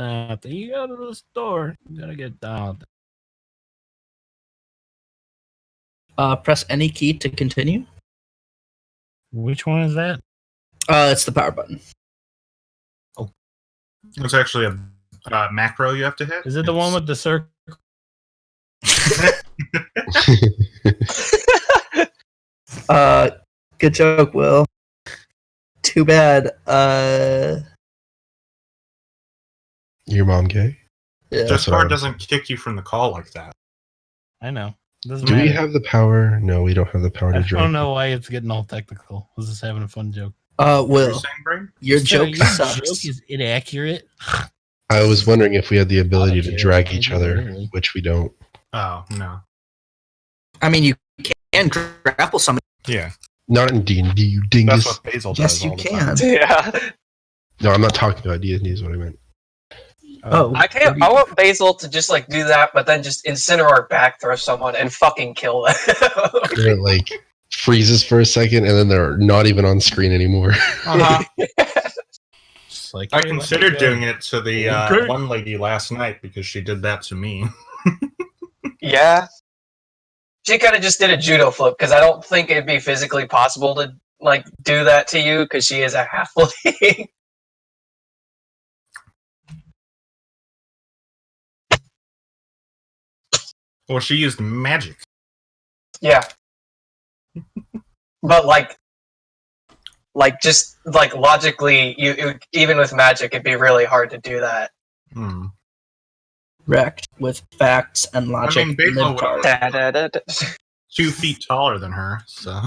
that. You go to the store. You gotta get down. Press any key to continue. Which one is that? It's the power button. It's actually a macro you have to hit. Is it the one with the circle? Good joke, Will. Too bad. Your mom gay? Yeah. Discord doesn't kick you from the call like that. I know. Doesn't Do matter. we have the power? No, we don't have the power to I drink. don't know why it's getting all technical. I was just having a fun joke. Will, your joke Your sucks. joke is inaccurate. I was wondering if we had the ability to care. drag each other, Really. which we don't. Oh, no. I mean, you can grapple somebody. Yeah. Not in D&D, you dingus. That's what Basil Yes, does you all the can. time. Yeah. No, I'm not talking about D&D is what I meant. Oh, I want Basil to just like do that, but then just incinerate back throw someone and fucking kill them. Or it like freezes for a second and then they're not even on screen anymore. Uh-huh. Just like, I hey, considered let me go. doing it to the Okay. one lady last night because she did that to me. Yeah. She kind of just did a judo flip because I don't think it'd be physically possible to like do that to you because she is a halfling. Well, she used magic. Yeah. But like just like logically, even with magic, it'd be really hard to do that. Hmm. wrecked with facts and logic. I mean, Basil libtard. was 2 feet taller than her, so.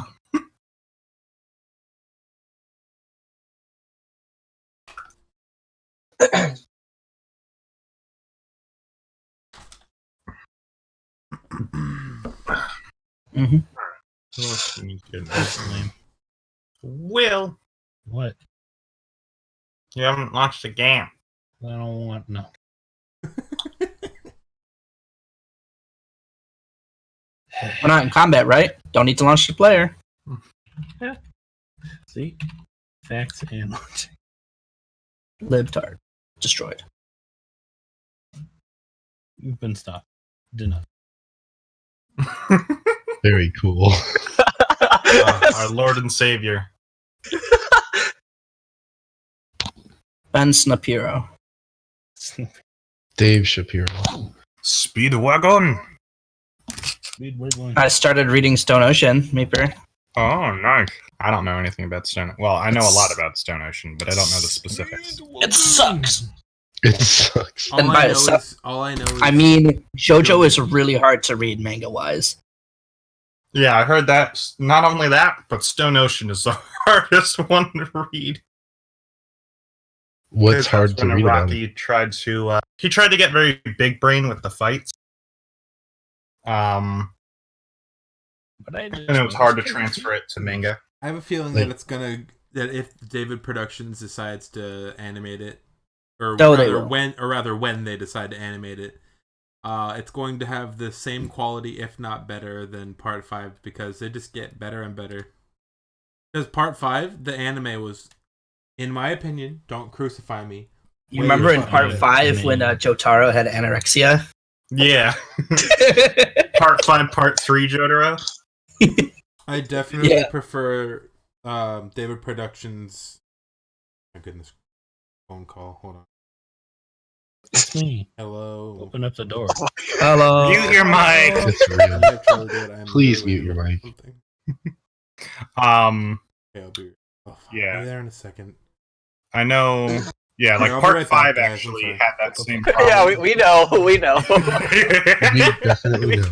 Mm-hmm. Who else do we need to get his name? Will, What? you haven't launched a game. I don't want no. We're not in combat, right? Don't need to launch the player. See? Facts and logic. Libtard. Destroyed. You've been stopped. Denied. Very cool. Our Lord and Savior. Ben Snapiro. Dave Shapiro. Speedwagon. Speed wiggling. I started reading Stone Ocean, Meeper. Oh, nice. I don't know anything about Stone. Well, I know a lot about Stone Ocean, but I don't know the specifics. It sucks. It sucks. And by it sucks, all I know is I mean, JoJo is really hard to read manga-wise. Yeah, I heard that. Not only that, but Stone Ocean is the hardest one to read. What's hard to when read about Rocky it? tried to get very big brain with the fights. But And it was hard to transfer it to manga. I have a feeling Like- that if David Productions decides to animate it, or Oh, they rather when they decide to animate it, it's going to have the same quality, if not better, than Part 5 because they just get better and better. Because Part 5, the anime was, in my opinion, don't crucify me. You remember in Part fucking 5 when Jotaro had anorexia? Yeah. Part 5, Part 3, Jotaro. I definitely Yeah. prefer David Productions. My goodness, phone call. Hold on. It's me. Hello. Open up the door. Hello. Mute your mic. It's real. I'm actually good. I'm Please literally mute your mic. something. Okay, I'll be. Oh, fuck. Yeah. I'll be there in a second. I know. Yeah, like I'll be Part right 5 back, guys. actually I'm sorry. had that same problem. Yeah, we know. We definitely know.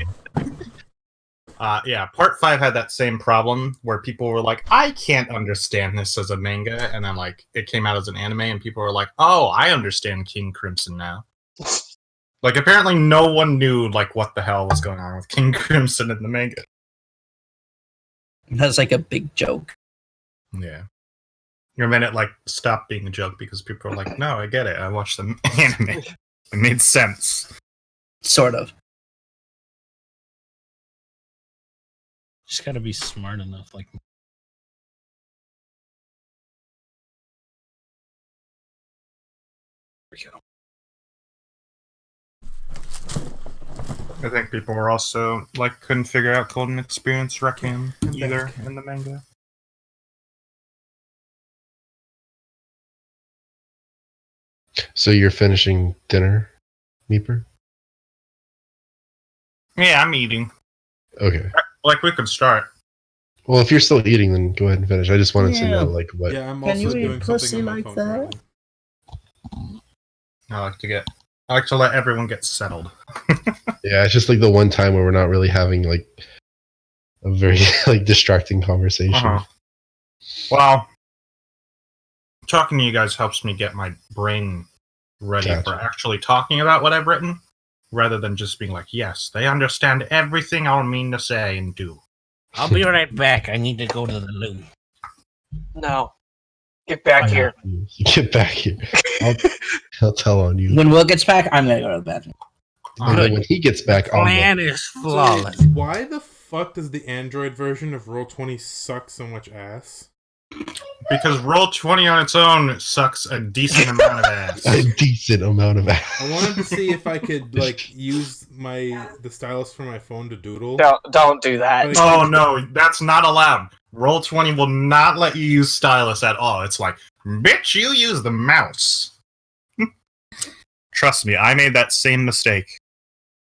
Yeah, Part 5 had that same problem where people were like, I can't understand this as a manga, and then like it came out as an anime and people were like, oh, I understand King Crimson now. Like apparently no one knew like what the hell was going on with King Crimson in the manga. That's like a big joke. Yeah. And then it like stopped being a joke because people were like, no, I get it. I watched the anime. It made sense. Sort of. Just gotta be smart enough. Like, there we go. I think people were also like couldn't figure out Golden Experience Requiem I'm either back. in the manga. So you're finishing dinner, Meeper? Yeah, I'm eating. Okay. Like we could start. Well, if you're still eating, then go ahead and finish. I just wanted to Yeah. know, like, what. Yeah, I'm Can also you eat doing pussy something on my like phone that? currently. I like to let everyone get settled. Yeah, it's just like the one time where we're not really having like a very like distracting conversation. Uh-huh. Well, talking to you guys helps me get my brain ready Gotcha. for actually talking about what I've written, rather than just being like, yes, they understand everything I'll mean to say and do. I'll be right back. I need to go to the loo. No. Get back here. Get back here. I'll tell on you. When Will gets back, I'm gonna go to the bathroom. And then when he gets back, I'll go. Plan is flawless. So, why the fuck does the Android version of Roll20 suck so much ass? Because Roll20 on its own sucks a decent amount of ass. A decent amount of ass. I wanted to see if I could like use the stylus for my phone to doodle. Don't do that. Oh no, that's not allowed. Roll20 will not let you use stylus at all. It's like, bitch, you use the mouse. Trust me, I made that same mistake.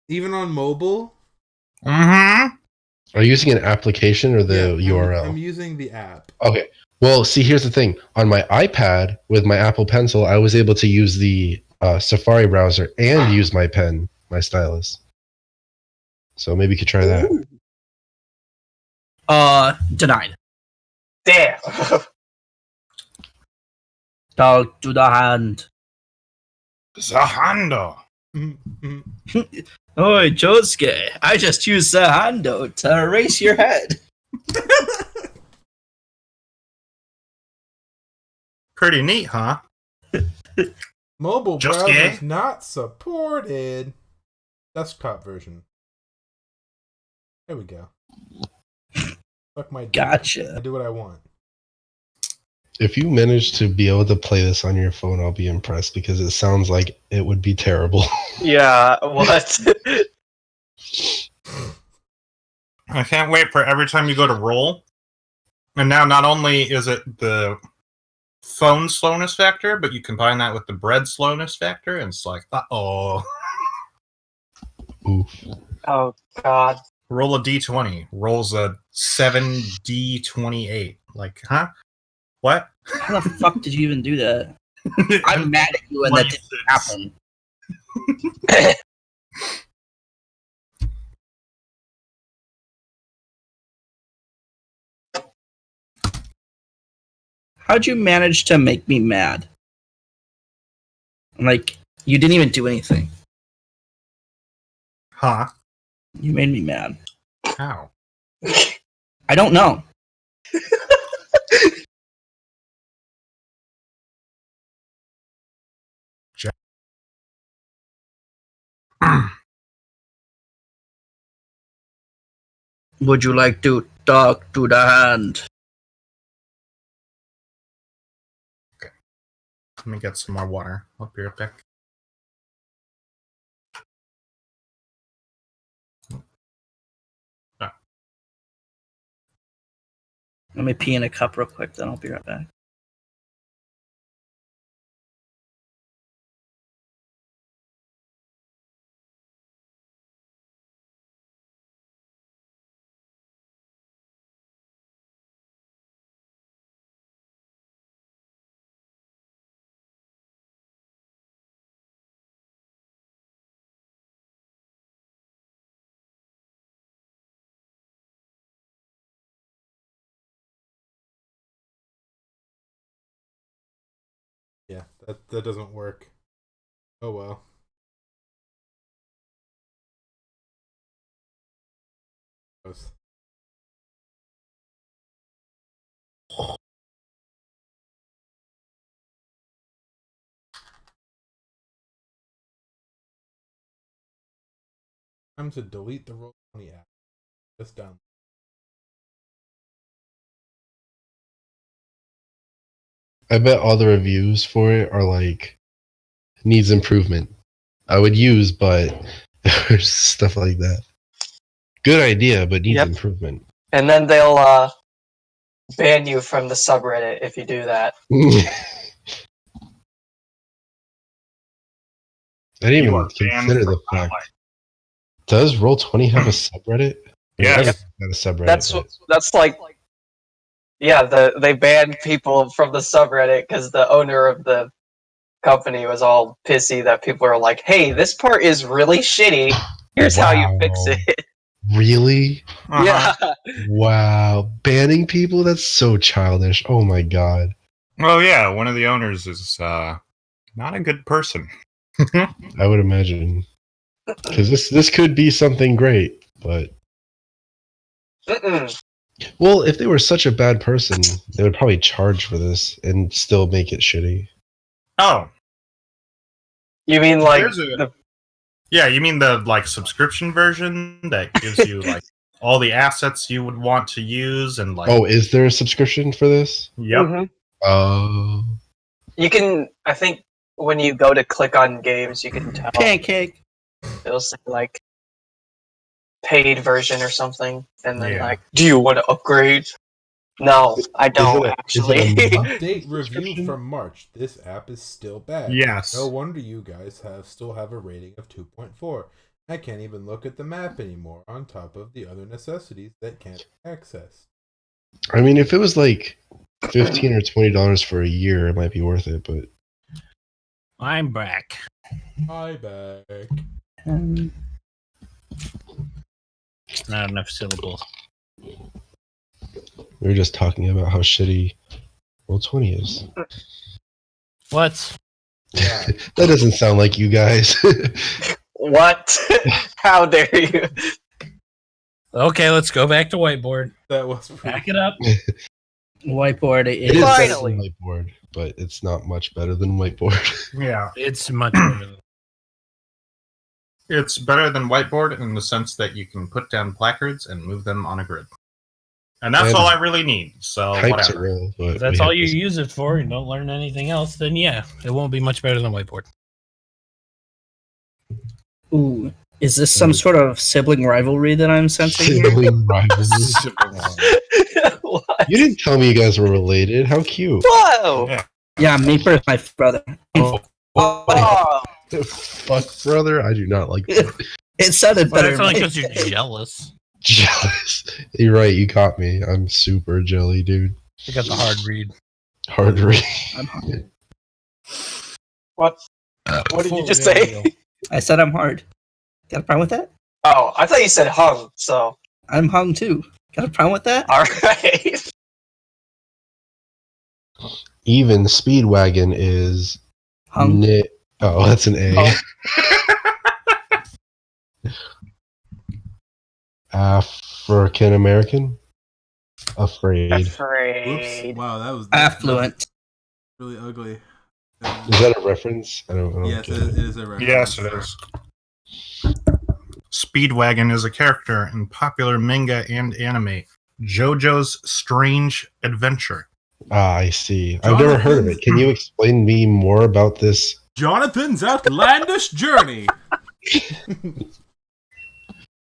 Even on mobile? Mm-hmm. Are you using an application or the Yeah, URL? I'm using the app. Okay. Well, see, here's the thing. On my iPad with my Apple Pencil, I was able to use the Safari browser and use my pen, my stylus. So maybe you could try that. Denied. Damn. Talk to the hand. Zahando. Oi, Josuke, I just used the hando to erase your head. Pretty neat, huh? Mobile Just browsers gay? not supported. Desktop version. There we go. Fuck my dick. Gotcha. I do what I want. If you manage to be able to play this on your phone, I'll be impressed because it sounds like it would be terrible. Yeah, what? I can't wait for every time you go to roll. And now not only is it the phone slowness factor, but you combine that with the bread slowness factor, and it's like, uh-oh. Oof. Oh, God. Roll a d20. Rolls a 7d28. Like, huh? What? How the fuck did you even do that? I'm mad at you and that didn't happen. How'd you manage to make me mad? Like, you didn't even do anything. Huh? You made me mad. How? I don't know. Would you like to talk to the hand? Let me get some more water. I'll be right back. Let me pee in a cup real quick, then I'll be right back. Yeah, that doesn't work. Oh well. Gross. Time to delete the Roll20 app. Just done. I bet all the reviews for it are like needs improvement. I would use, but There's stuff like that. Good idea, but needs Yep. improvement. And then they'll ban you from the subreddit if you do that. I didn't You even are banned consider the from fact. life. Does Roll20 have a subreddit? Yes. Everything's got a subreddit. That's like, yeah, they banned people from the subreddit because the owner of the company was all pissy that people are like, "Hey, this part is really shitty. Here's how you fix Wow. it." Really? Uh-huh. Yeah. Wow. Banning people? That's so childish. Oh my god. Well, yeah, one of the owners is not a good person. I would imagine. Because this could be something great, but Mm-mm. well, if they were such a bad person, they would probably charge for this and still make it shitty. Oh, You mean like There's a- yeah, you mean the like subscription version that gives you like all the assets you would want to use and like Oh, is there a subscription for this? Yep. Mhm. Oh. You can, I think, when you go to click on games, you can tell Pancake. it'll say like paid version or something, and then Yeah. like, do you want to upgrade? No, I don't is it actually. a month? Update review Subscription? from March. This app is still bad. Yes. No wonder you guys still have a rating of 2.4. I can't even look at the map anymore, on top of the other necessities that can't be accessed. I mean, if it was like $15 or $20 for a year, it might be worth it, but I'm back. Hi back. It's not enough syllables. we were just talking about how shitty Roll20 is. What? Yeah. That doesn't sound like you guys. What? How dare you? Okay, let's go back to whiteboard. That was pretty Back it up. Whiteboard It is is better Finally. than Whiteboard, but it's not much better than Whiteboard. Yeah. It's much better. Than It's better than whiteboard in the sense that you can put down placards and move them on a grid. And that's And all I really need. So Hype's a whatever. roll, but If that's we all have you this- use it for and don't learn anything else, then yeah, it won't be much better than whiteboard. Ooh. Is this some sort of sibling rivalry that I'm sensing here? Sibling rivalry. What? You didn't tell me you guys were related. How cute. Whoa! Yeah. Yeah, me first, my brother. Oh, Oh, fuck, brother. I do not like that. It sounded But better. it's only in my because you're head. jealous. Jealous. You're right. You caught me. I'm super jelly, dude. You got the hard read. Hard read. I'm hard. what? What did you Full just say? radio. I said I'm hard. Got a problem with that? Oh, I thought you said hung. So, I'm hung too. Got a problem with that? all right. Even Speedwagon is Hung. Oh, that's an A. African American? Afraid. Is Afraid. Oops. Wow, that was Affluent. really ugly. that a reference? I don't Yes, get it is a reference. Yes, it is. Speedwagon is a character in popular manga and anime. JoJo's Strange Adventure. Ah, I see. I've never heard of it. Can you explain me more about this? Jonathan's outlandish journey.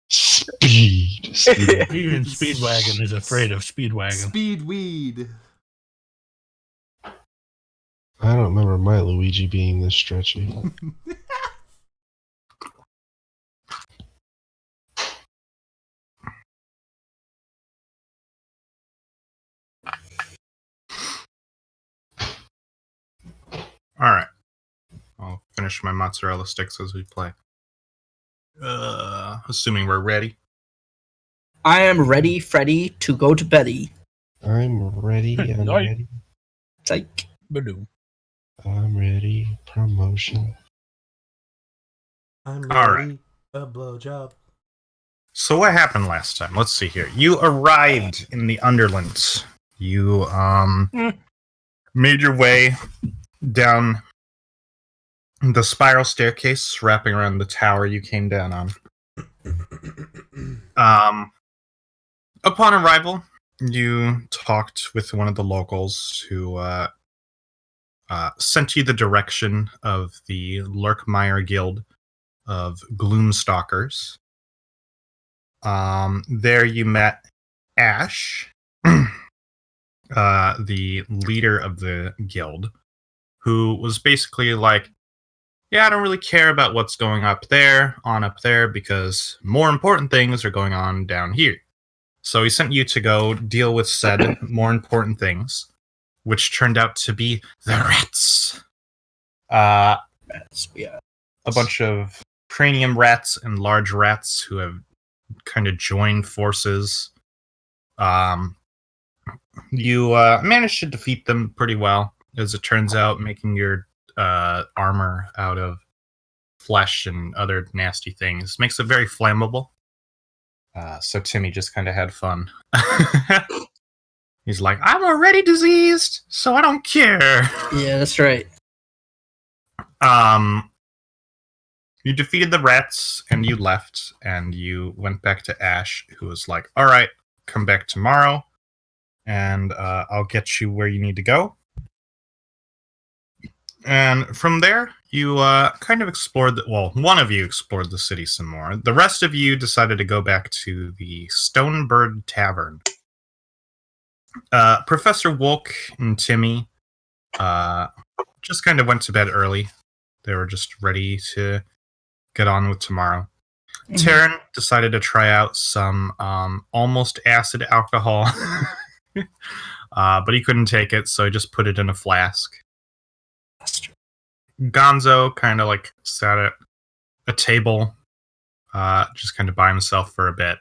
Speed. Even Speedwagon is afraid of Speedwagon. Speedweed. I don't remember my Luigi being this stretchy. All right. I'll finish my mozzarella sticks as we play. Assuming we're ready. I am ready, Freddy, to go to Betty. I'm ready. I'm Right. ready. Like, Badoo. I'm ready. Promotion. I'm All ready. A blowjob. So what happened last time? Let's see here. You arrived in the Underlands. You made your way down the spiral staircase wrapping around the tower you came down on. Upon arrival, you talked with one of the locals who sent you the direction of the Lurkmeyer Guild of Gloomstalkers. There you met Ash, the leader of the guild, who was basically like, yeah, I don't really care about what's going up there, because more important things are going on down here. So he sent you to go deal with said more important things, which turned out to be the rats. Yeah. A bunch of cranium rats and large rats who have kind of joined forces. You managed to defeat them pretty well, as it turns out, making your armor out of flesh and other nasty things. Makes it very flammable. So Timmy just kind of had fun. He's like, I'm already diseased, so I don't care. Yeah, that's right. You defeated the rats, and you left, and you went back to Ash, who was like, all right, come back tomorrow, and I'll get you where you need to go. And from there, you kind of explored, one of you explored the city some more. The rest of you decided to go back to the Stonebird Tavern. Professor Wolk and Timmy just kind of went to bed early. They were just ready to get on with tomorrow. Taryn decided to try out some almost acid alcohol, but he couldn't take it, so he just put it in a flask. Gonzo kind of like sat at a table, just kind of by himself for a bit,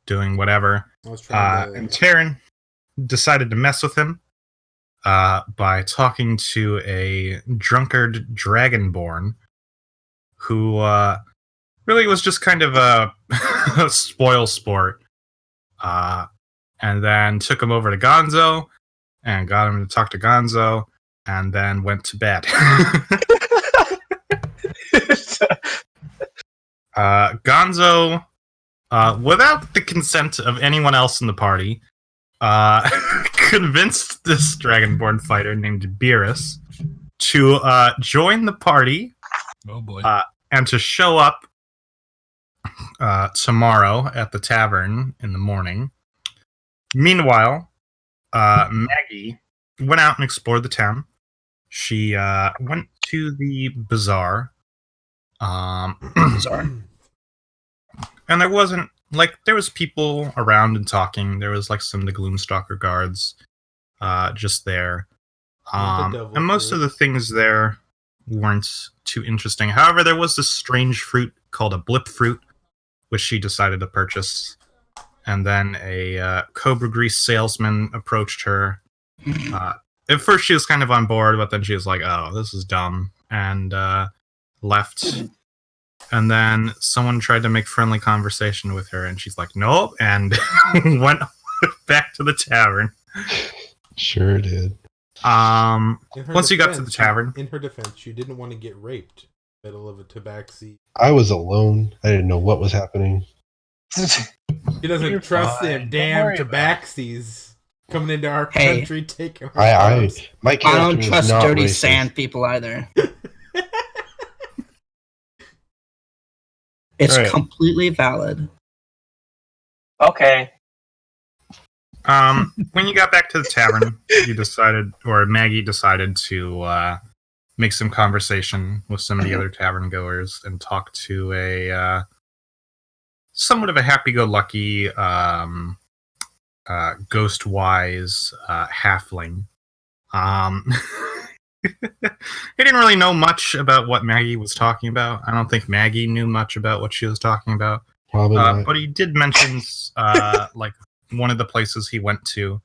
doing whatever. And Taryn decided to mess with him by talking to a drunkard dragonborn who really was just kind of a spoil sport. And then took him over to Gonzo and got him to talk to Gonzo, and then went to bed. Gonzo, without the consent of anyone else in the party, convinced this Dragonborn fighter named Beerus to join the party. Oh boy. And to show up tomorrow at the tavern in the morning. Meanwhile, Maggie went out and explored the town. She went to the bazaar. Sorry. And there wasn't, there was people around and talking. There was, some of the Gloomstalker guards just there. And most of the things there weren't too interesting. However, there was this strange fruit called a blip fruit, which she decided to purchase. And then a Cobra Grease salesman approached her. At first, she was kind of on board, but then she was like, oh, this is dumb, and left. And then someone tried to make friendly conversation with her, and she's like, nope, and went back to the tavern. Sure did. Once you got to the tavern... In her defense, she didn't want to get raped in the middle of a tabaxi. I was alone. I didn't know what was happening. She doesn't trust them damn tabaxis coming into our Hey. country taking her I my I character don't was trust not dirty racist. sand people either. It's Right. completely valid. Okay. When you got back to the tavern, Maggie decided to make some conversation with some of the other tavern goers and talk to a somewhat of a happy-go-lucky, ghost-wise halfling. He didn't really know much about what Maggie was talking about. I don't think Maggie knew much about what she was talking about. Probably not. But he did mention one of the places he went to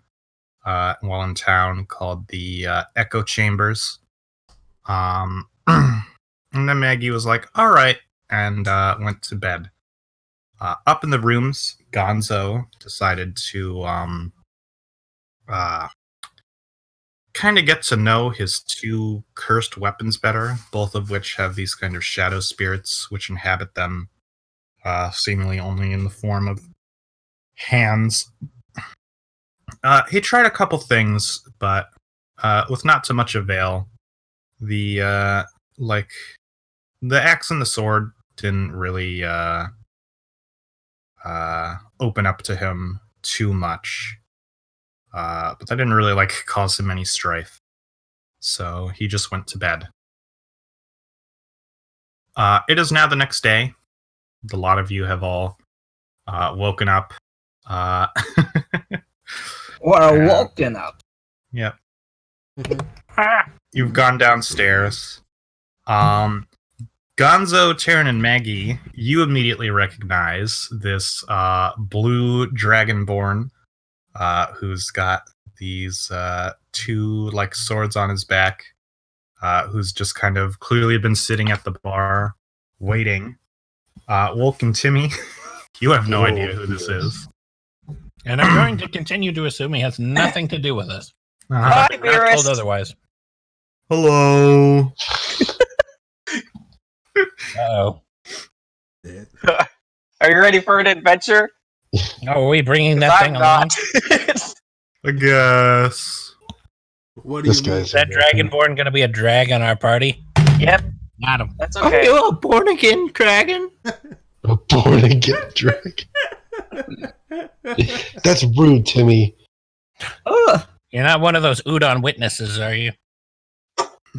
while in town called the Echo Chambers. And then Maggie was like, all right, and went to bed. Up in the rooms, Gonzo decided to kind of get to know his two cursed weapons better, both of which have these kind of shadow spirits which inhabit them, seemingly only in the form of hands. He tried a couple things, but with not too much avail. The axe and the sword didn't really open up to him too much. But that didn't really cause him any strife. So he just went to bed. It is now the next day. A lot of you have all woken up. We're woken up. Yep. You've gone downstairs. Gonzo, Taryn, and Maggie, you immediately recognize this blue dragonborn who's got these two swords on his back, who's just kind of clearly been sitting at the bar waiting. Wolk and Timmy, you have no idea who this is. And I'm going to continue to assume he has nothing to do with us. Hi, I'm not told Beerus. otherwise. Hello. Uh-oh. Are you ready for an adventure? Oh, are we bringing that 'Cause thing I'm along? not. I guess. What do This you mean? guy's Is that dragonborn going to be a drag on our party? Yep, Got him. that's Are okay. you a born again dragon? A born again dragon. That's rude, Timmy. Oh, You're not one of those Udon witnesses, are you?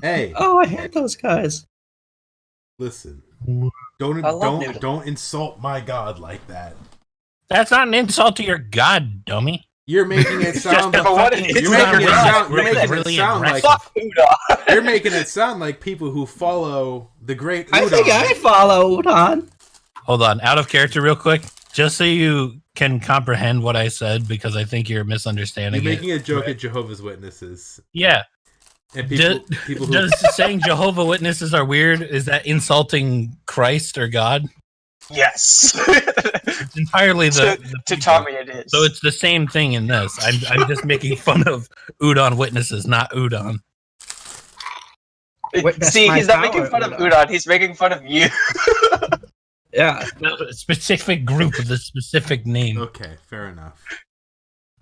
Hey, I hate those guys. listen. Don't I love noodles. don't insult my god like that. That's not an insult to your god, dummy. You're making it sound. Just a what fucking it is, You're like making it a sound. You're really making it really sound like. aggressive. Fuck Udon. You're making it sound like people who follow the great Udon. I think I follow Udon. Hold on, out of character real quick. Just so you can comprehend what I said, because I think you're misunderstanding You're it. making a joke at Jehovah's Witnesses. Yeah. And Do- people who Does saying Jehovah Witnesses are weird, is that insulting Christ or God? Yes. It's entirely the to people. Tommy it is. So it's the same thing in this. I'm just making fun of Udon Witnesses, not Udon. Witness See, my he's not power, making fun of Udon. Udon, he's making fun of you. Yeah, A specific group with a specific name. Okay, fair enough.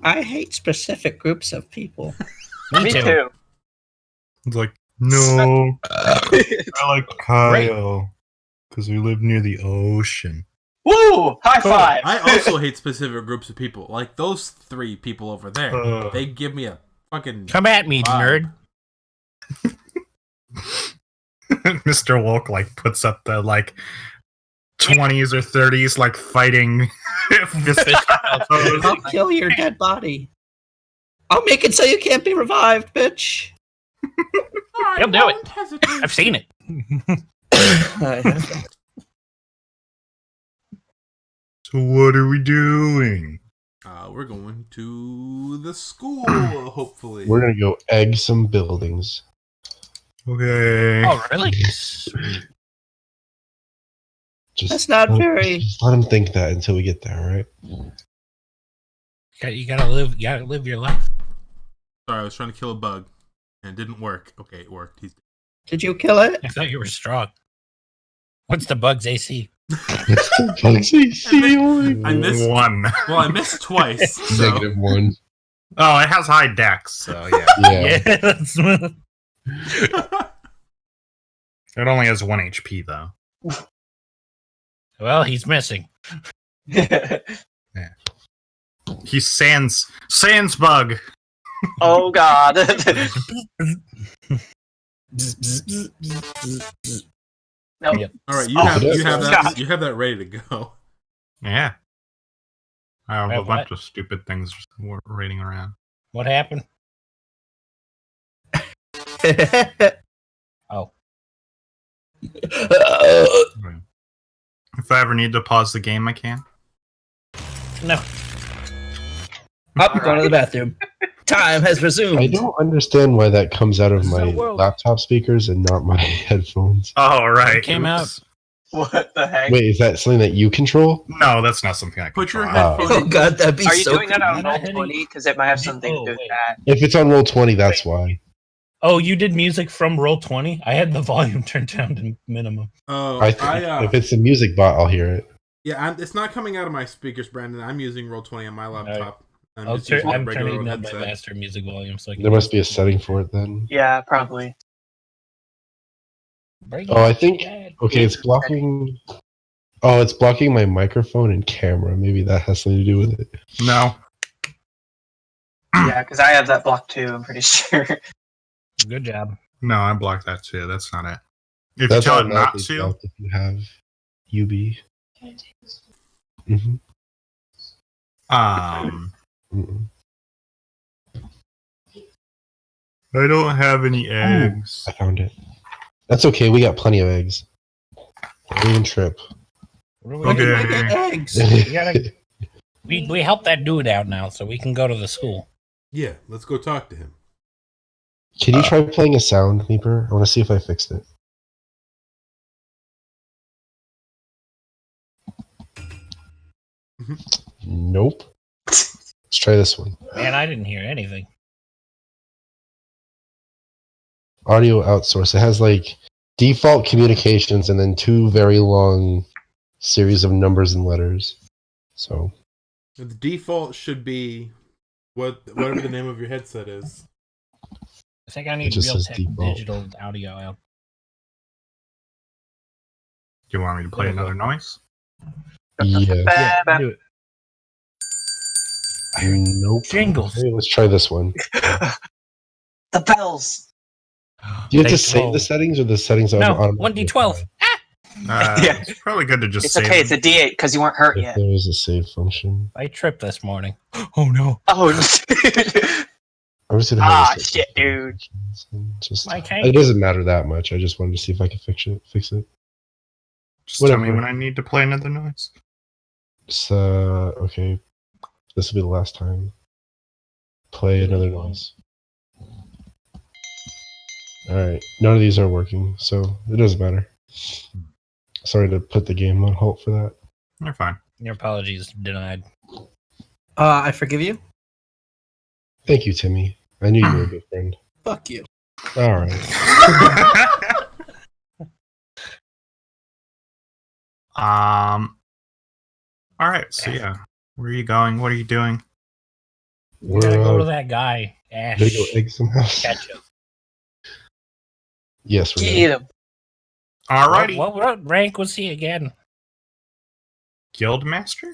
I hate specific groups of people. Me too. It's like, no, I like Kyle because we live near the ocean. Woo! High five! I also hate specific groups of people. Like those three people over there. Uh. They give me a fucking. Come at me, nerd. Mr. Wolk puts up the 20s or 30s fighting fist pose. I'll kill your dead body. I'll make it so you can't be revived, bitch. He'll do it. I've seen it. So what are we doing? We're going to the school, hopefully. We're gonna go egg some buildings. Okay. Oh, really? Just That's not very. Just let him think that until we get there, all right? You gotta live your life. Sorry, I was trying to kill a bug, and it didn't work. Okay, it worked. He's Did you kill it? I thought you were strong. What's the bug's AC? I missed one. Well, I missed twice. So. -1. Oh, it has high dex, so yeah. Yeah. Yeah, that's It only has 1 HP though. well, he's missing. He's Sans bug. Oh god. No. Yep. All right, Oh, you have that ready to go. Yeah. I have a Wait, bunch what? of stupid things raiding around. What happened? Oh. If I ever need to pause the game, I can. No. Up, going to the bathroom. Time has resumed. I don't understand why that comes out of This is my the world. laptop speakers and not my headphones. Oh, right. It came out. What the heck? Wait, is that something that you control? No, that's not something I can Put your control. headphones. Oh god, that'd be Are you so doing that on Am I roll hitting- 20? Because it might have something to do with wait. that. If it's on roll 20, that's why. Oh, you did music from Roll20? I had the volume turned down to minimum. Oh, I think if it's a music bot, I'll hear it. it's not coming out of my speakers, Brandon. I'm using Roll20 on my laptop. I'm I'm just using a turning regular up my headset. master music volume. So I can There must be a setting for it then. Yeah, probably. Break Oh, I think. it. Okay, it's blocking Oh, it's blocking my microphone and camera. Maybe that has something to do with it. No. Yeah, because I have that block too. I'm pretty sure. Good job. No, I blocked that too. That's not it. If That's you tell it not automatically to, blocked if you have UB. Mm-hmm. Mm-mm. I don't have any eggs. I found it. That's okay. We got plenty of eggs. Don't even trip. What do we Okay. do? I get eggs. We gotta. We helped that dude out now, so we can go to the school. Yeah, let's go talk to him. Can you try playing a sound, Meeper? I want to see if I fixed it. Nope. Let's try this one. Man, I didn't hear anything. Audio outsource. It has like default communications and then 2 very long series of numbers and letters. So The default should be whatever the name of your headset is. I think I need just real says tech default. digital audio out. Do you want me to play another noise? yeah. Yeah, do it. Nope. Jingles. Okay, let's try this one. The bells. Do you have to Thanks, save Paul. the settings or the settings are No, automatically 1d12. Yeah. It's probably good to just It's save okay. It's a them. D8 because you weren't hurt If yet. there is a save function. I tripped this morning. Oh no. Oh, I'm just gonna Ah, this shit, dude. Just, My tank. it doesn't matter that much. I just wanted to see if I could fix it. Just tell me Whatever. when I need to play another noise. So okay, this will be the last time. Play another noise. All right, none of these are working, so it doesn't matter. Sorry to put the game on halt for that. You're fine. Your apologies denied. I forgive you. Thank you, Timmy. I knew you were a good friend. Fuck you. All right. All right. So yeah, where are you going? What are you doing? We gotta go to We're that guy, Ash. gonna go egg some house. Ketchup. Yes, we're Get gonna. him. Alrighty. What rank was he again? Guildmaster?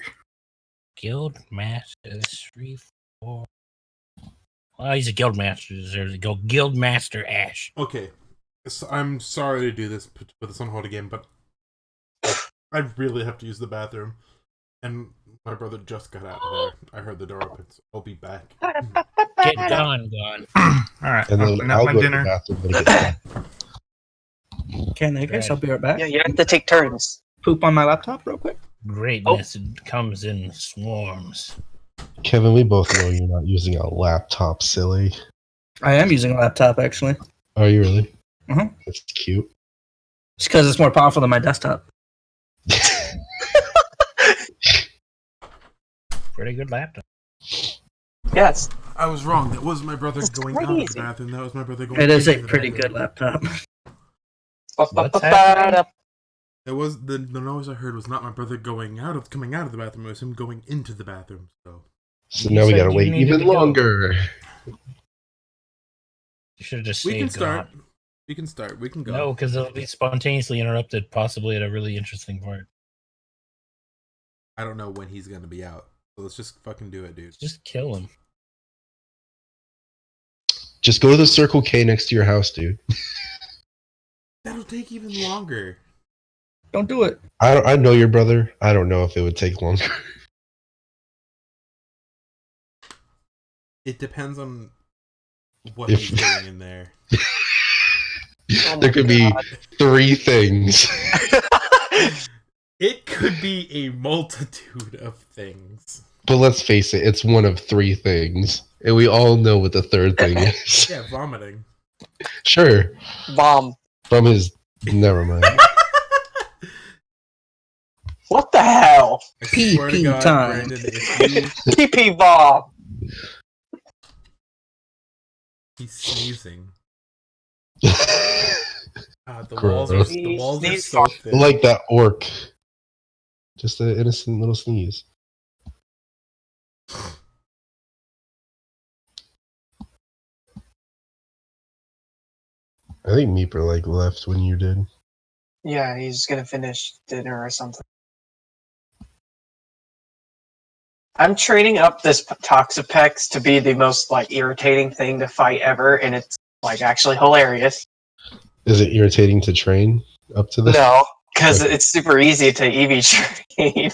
Guild Master 3, 4. Well, he's a guild master. There's a guild master Ash. Okay, so I'm sorry to do this, put this on hold again, but I really have to use the bathroom, and my brother just got out of there. I heard the door open, so I'll be back. Get gone. All right. And I'll then clean I'll up my go to the dinner. bathroom when I get back. Okay, Niggers, I'll be right back. Yeah, you have to take turns. Poop on my laptop real quick. Greatness comes in swarms. Kevin, we both know you're not using a laptop, silly. I am using a laptop, actually. Are you really? Mhm. That's cute. Just because it's more powerful than my desktop. Pretty good laptop. Yes. I was wrong. That was my brother It's going out of the crazy. bathroom. That was my brother going. It is a into the pretty bathroom. good laptop. What's happening? It was the noise I heard was not my brother coming out of the bathroom. It was him going into the bathroom. So So You now we said gotta you wait needed even to go. longer. You should have just we can stayed start. gone. We can start. We can go. No, because it'll be spontaneously interrupted, possibly at a really interesting part. I don't know when he's gonna be out. So let's just fucking do it, dude. Just kill him. Just go to the Circle K next to your house, dude. That'll take even longer. Don't do it. I know your brother. I don't know if it would take longer. It depends on what If- he's doing in there. Oh There my could be God. 3 things. It could be a multitude of things. But let's face it, it's one of 3 things. And we all know what the third thing is. Yeah, vomiting. Sure. Bomb. From his... Never mind. What the hell? I swear to PP God, time. Brandon, if you... PP bomb. He's sneezing. The Gross. walls are Sneeze so thin. Like that orc. Just an innocent little sneeze. I think Meeper left when you did. Yeah, he's gonna finish dinner or something. I'm training up this Toxapex to be the most like irritating thing to fight ever, and it's like actually hilarious. Is it irritating to train up to this? No, because Okay. it's super easy to EV train.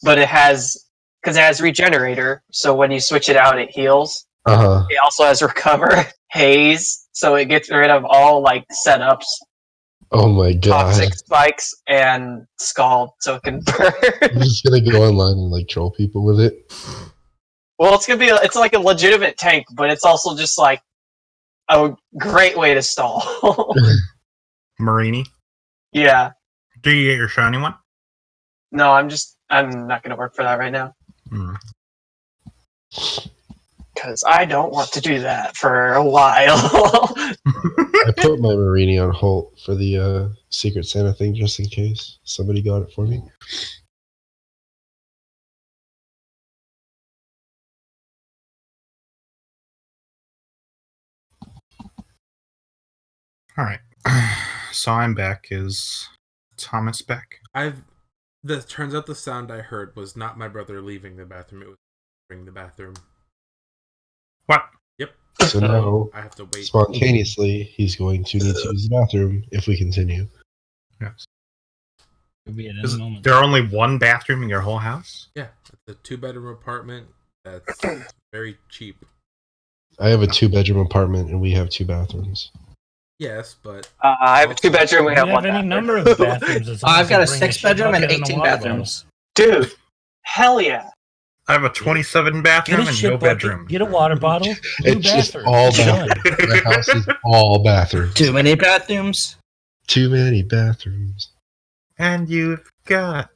But it has regenerator, so when you switch it out, it heals. Uh-huh. It also has recover, haze, so it gets rid of all like setups, Oh my god. toxic spikes, and scald, so it can burn. I'm just gonna go online and like troll people with it. Well, it's like a legitimate tank, but it's also just like a great way to stall. Marini, Yeah. do you get your shiny one? No, I'm not gonna work for that right now. Hmm. Because I don't want to do that for a while. I put my Marini on hold for the Secret Santa thing just in case somebody got it for me. All right. So I'm back. Is Thomas back? Turns out the sound I heard was not my brother leaving the bathroom. It was entering the bathroom. What? Yep. So now, I have to wait. spontaneously, he's going to need to use the bathroom if we continue. Yes. Could be at any Is moment. there only one bathroom in your whole house? Yeah, it's a 2-bedroom apartment that's very cheap. I have a 2-bedroom apartment and we have 2 bathrooms. Yes, but I have a 2-bedroom. We We have have one any bathroom. number of bathrooms. as long I've as got you a bring 6-bedroom and shit bucket 18 a water bathrooms. Dude, hell yeah. I have a 27 bottle. bathroom Get a and shit no bucket. bedroom. Get a water bottle. Two It's just bathrooms. all Done. bathrooms. My house is all bathrooms. Too many bathrooms. Too many bathrooms. And you've got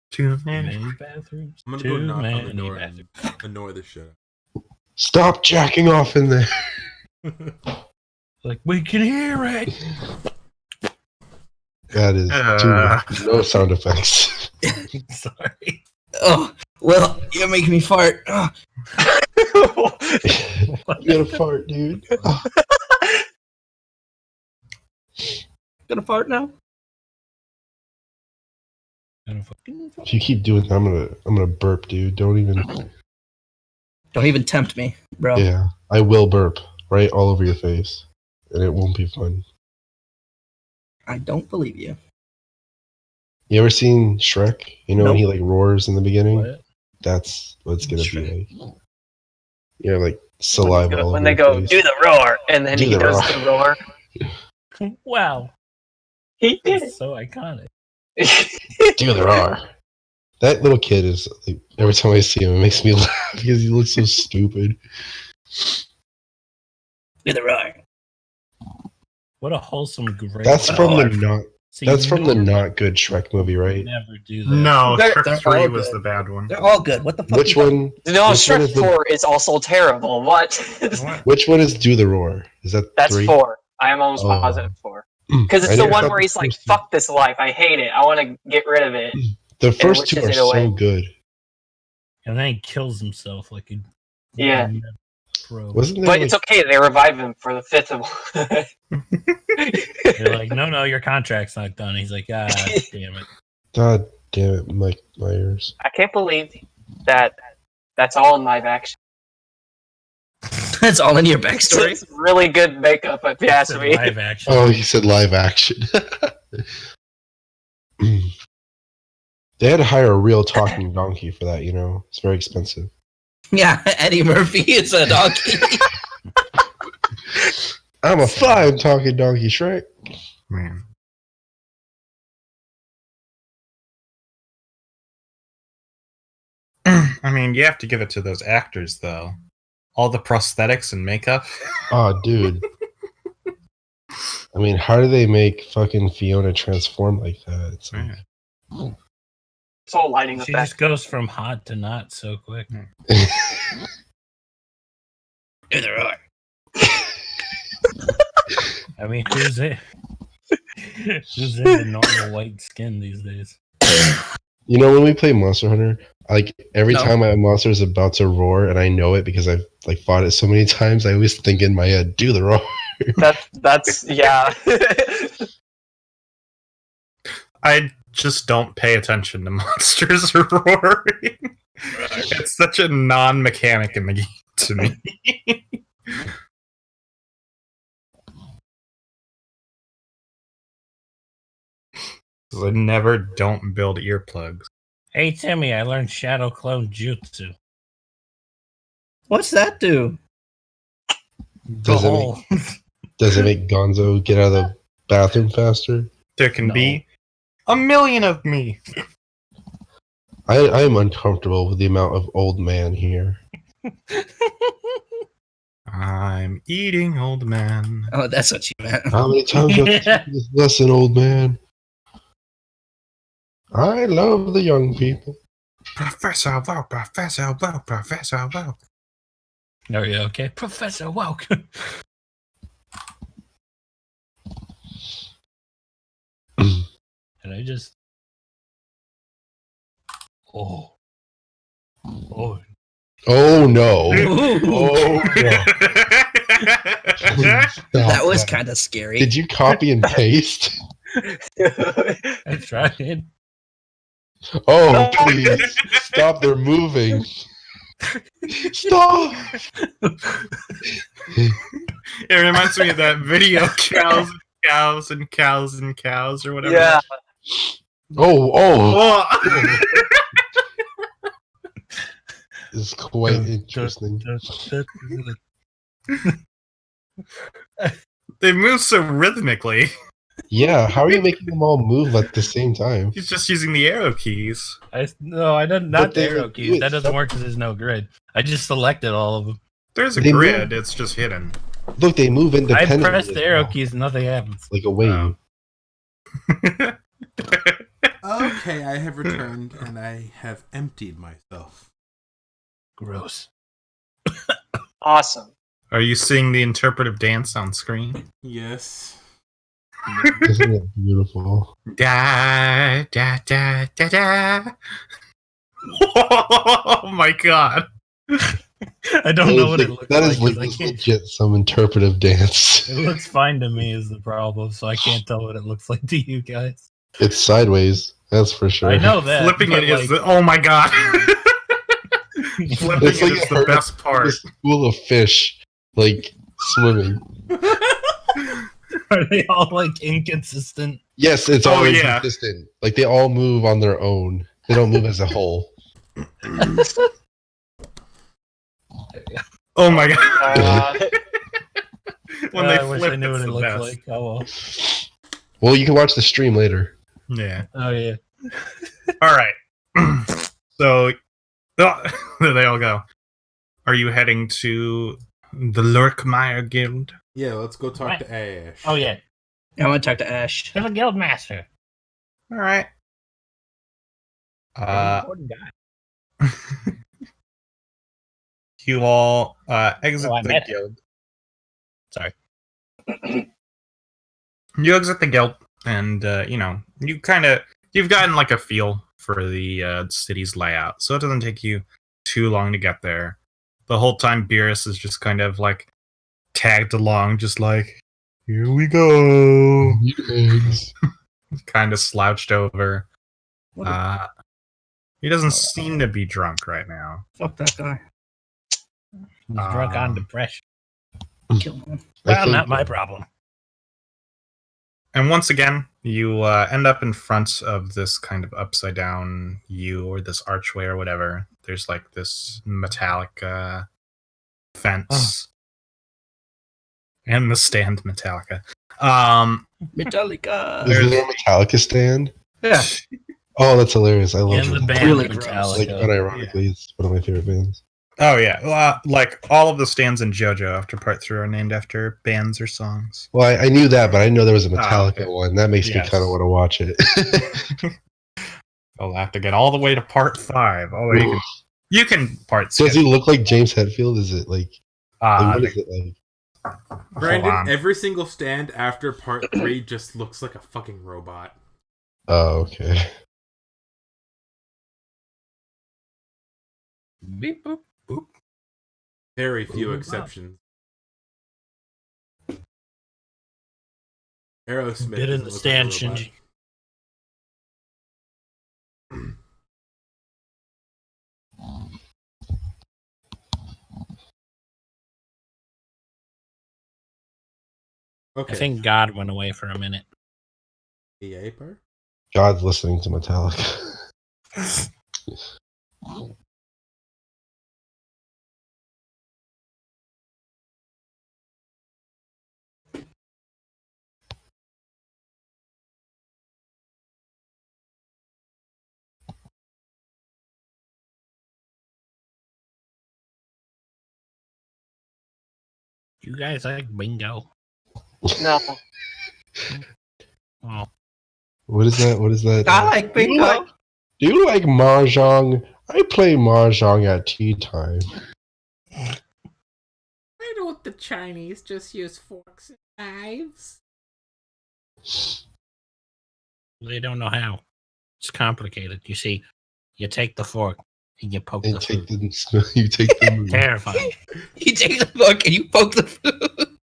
too many. Many bathrooms. I'm gonna Too go knock on the many door bathrooms. and annoy the shit out. Stop jacking off in there. Like, we can hear it. That is too much. No sound effects. Sorry. Oh, well, you're making me fart. Oh, You gotta fart, dude. gonna fart now? If you keep doing that, I'm gonna burp, dude. Don't even tempt me, bro. Yeah. I will burp right all over your face. And it won't be fun. I don't believe you. You ever seen Shrek? You know when he like roars in the beginning? What? That's what it's gonna Shrek. be like. You have like saliva all over When they your go, face. do the roar, and then Do he the does roar. the roar. Wow. He did That's so iconic. it. Do the roar. That little kid is like, every time I see him, it makes me laugh because he looks so stupid. Do the roar. What a wholesome, great. That's from the roar. not. See, That's you from the would not good Shrek movie, right? Never do that. No, They're Shrek all 3 was good. the bad one. They're all good. What the fuck? Which one? No, Which one Shrek is the- 4 is also terrible. What? What? Which one is Do the Roar? Is that That's 3? 4. I am almost Oh. positive 4. Because it's I the never one thought where the he's like, first two- fuck this life. I hate it. I want to get rid of it. The first two wishes are it so away. good. And then he kills himself like a Yeah. Pro. Wasn't there But like, it's okay. They revive him for the 5th one. They're like, no, your contract's not done. He's like, damn it. God damn it, Mike Myers. I can't believe that that's all in live action. That's all in your backstory. It's really good makeup, if you ask Said me. live action. Oh, he said live action. They had to hire a real talking donkey for that, you know? It's very expensive. Yeah, Eddie Murphy is a donkey. I'm a fine talking donkey, Shrek. Man. I mean, you have to give it to those actors, though. All the prosthetics and makeup. Oh, dude. I mean, how do they make fucking Fiona transform like that? It's like, It's all lighting She effect. just goes from hot to not so quick. Do the roar. I mean, who's in? Who's into normal white skin these days? You know, when we play Monster Hunter, like every No. time a monster is about to roar, and I know it because I've like fought it so many times, I always think in my head, "Do the roar." That's yeah. I just don't pay attention to monsters roaring. It's such a non-mechanic in the game to me. I never don't build earplugs. Hey Timmy, I learned Shadow Clone Jutsu. What's that do? Does The it whole make Gonzo get out of the bathroom faster? There can No. be a million of me. I am uncomfortable with the amount of old man here. I'm eating, old man. Oh, that's what you meant. How many times do I have to teach you this lesson, old man? I love the young people. Professor Woke, Professor Woke, Professor Woke. Are you okay? Professor Woke. And I just Oh Oh no. Ooh, Oh no. Please stop that was kind of scary. Did you copy and paste? I tried. Oh, please. Stop, they're moving. Stop! It reminds me of that video, cows, cows, and cows and cows, or whatever. Yeah. Oh. Oh. It's quite interesting. They move so rhythmically. Yeah, how are you making them all move at the same time? He's just using the arrow keys. No, I didn't. But Not the they arrow would do keys. it That doesn't work because there's no grid. I just selected all of them. There's a They grid, move. it's just hidden. Look, they move I independently. pressed the as arrow well, keys and nothing happens. like a wave. Okay, I have returned and I have emptied myself. Gross. Awesome. Are you seeing the interpretive dance on screen? Yes. Isn't it beautiful? Da da da da da. Oh my god. I don't know what it looks That like. is like 'cause I can't- legit some interpretive dance. It looks fine to me is the problem, so I can't tell what it looks like to you guys. It's sideways, that's for sure. I know that. Flipping but it is like, the oh my god. Flipping It's it like is a the herd best of- part. A school of fish, like swimming. are they all like inconsistent? Yes, it's Oh, all yeah. inconsistent. Like they all move on their own. They don't move as a whole. Oh my god. When I they wish flip, I knew it's what it the looked best. like. Oh well. Well, you can watch the stream later. Yeah. Oh yeah. All right. So there they all go. Are you heading to the Lurkmeyer Guild? Yeah, let's go talk What? to Ash. Oh yeah. I want to talk to Ash. There's a guild master. All right. Important guy. You all exit Oh, I the met him. guild. Sorry. You exit the guild, and you've gotten like a feel for the city's layout, so it doesn't take you too long to get there. The whole time, Beerus is just kind of like tagged along, just like, here we go, Eggs. kind of slouched over. What He doesn't seem to be drunk right now. Fuck that guy. He's drunk on Um, depression. Kill him. I Well, think- not my problem. And once again, you end up in front of this kind of upside down U or this archway or whatever. There's like this metallic fence. And the stand Metallica. Metallica. Is there a Metallica stand? Yeah. Oh, that's hilarious. I love And the it. band Really Metallica. Like, unironically, it's one of my favorite bands. Oh yeah, well, like all of the stands in JoJo after Part 3 are named after bands or songs. Well, I knew that, but I didn't know there was a Metallica okay. one. That makes Yes. me kind of want to watch it. I'll have to get all the way to Part 5. Oh, you can Part 6. Does he look like James Hetfield? Is it like what is it like? Brandon, every single stand after part 3 just looks like a fucking robot. Oh, okay. Beep, boop, boop. Very few Ooh, wow. exceptions. Aerosmith. Get in doesn't the look stand, like a robot. Shinji. Okay. I think God went away for a minute. EA part? God's listening to Metallica. You guys like bingo? No. Well, What is that? What is that? I like bingo. Do you like mahjong? I play mahjong at tea time. Why don't the Chinese just use forks and knives? they don't know how. It's complicated. You see, you take the fork and you poke And the take food. you take the Terrifying. You take the book and you poke the food.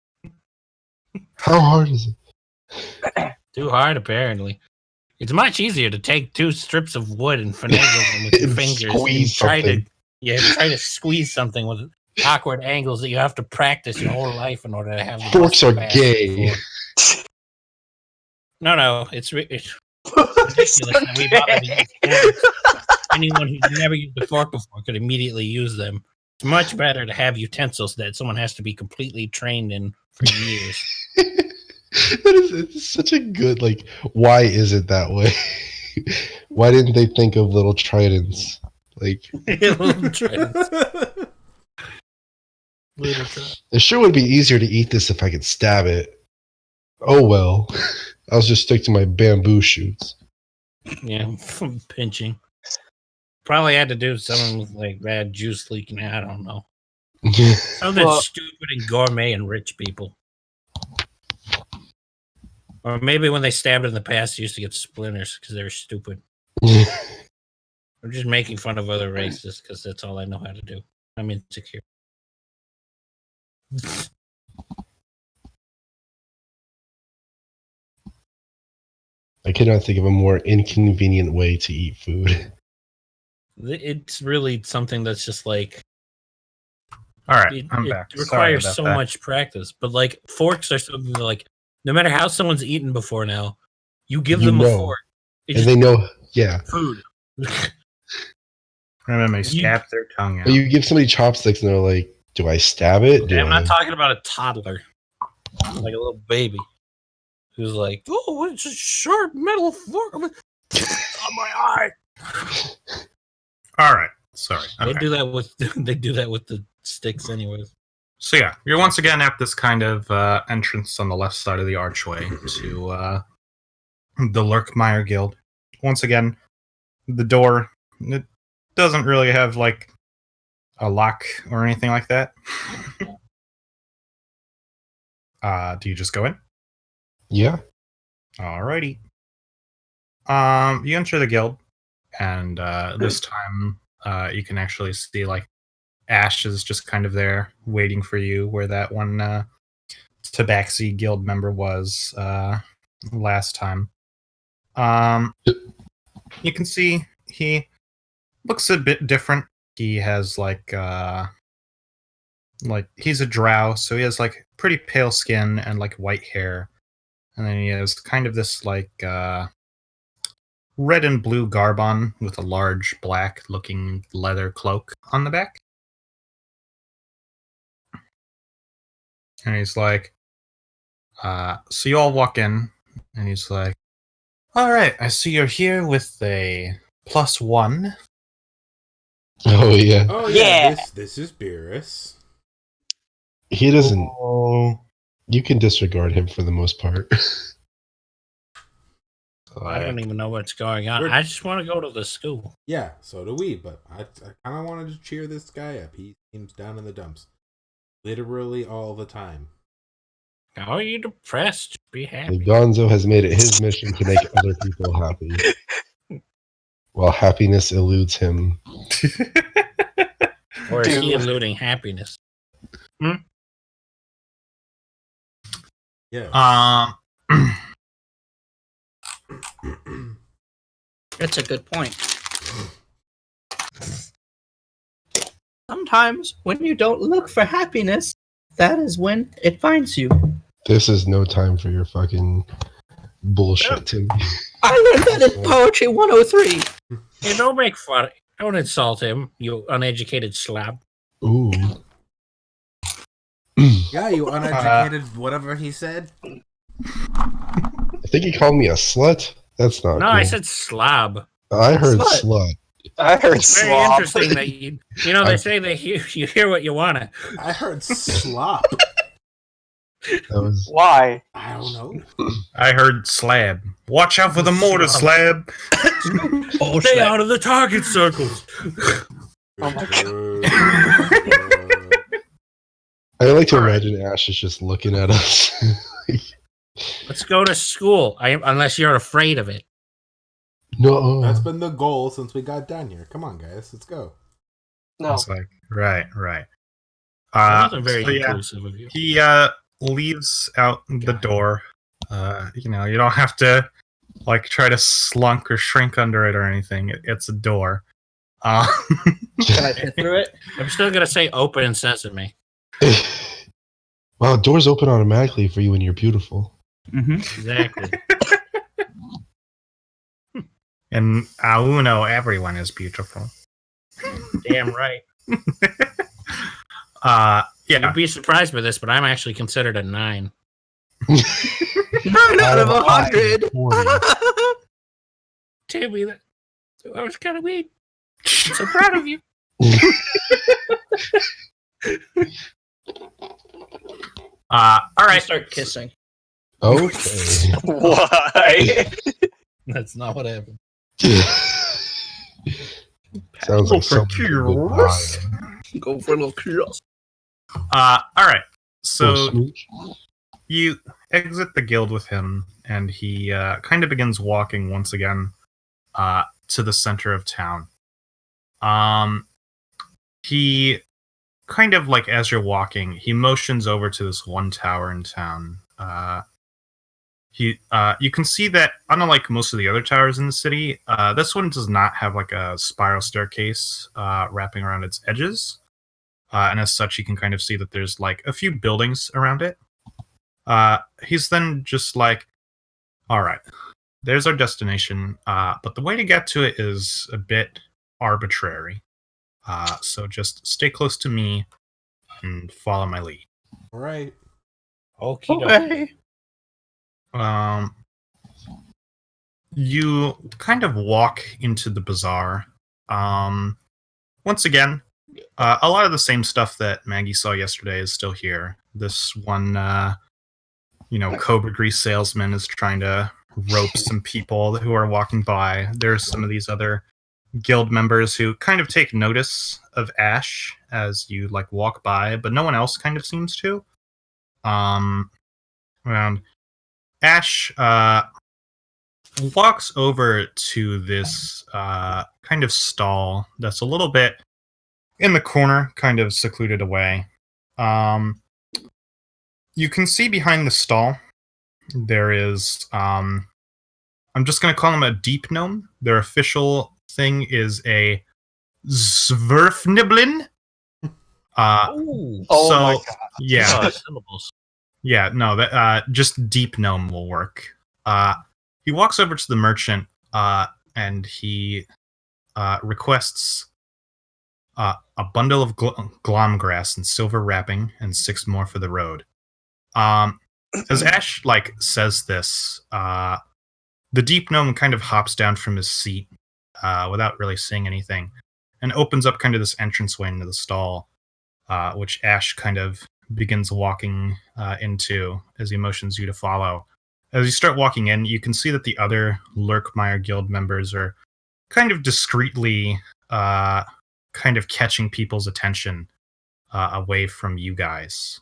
How hard is it? Too hard, apparently. It's much easier to take 2 strips of wood and finagle them with your And fingers squeeze and something. try to squeeze something with awkward angles that you have to practice your whole life in order to have. The Forks muscle are mass gay. for. No, it's ridiculous that we bother to use forks. Anyone who's never used a fork before could immediately use them. It's much better to have utensils that someone has to be completely trained in for years. It's such a good, like, why is it that way? Why didn't they think of little tridents? Like, Little tridents. Little tridents. it sure would be easier to eat this if I could stab it. Oh well. I'll just stick to my bamboo shoots. Yeah, from pinching. Probably had to do something with like bad juice leaking. I don't know. Something Well- stupid and gourmet and rich people. Or maybe when they stabbed in the past, they used to get splinters because they were stupid. I'm just making fun of other races because that's all I know how to do. I'm insecure. I cannot think of a more inconvenient way to eat food. It's really something that's just like All right, it, I'm it back. Sorry requires about so that. much practice. But like forks are something that, like, no matter how someone's eaten before now, you give You them a know. fork. It's And just they know, yeah. food. Remember, You- stab their tongue out. But you give somebody chopsticks and they're like, do I stab it? Do I'm not I? talking about a toddler, like a little baby, who's like, "Oh, it's a sharp metal fork on my eye." All right, sorry. They Okay. do that with the sticks, anyways. So yeah, you're once again at this kind of entrance on the left side of the archway to the Lurkmeyer Guild. Once again, the door, it doesn't really have like a lock or anything like that. Do you just go in? Yeah. Alrighty. You enter the guild, and this time you can actually see like Ash is just kind of there waiting for you, where that one Tabaxi guild member was last time. You can see he looks a bit different. He has like he's a drow, so he has like pretty pale skin and like white hair, and then he has kind of this like red and blue garb on with a large black looking leather cloak on the back. And he's like, so you all walk in, and he's like, all right, I see you're here with a +1. Oh, yeah. Oh yeah, Yeah. this is Beerus. He doesn't. Oh. You can disregard him for the most part. I don't even know what's going on. We're- I just want to go to the school. Yeah, so do we, but I kind of wanted to cheer this guy up. He seems down in the dumps. Literally all the time. How are you depressed? Be happy. Gonzo has made it his mission to make other people happy, while happiness eludes him. Or is he Dude. eluding happiness? Yeah. That's a good point. Sometimes when you don't look for happiness, that is when it finds you. This is no time for your fucking bullshit, Tim. I learned that in Poetry 103. You don't make fun. Don't insult him, you uneducated slab. Ooh. Yeah, you uneducated whatever he said. I think he called me a slut. That's not No, cool. I said slab. I heard Slut. slut. I heard It's very slob. interesting that you know they say that you hear what you wanna. I heard slop. That was Why? I don't know. I heard slab. Watch out for the mortar slab. Oh, Stay shit. out of the target circles. Oh my I like to All right. imagine Ash is just looking at us. Let's go to school. Unless you're afraid of it. No. That's been the goal since we got down here. Come on, guys, let's go. No. It's like, right. That wasn't very so yeah, inclusive of you. he leaves out the door. You know, you don't have to like try to slunk or shrink under it or anything. It's a door. Can I fit through it? I'm still gonna say open sesame. Wow, doors open automatically for you when you're beautiful. Mm-hmm. Exactly. In Auno, everyone is beautiful. Damn right. Yeah. You'd be surprised by this, but I'm actually considered a 9. 9 out of 100. 40. Timmy, that was kind of weird. I'm so proud of you. All I right. start kissing. Okay. Why? That's not what happened. Sounds like something. Go for a little kiss. All right. So So you exit the guild with him, and he kind of begins walking once again to the center of town. He kind of like as you're walking, he motions over to this one tower in town. You can see that unlike most of the other towers in the city, this one does not have like a spiral staircase wrapping around its edges. And as such, you can kind of see that there's like a few buildings around it. He's then just like, all right, there's our destination, but the way to get to it is a bit arbitrary. So just stay close to me and follow my lead. All right. Okay. You kind of walk into the bazaar. Once again, a lot of the same stuff that Maggie saw yesterday is still here. This one, Cobra Grease salesman is trying to rope some people who are walking by. There's some of these other guild members who kind of take notice of Ash as you like walk by, but no one else kind of seems to. Around Ash walks over to this kind of stall that's a little bit in the corner, kind of secluded away. You can see behind the stall there is I'm just going to call him a deep gnome. Their official thing is a Zwerfniblin. Oh, So my God. yeah, syllables. yeah, no, that just deep gnome will work. He walks over to the merchant and he requests a bundle of glom grass and silver wrapping and 6 more for the road. As Ash says this, the deep gnome kind of hops down from his seat without really saying anything and opens up kind of this entranceway into the stall, which Ash kind of begins walking into as he motions you to follow. As you start walking in, you can see that the other Lurkmeyer Guild members are kind of discreetly kind of catching people's attention away from you guys.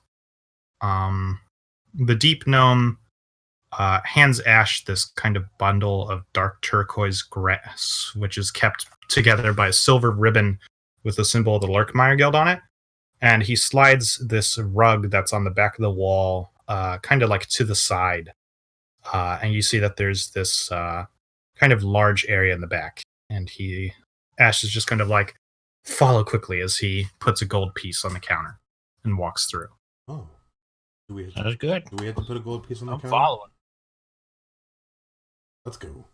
The deep gnome hands Ash this kind of bundle of dark turquoise grass, which is kept together by a silver ribbon with the symbol of the Lurkmeyer Guild on it. And he slides this rug that's on the back of the wall kind of like to the side. And you see that there's this kind of large area in the back. And Ash is just kind of like, follow quickly as he puts a gold piece on the counter and walks through. Oh. That was good. Do we have to put a gold piece on the I'm counter? following. Let's go.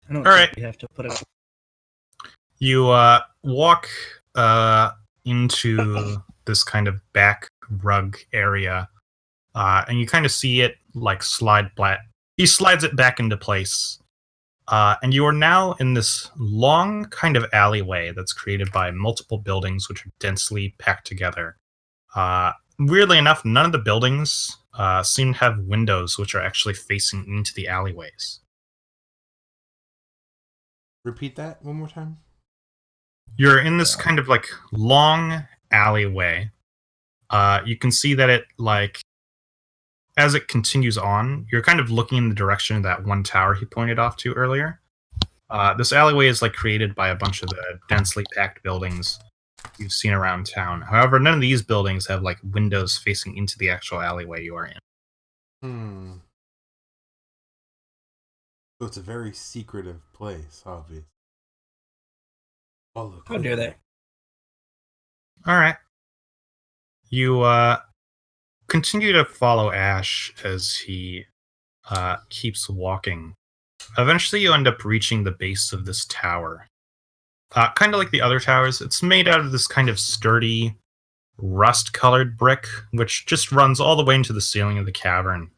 I don't All think right. we have to put it. You walk into this kind of back rug area, and you kind of see it like slide flat. He slides it back into place, and you are now in this long kind of alleyway that's created by multiple buildings which are densely packed together. Weirdly enough, none of the buildings seem to have windows which are actually facing into the alleyways. Repeat that one more time. You're in this kind of like long alleyway. You can see that it like as it continues on, you're kind of looking in the direction of that one tower he pointed off to earlier. This alleyway is like created by a bunch of the densely packed buildings you've seen around town. However, none of these buildings have like windows facing into the actual alleyway you are in. So it's a very secretive place, obviously. Oh, look. How dare they? All right. You continue to follow Ash as he keeps walking. Eventually, you end up reaching the base of this tower. Kind of like the other towers, it's made out of this kind of sturdy, rust-colored brick, which just runs all the way into the ceiling of the cavern.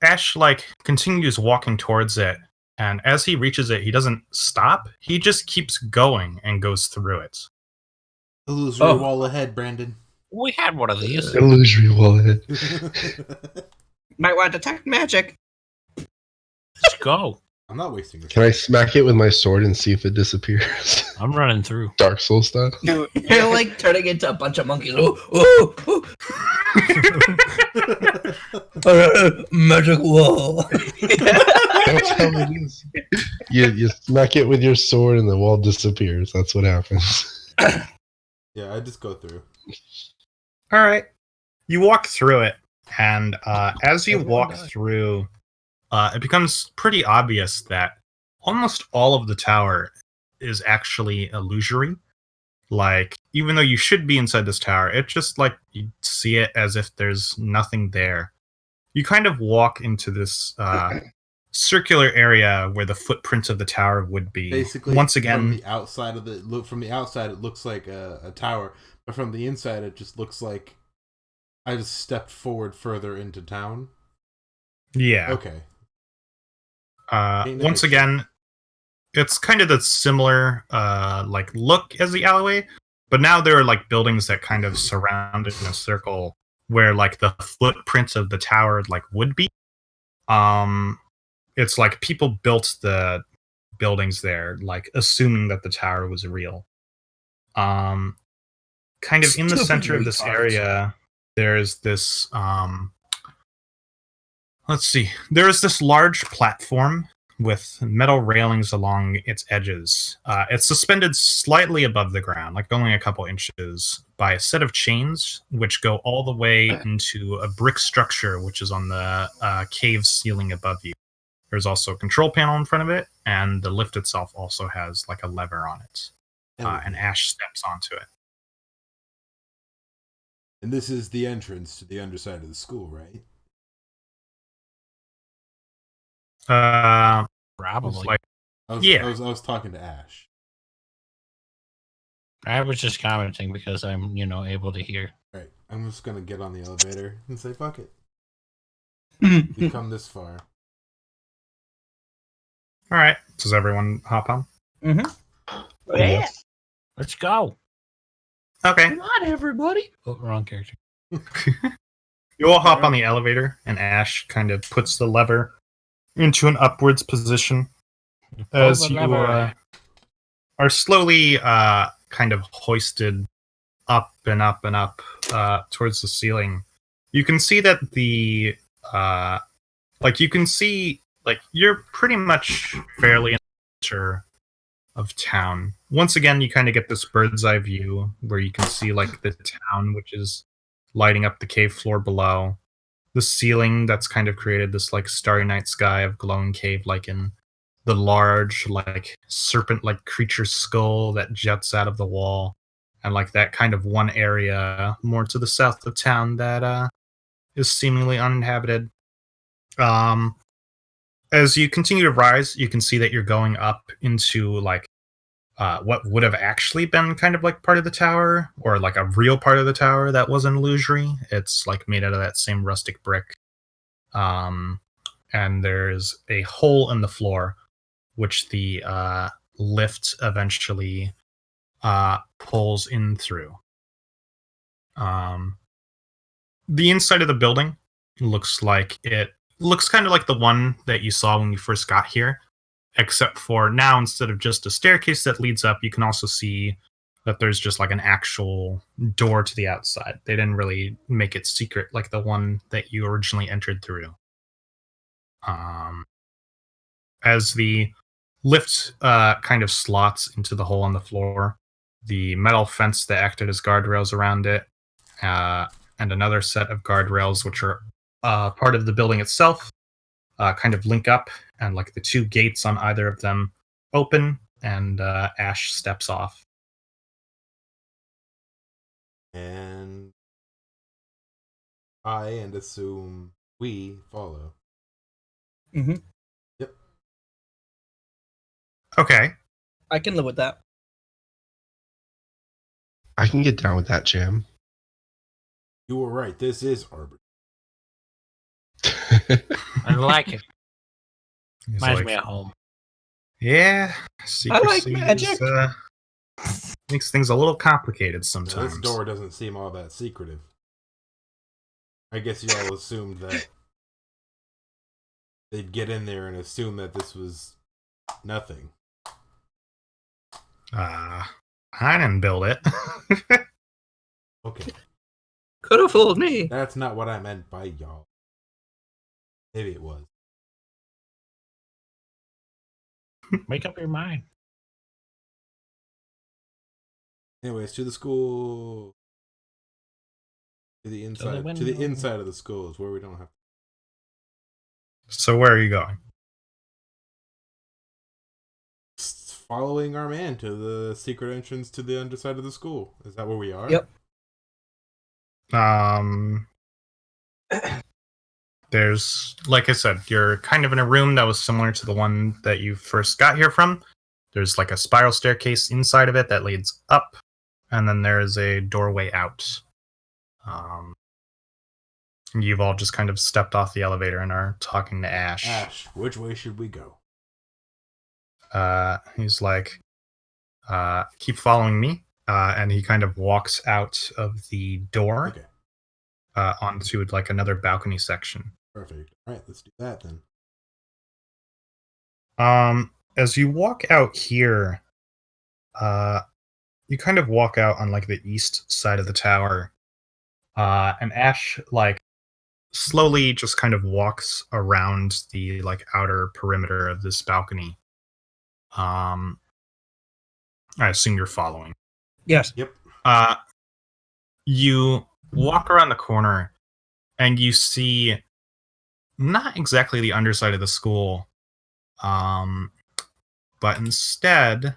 Ash, like, continues walking towards it, and as he reaches it, he doesn't stop. He just keeps going and goes through it. Illusory wall ahead, Brandon. We had one of these. Illusory wallet. Might want to detect magic. Let's go. I'm not wasting your Can I smack it with my sword and see if it disappears? I'm running through. Dark Souls style. Dude, you're like turning into a bunch of monkeys. Oh, magic wall. That's how it is. You smack it with your sword and the wall disappears. That's what happens. Yeah, I just go through. All right. You walk through it, and as you walk through, it becomes pretty obvious that almost all of the tower is actually illusory. Like, even though you should be inside this tower, it's just like you see it as if there's nothing there. You kind of walk into this circular area where the footprints of the tower would be. Basically, once again, from the outside it looks like a tower, but from the inside, it just looks like I just stepped forward further into town. yeah. Okay. Once again, it's kind of the similar like look as the alleyway, but now there are like buildings that kind of surround it in a circle where like the footprints of the tower like would be. It's like people built the buildings there, like assuming that the tower was real. Kind of in the center of this area, there's this let's see. There is this large platform with metal railings along its edges. It's suspended slightly above the ground, like only a couple inches, by a set of chains, which go all the way into a brick structure, which is on the cave ceiling above you. There's also a control panel in front of it, and the lift itself also has like a lever on it. And Ash steps onto it. And this is the entrance to the underside of the school, right? Probably. Like, I was talking to Ash. I was just commenting because I'm, able to hear. Right. I'm just gonna get on the elevator and say, fuck it. We've come this far. all right. Does everyone hop on? Yeah. Let's go. Okay. Come on, everybody. Oh, wrong character. You all hop on the elevator, and Ash kind of puts the lever into an upwards position as you are slowly kind of hoisted up and up and up towards the ceiling. You can see that the you're pretty much fairly in the center of town. Once again, you kind of get this bird's eye view where you can see like the town, which is lighting up the cave floor below. The ceiling that's kind of created this like starry night sky of glowing cave lichen. The large like serpent like creature skull that jets out of the wall. and like that kind of one area more to the south of town that is seemingly uninhabited. As you continue to rise, you can see that you're going up into like what would have actually been kind of like part of the tower, or like a real part of the tower that was an illusory. It's like made out of that same rustic brick. And there's a hole in the floor, which the lift eventually pulls in through. The inside of the building looks kind of like the one that you saw when you first got here, except for now, instead of just a staircase that leads up, you can also see that there's just like an actual door to the outside. They didn't really make it secret like the one that you originally entered through. As the lift kind of slots into the hole in the floor, the metal fence that acted as guardrails around it, and another set of guardrails, which are part of the building itself, kind of link up, and like the two gates on either of them open, and Ash steps off. And I and assume we follow. Mm-hmm. Yep. Okay. I can live with that. I can get down with that, Jam. You were right. This is Arbor. I like it. He's Reminds like, me of home. yeah, secrecy magic. makes things a little complicated Now, sometimes. this door doesn't seem all that secretive. I guess you all assumed that they'd get in there and assume that this was nothing. I didn't build it. Okay. Could have fooled me. That's not what I meant by y'all. Maybe it was. Make up your mind. Anyways, to the school. To the inside. To the window. inside of the school is where we don't have. So where are you going? Following our man to the secret entrance to the underside of the school. Is that where we are? Yep. There's, like I said, you're kind of in a room that was similar to the one that you first got here from. There's like a spiral staircase inside of it that leads up, and then there is a doorway out. You've all just kind of stepped off the elevator and are talking to Ash. Ash, which way should we go? He's like, keep following me. And he kind of walks out of the door. Okay. Onto like another balcony section. Perfect. All right, let's do that then. As you walk out here, you kind of walk out on like the east side of the tower, and Ash like slowly just kind of walks around the like outer perimeter of this balcony. I assume you're following. Yes. Yep. You walk around the corner and you see not exactly the underside of the school, but instead,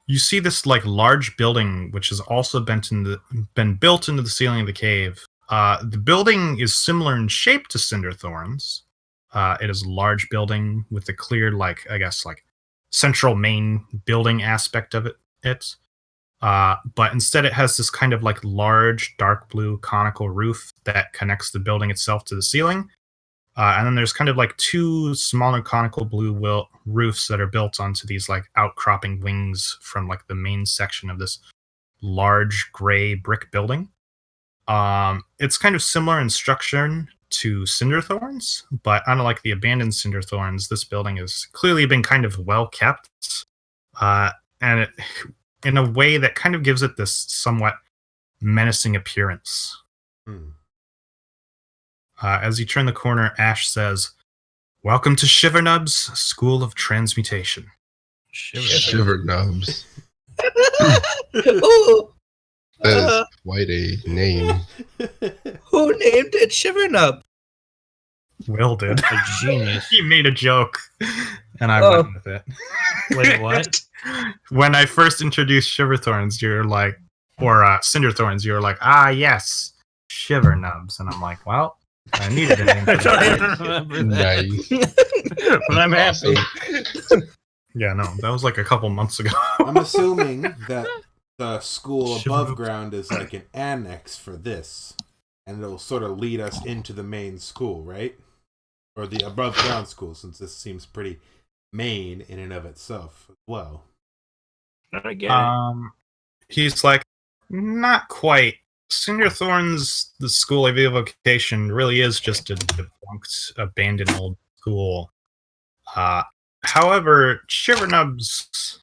you see this like large building which has also been built into the ceiling of the cave. The building is similar in shape to Cinderthorn's. It is a large building with a clear, like, I guess, like central main building aspect of it. But instead it has this kind of like large dark blue conical roof that connects the building itself to the ceiling. And then there's kind of like two smaller conical blue roofs that are built onto these like outcropping wings from like the main section of this large gray brick building. It's kind of similar in structure to Cinderthorn's, but unlike the abandoned Cinderthorn's, this building has clearly been kind of well kept, and it, in a way that kind of gives it this somewhat menacing appearance. As you turn the corner, Ash says, "Welcome to Shivernub's School of Transmutation." Shiver nubs. Ooh, That is quite a name. who named it Shivernub? Will did. A genius. He made a joke, and I Oh. went with it. Wait, what? When I first introduced Shiverthorns, you're like, or Cinderthorns, you were like, ah, yes, Shiver Nubs. And I'm like, well, I needed a name for I don't that. even remember that. Nice. But I'm happy. Yeah, no, that was like a couple months ago. I'm assuming that the school Shiver above Nubs. ground is like an annex for this, and it'll sort of lead us into the main school, right? Or the above ground school, since this seems pretty main in and of itself as well. I get it. He's like, not quite. Cinderthorns, the School of Evocation, really is just a defunct, abandoned old school. However, Shivernubs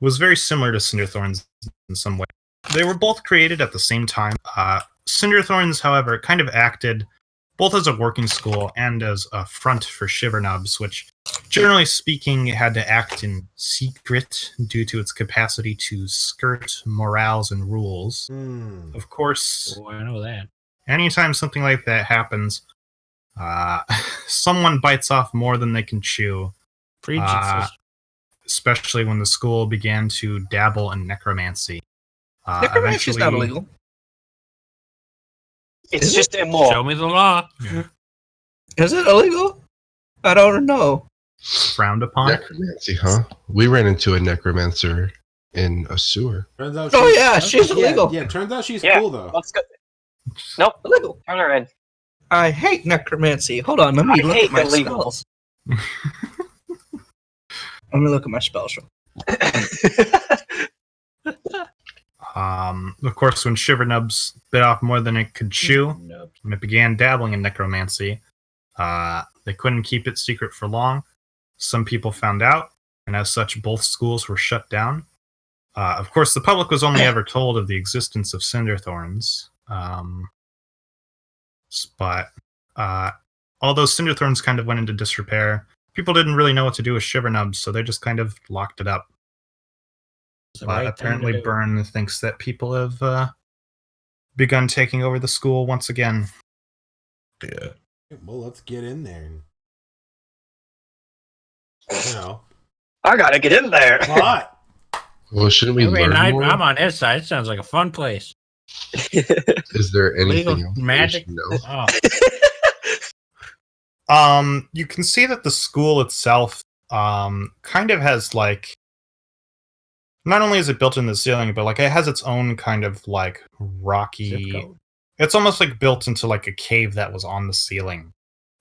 was very similar to Cinderthorns in some way. They were both created at the same time. Cinderthorns, however, kind of acted both as a working school and as a front for Shivernubs, which, generally speaking, had to act in secret due to its capacity to skirt morals and rules. Of course, Oh, I know that. anytime something like that happens, someone bites off more than they can chew, Jesus. especially when the school began to dabble in necromancy. Necromancy's not Eventually- illegal. It's Is it? just immoral. Show me the law. Is it illegal? I don't know. Frowned upon. Necromancy, huh? We ran into a necromancer in a sewer. Turns out Oh yeah, she's illegal. Yeah, turns out she's Yeah. cool though. Let's go. Nope. Illegal. Turn her in. I hate necromancy. Hold on, let me I look hate at my illegal. spells. Let me look at my spells. Of course, when Shivernubs bit off more than it could chew, Nope. when it began dabbling in necromancy, they couldn't keep it secret for long. Some people found out, and as such, both schools were shut down. Of course, the public was only ever told of the existence of Cinderthorns. But although Cinderthorns kind of went into disrepair, people didn't really know what to do with Shivernubs, so they just kind of locked it up. It's the But right thing apparently, to do. Byrne thinks that people have begun taking over the school once again. Yeah. Well, let's get in there. You know, I gotta get in there. what? Well, shouldn't we I mean, learn more? I'm on his side. It sounds like a fun place. Is there anything Legal else magic. we should know? Oh, You can see that the school itself kind of has like, not only is it built in the ceiling, but like it has its own kind of like zip rocky. code. It's almost like built into like a cave that was on the ceiling.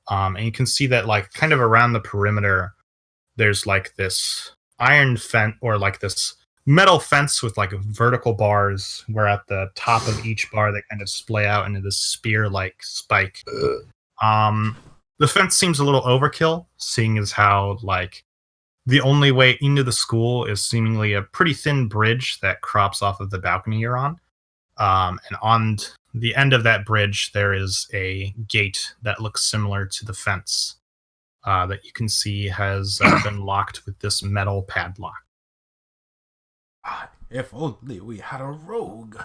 And you can see that like kind of around the perimeter, there's like this iron fence or like this metal fence with like vertical bars, where at the top of each bar they kind of splay out into this spear-like spike. The fence seems a little overkill, seeing as how like the only way into the school is seemingly a pretty thin bridge that crops off of the balcony you're on. And on the end of that bridge, there is a gate that looks similar to the fence that you can see has been locked with this metal padlock. If only we had a rogue.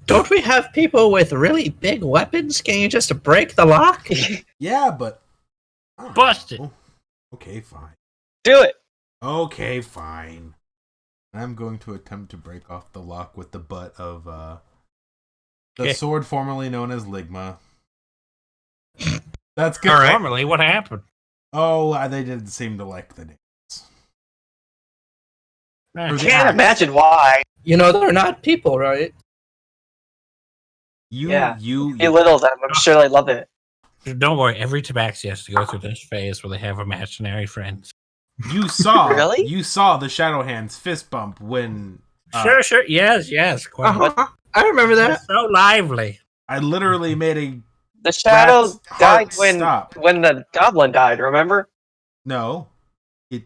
Don't we have people with really big weapons? Can you just break the lock? Yeah, but Busted. Okay, fine. Do it. Okay, fine. I'm going to attempt to break off the lock with the butt of the Okay. sword formerly known as Ligma. That's good. All right. Normally, what happened? Oh, they didn't seem to like the names. Eh, Or the Can't axe. imagine why. You know, they're not people, right? Yeah. You Belittle them. I'm sure they love it. Don't worry. Every Tabaxi has to go through this phase where they have imaginary friends. You saw Really? You saw the Shadow Hands fist bump when Sure. Yes. Quite. Uh-huh. I remember that. It's so lively. I literally made a The shadows rat's died heart when stop. the goblin died. Remember? No. It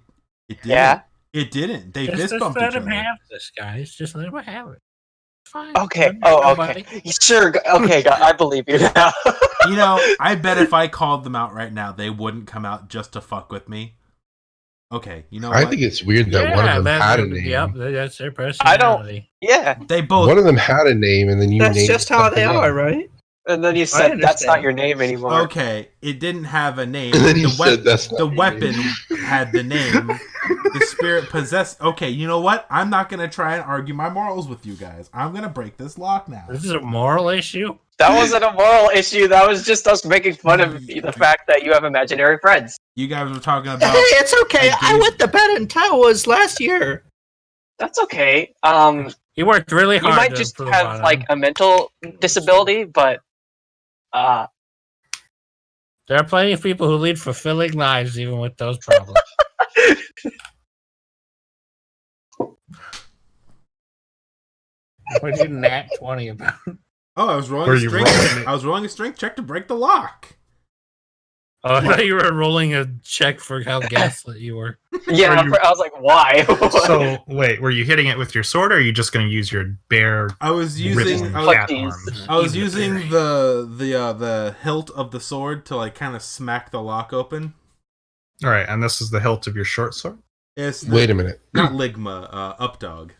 didn't. Yeah. It didn't. They Just fist bumped let each him other. have this, guys. Just let him have it. It's fine. Okay. Let him Oh, have okay. nobody. Sure. Okay. I believe you now. You know, I bet if I called them out right now, they wouldn't come out just to fuck with me. Okay, you know I what? think it's weird that one of them had a name. Yep, that's their personality. Yeah. They both One of them had a name, and then you That's named just how they something are, else. right? And then you said that's not your name anymore. Okay, it didn't have a name. And then you The said that's not the your weapon name. had the name. The spirit possessed. Okay, you know what? I'm not gonna try and argue my morals with you guys. I'm gonna break this lock now. This is a moral issue. That wasn't a moral issue. That was just us making fun of the fact that you have imaginary friends. You guys were talking Hey, about. it's okay. I gave- went to bed in Towers last year. That's okay. He worked really You hard. might to just improve have on like him. a mental disability, but There are plenty of people who lead fulfilling lives even with those problems. What did Nat 20 about? Oh, I was rolling Were a you strength. rolling it? I was rolling a strength check to break the lock. Oh, I thought you were rolling a check for how gaslit you were. yeah, Are you- I was like, why? So wait, were you hitting it with your sword, or are you just going to use your bare I was using. ribbon I was, cat Jeez. arms? I was using the hilt of the sword to like kind of smack the lock open. All right, and this is the hilt of your short sword. It's the, Wait a minute. not Ligma, Updog.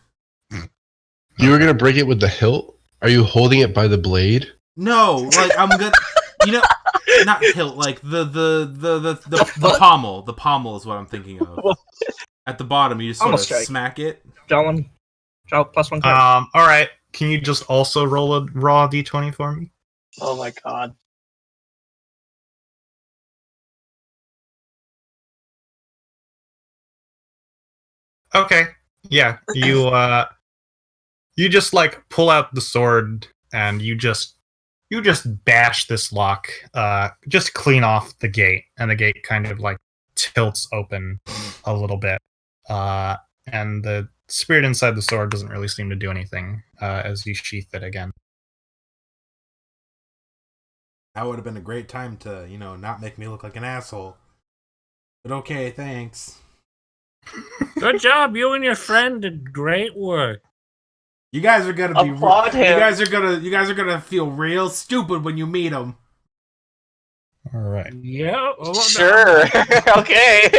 You were gonna break it with the hilt? Are you holding it by the blade? No, like I'm gonna, you know, not hilt, like the pommel. The pommel is what I'm thinking of. At the bottom, you just sort Pommel of strike. smack it. Draw +1 card. All right. Can you just also roll a raw d20 for me? Oh my god. Okay. Yeah. You just like pull out the sword and you just bash this lock just clean off the gate, and the gate kind of like tilts open a little bit. And the spirit inside the sword doesn't really seem to do anything as you sheath it again. That would have been a great time to, not make me look like an asshole. But okay, thanks. Good job, you and your friend did great work. You guys are gonna be. Applaud him. You guys are gonna feel real stupid when you meet him. All right. Yeah, well, Sure. Okay.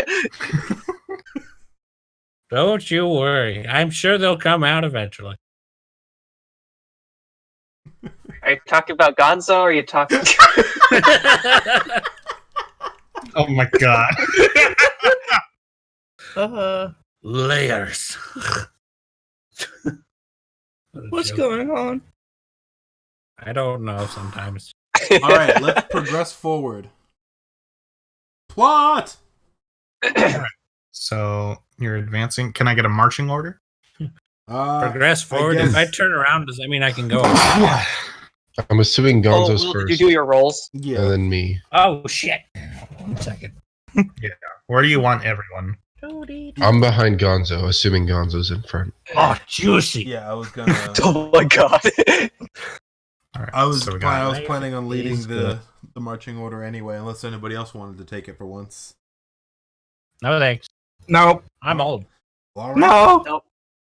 Don't you worry. I'm sure they'll come out eventually. Are you talking about Gonzo or are you talking Oh my god. Layers. What's going on? I don't know sometimes. All right, let's progress forward. Plot. So you're advancing. Can I get a marching order? Progress forward. guess- If I turn around, does that mean I can go? I'm assuming Oh, Gonzo's Will, first, did you do your rolls? Yeah. and then me. Oh, shit. 1 second. Where do you want everyone? I'm behind Gonzo, assuming Gonzo's in front. Oh, juicy. Yeah, I was gonna. Oh my god. All right. I was so we got planning on leading He's the marching order anyway, unless anybody else wanted to take it for once. No, thanks. No. I'm old. All right. No.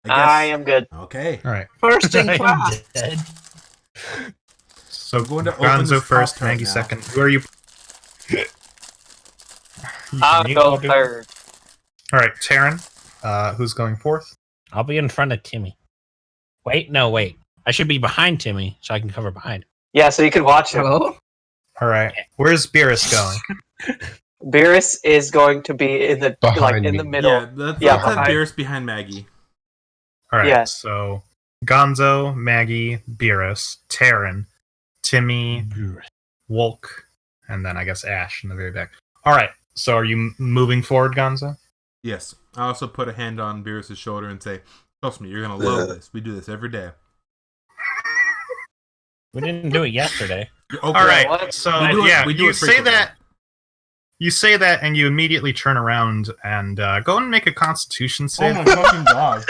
I am good. Okay. all right. First in I'm class. dead. So I'm going to open Gonzo this first, top card Maggie now. second. Who are you? I'll You go do- third. All right, Taryn. Who's going fourth? I'll be in front of Timmy. Wait. I should be behind Timmy so I can cover behind him. Yeah, so you can watch him. Hello? All right. Where's Beerus going? Beerus is going to be in the Behind in the me. middle. Yeah, let's Yeah, have behind- Beerus behind Maggie. All right. Yeah. So Gonzo, Maggie, Beerus, Taryn, Timmy, Wolk, and then I guess Ash in the very back. All right. So are you moving forward, Gonzo? Yes. I also put a hand on Beerus' shoulder and say, "Trust me, you're gonna love this. We do this every day." We didn't do it yesterday. Okay. All right. what? So We do it- yeah, we do you it say frequently. that. You say that, and you immediately turn around and go and make a Constitution Oh save. my fucking god!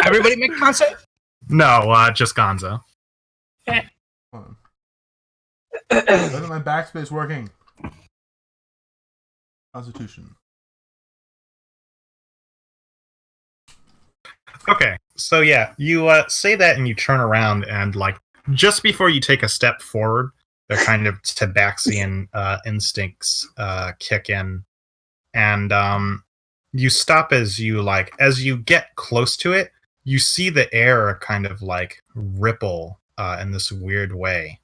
Everybody make concept? No, just Gonzo. Hold on. Isn't my backspace working? Constitution. Okay, so yeah, you say that and you turn around and like just before you take a step forward, the kind of tabaxian instincts kick in, and you stop as you get close to it. You see the air kind of like ripple in this weird way.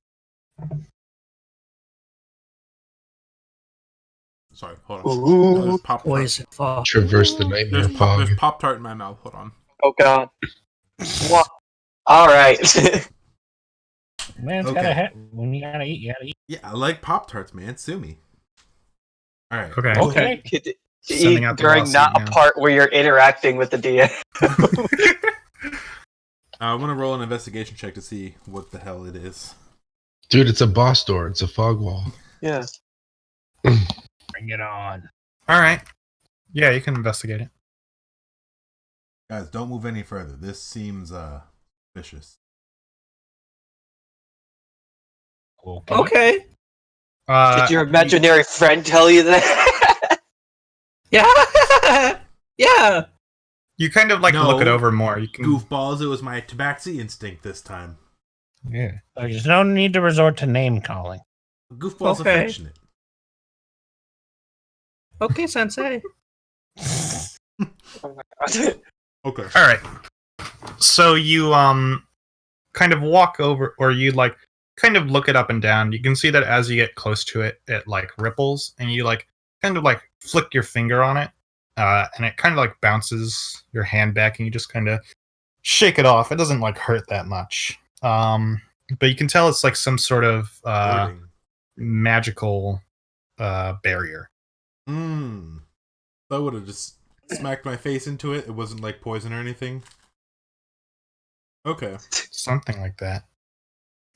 Sorry, hold on. Ooh, There's Pop-Tart. Poison fall. Traverse the nightmare There's fog. Pop-Tart in my mouth. Hold on. Oh god. What? All right. Man's Okay. gotta when you gotta eat, you gotta eat. Yeah, I like Pop-Tarts, man. Sue me. All right. Okay. Okay. Sending Eat out the during lawsuit not now. a part where you're interacting with the DM. I want to roll an investigation check to see what the hell it is. Dude, it's a boss door. It's a fog wall. Yeah. Bring it on. All right. Yeah, you can investigate it. Guys, don't move any further. This seems vicious. Okay. Did your imaginary friend tell you that? Yeah. Yeah. You kind of like No. look it over more. You can. Goofballs, it was my tabaxi instinct this time. Yeah. There's no need to resort to name calling. Goofball's Okay. affectionate. Okay, Sensei. Oh my god. Okay. All right. So you kind of walk over, or you like kind of look it up and down. You can see that as you get close to it, it like ripples, and you like kind of like flick your finger on it, and it kind of like bounces your hand back, and you just kind of shake it off. It doesn't like hurt that much, but you can tell it's like some sort of Hurting. magical barrier. I would have just smacked my face into it. It wasn't like poison or anything. Okay. Something like that.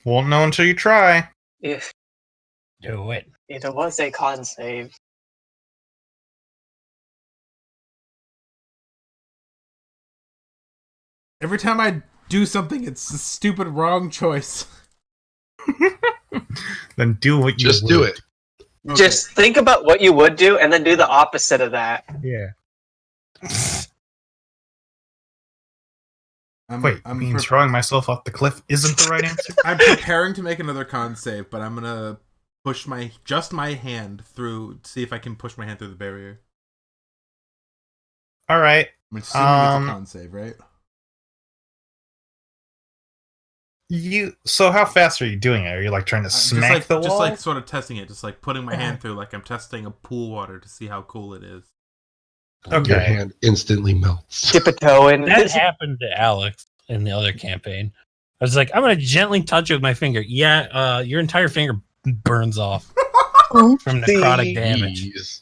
Won't know until you try. Yeah, Do it. it was a con save. Every time I do something, it's a stupid wrong choice. Then do what you Just do would. it. Okay. Just think about what you would do and then do the opposite of that. Yeah. I'm, Wait, I'm, mean pre- throwing myself off the cliff isn't the right answer? I'm preparing to make another con save, but I'm gonna push my hand through, see if I can push my hand through the barrier. All right. I'm assuming it's a con save, right? So how fast are you doing it? Are you like trying to smack the wall? Just like sort of testing it, just like putting my hand through, like I'm testing a pool water to see how cool it is. Okay. Your hand instantly melts. Dip a toe in. That happened to Alex in the other campaign. I was like, I'm gonna gently touch it with my finger. Yeah, your entire finger burns off from necrotic damage. Jeez.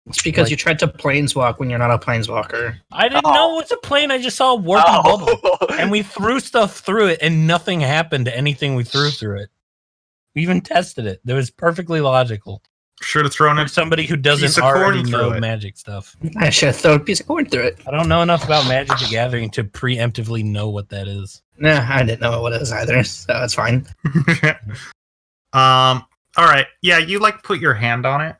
It's because Like- you tried to planeswalk when you're not a planeswalker. I didn't know it's a plane. I just saw a warpy bubble, and we threw stuff through it, and nothing happened to anything we threw through it. We even tested it. It was perfectly logical Should have thrown for it. somebody who doesn't Piece of corn already through know it. magic stuff. I should have thrown a piece of corn through it. I don't know enough about Magic the Gathering to preemptively know what that is. Nah, I didn't know what it was either, so it's fine. All right. Yeah, you like put your hand on it.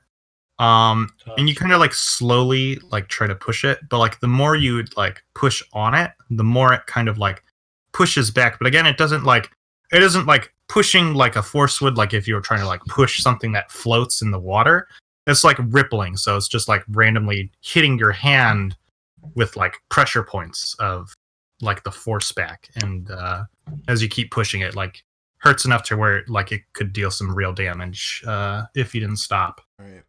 And you kind of like slowly like try to push it, but like the more you like push on it, the more it kind of like pushes back. But again, it isn't like pushing like a force would, like if you were trying to like push something that floats in the water. It's like rippling, so it's just like randomly hitting your hand with like pressure points of like the force back, and as you keep pushing it, like hurts enough to where like it could deal some real damage if you didn't stop. All right.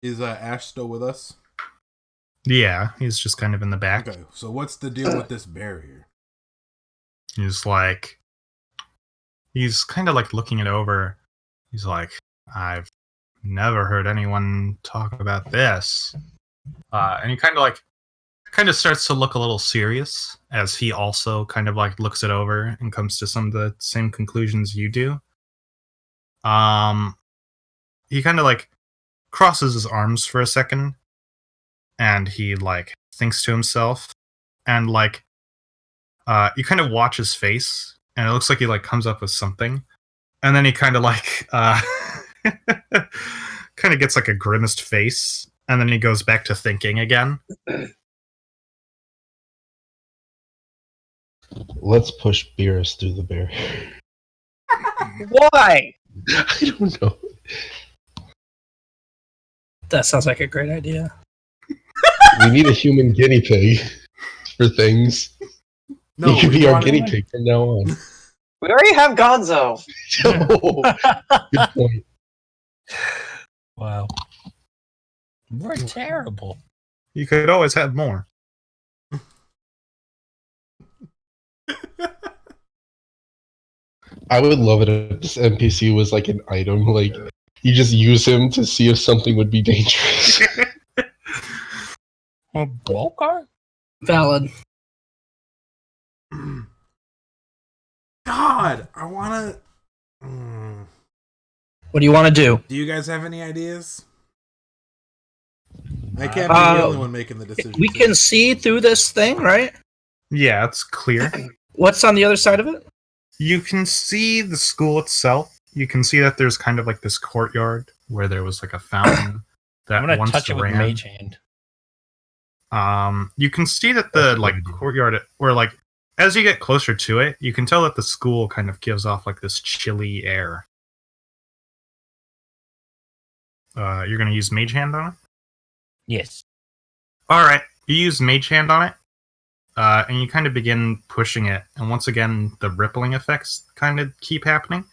Is Ash still with us? Yeah, he's just kind of in the back. Okay, so what's the deal with this barrier? He's kind of like looking it over. He's like, I've never heard anyone talk about this. And he kind of starts to look a little serious as he also kind of like looks it over and comes to some of the same conclusions you do. He kind of like crosses his arms for a second, and he like thinks to himself, and like you kind of watch his face, and it looks like he like comes up with something, and then he kind of like kind of gets like a grimaced face, and then he goes back to thinking again. Let's push Beerus through the barrier. Why? I don't know. That sounds like a great idea. We need a human guinea pig for things. No, he could be we our want- guinea pig from now on. We already have Gonzo. Good point. Wow. We're terrible. You could always have more. I would love it if this NPC was like an item. Like you just use him to see if something would be dangerous. A Bolcar? Valid. God, I want to. What do you want to do? Do you guys have any ideas? I can't be the only one making the decision. We can see through this thing, right? Yeah, it's clear. What's on the other side of it? You can see the school itself. You can see that there's kind of like this courtyard where there was like a fountain that I'm gonna once touch it with ran. Mage Hand. You can see that the like courtyard, or like as you get closer to it, you can tell that the school kind of gives off like this chilly air. You're gonna use Mage Hand on it? Yes. All right, you use Mage Hand on it, and you kind of begin pushing it, and once again, the rippling effects kind of keep happening.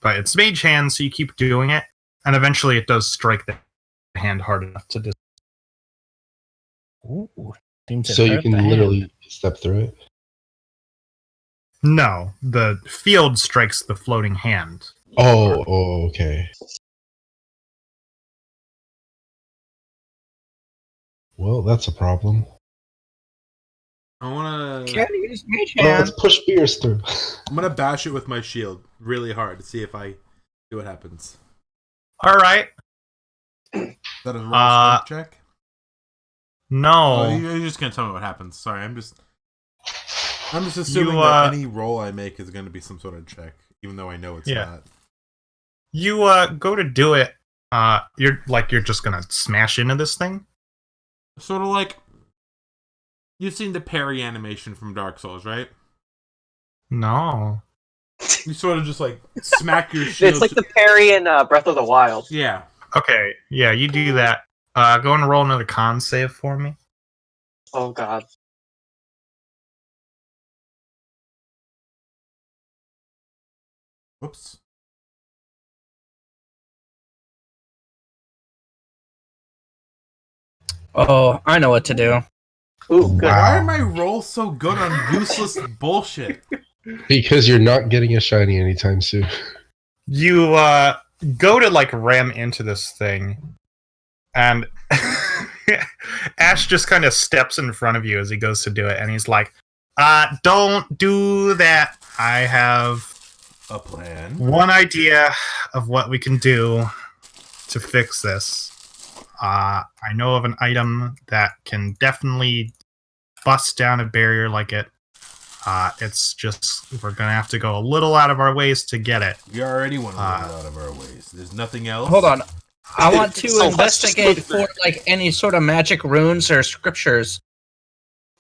But it's Mage Hand, so you keep doing it, and eventually it does strike the hand hard enough to dis- Ooh. Seems to So you hurt can the hand. literally step through it. No, the field strikes the floating hand. Oh, okay. Well, that's a problem. I want to. Can't use Mage Well, Hand. let's push beers through. I'm gonna bash it with my shield really hard to see if I see what happens. All right. Is that a raw strength check? No. Oh, you're just gonna tell me what happens. Sorry, I'm just assuming You, that any roll I make is gonna be some sort of check, even though I know it's not. You go to do it. You're just gonna smash into this thing. Sort of like you've seen the parry animation from Dark Souls, right? No. You sort of just like smack your shield. It's like the parry in Breath of the Wild. Yeah. Okay. Yeah, you do that. Go and roll another con save for me. Oh god. Whoops. Oh, I know what to do. Ooh, good. Why are my rolls so good on useless bullshit? Because you're not getting a shiny anytime soon. You go to like ram into this thing, and Ash just kind of steps in front of you as he goes to do it, and he's like, don't do that. I have A plan. one idea of what we can do to fix this. I know of an item that can definitely bust down a barrier like it. It's just we're gonna have to go a little out of our ways to get it. We already went a little out of our ways. There's nothing else. Hold on. I want to So let's just investigate move for like any sort of magic runes or scriptures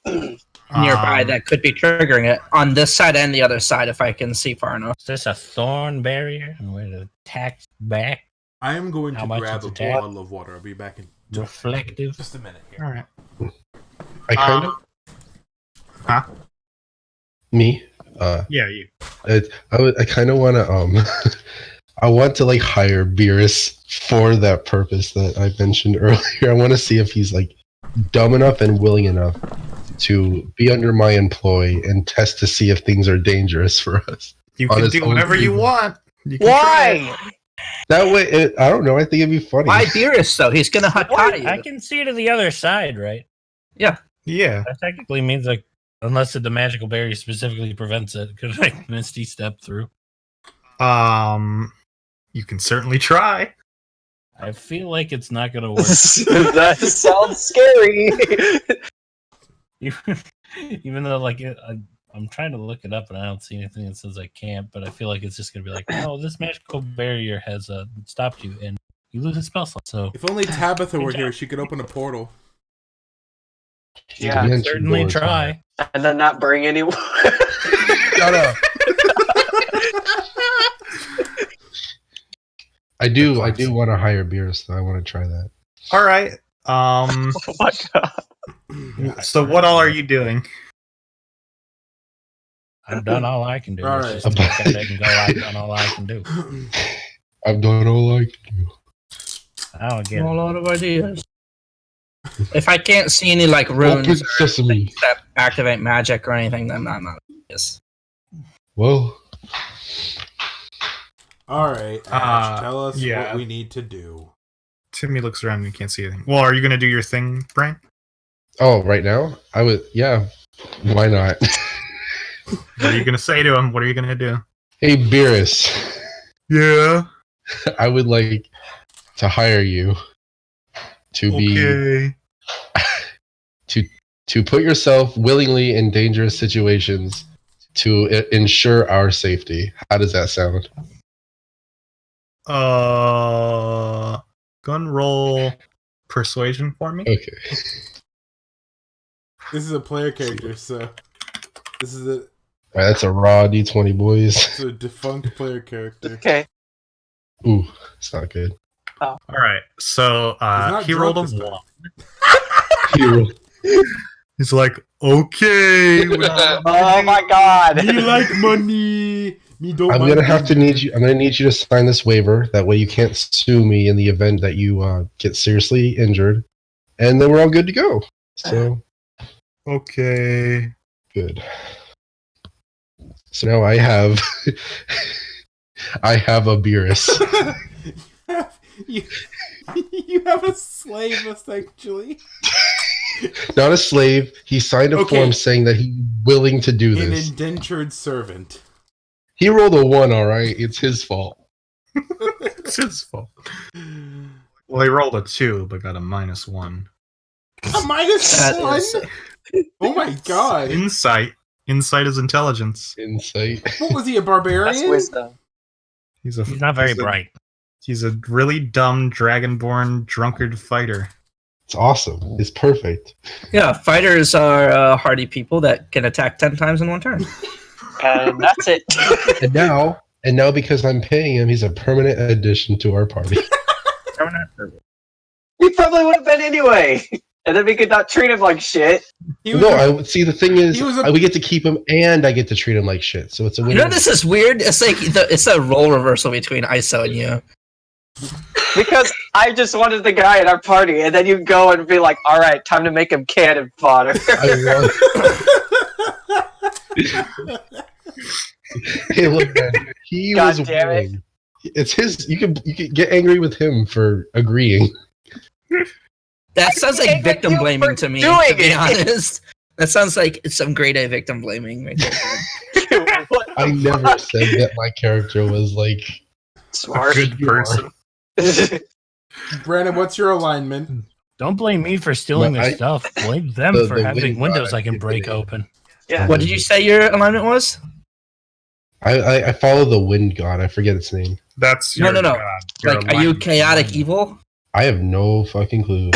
nearby that could be triggering it on this side and the other side if I can see far enough. Is this a thorn barrier? And we're to attack back? I am going How to much grab is a attack? bottle of water. I'll be back in Reflective? just a minute here. All right. I kind of Huh? me. Yeah, you. I kind of want to I want to like hire Beerus for that purpose that I mentioned earlier. I want to see if he's like dumb enough and willing enough to be under my employ and test to see if things are dangerous for us. You On can his do own whatever you people. want. You can try it. Why? That way, I don't know. I think it'd be funny. Why Beerus though? He's gonna hakai I you. can see to the other side, right? Yeah. That technically means like, unless the magical barrier specifically prevents it, could like Misty step through? You can certainly try. I feel like it's not gonna work. That sounds scary. Even though like I'm trying to look it up and I don't see anything that says I can't, but I feel like it's just gonna be like, no, this magical barrier has stopped you and you lose a spell slot. So If only Tabitha were here, she could open a portal. Yeah, Mention certainly doors, try. and then not bring anyone. Shut up. I do want to hire Beerus though. I want to try that. All right. Oh my god. So what all are you doing? I've done all I can do. All It's right. just look at it and go, I've done all I can do. I've done all I can do. I don't get A it. lot of ideas. If I can't see any like runes Open or sesame. things that activate magic or anything, then I'm not. Yes. Well, All right, Ash, tell us what we need to do. Timmy looks around and can't see anything. Well, are you gonna do your thing, Brian? oh, right now? I would, yeah. Why not? What are you gonna say to him? What are you gonna do? Hey, Beerus, Yeah. I would like to hire you to be to put yourself willingly in dangerous situations to ensure our safety. How does that sound? Gun roll persuasion for me. Okay. This is a player character, so this is a All right, that's a raw D20, boys. it's a defunct player character. Okay. Ooh, it's not good. All right. So not he rolled a drunk this time. 1. Hero. He's like, okay. Oh my god. Me like money. Me don't. I'm mind gonna have to money. need you. I'm gonna need you to sign this waiver. That way, you can't sue me in the event that you get seriously injured, and then we're all good to go. So Okay. good. So now I have, I have a Beerus. you, you have a slave essentially. Not a slave. He signed a Okay. form saying that he's willing to do An this. indentured servant. He rolled a 1. All right, it's his fault. It's his fault. Well, he rolled a 2, but got a -1. A minus That one. is- Oh my god! Insight. Insight is intelligence. Insight. What was he, a That's barbarian? wisdom. He's a. He's not very he's a- bright. He's a really dumb dragonborn drunkard fighter. It's awesome. It's perfect. Yeah, fighters are hardy people that can attack 10 times in one turn. And that's it. And now because I'm paying him, he's a permanent addition to our party. He probably would have been anyway. And then we could not treat him like shit. He was No, a- I see. The thing is, he was a- we get to keep him, and I get to treat him like shit. So it's a You win. know, this is weird. It's like it's a role reversal between ISO and you. Because I just wanted the guy at our party, and then you go and be like, alright, time to make him cannon fodder. Hey, look, man. He God was damn it. willing. It's his. You can get angry with him for agreeing. That sounds Angry like victim you blaming for to me, doing to be it. honest. That sounds like it's some grade A victim blaming. Right there. What I the never fuck? said that my character was like Smart. Good person. Brandon, what's your alignment? Don't blame me for stealing Well, their stuff. Blame them the- for the having wind windows god, I can I break think. open. Yeah. What did you say your alignment was? I follow the wind god. I forget its name. That's No, your no, no. god. Your Like, are you alignment. chaotic evil? I have no fucking clue.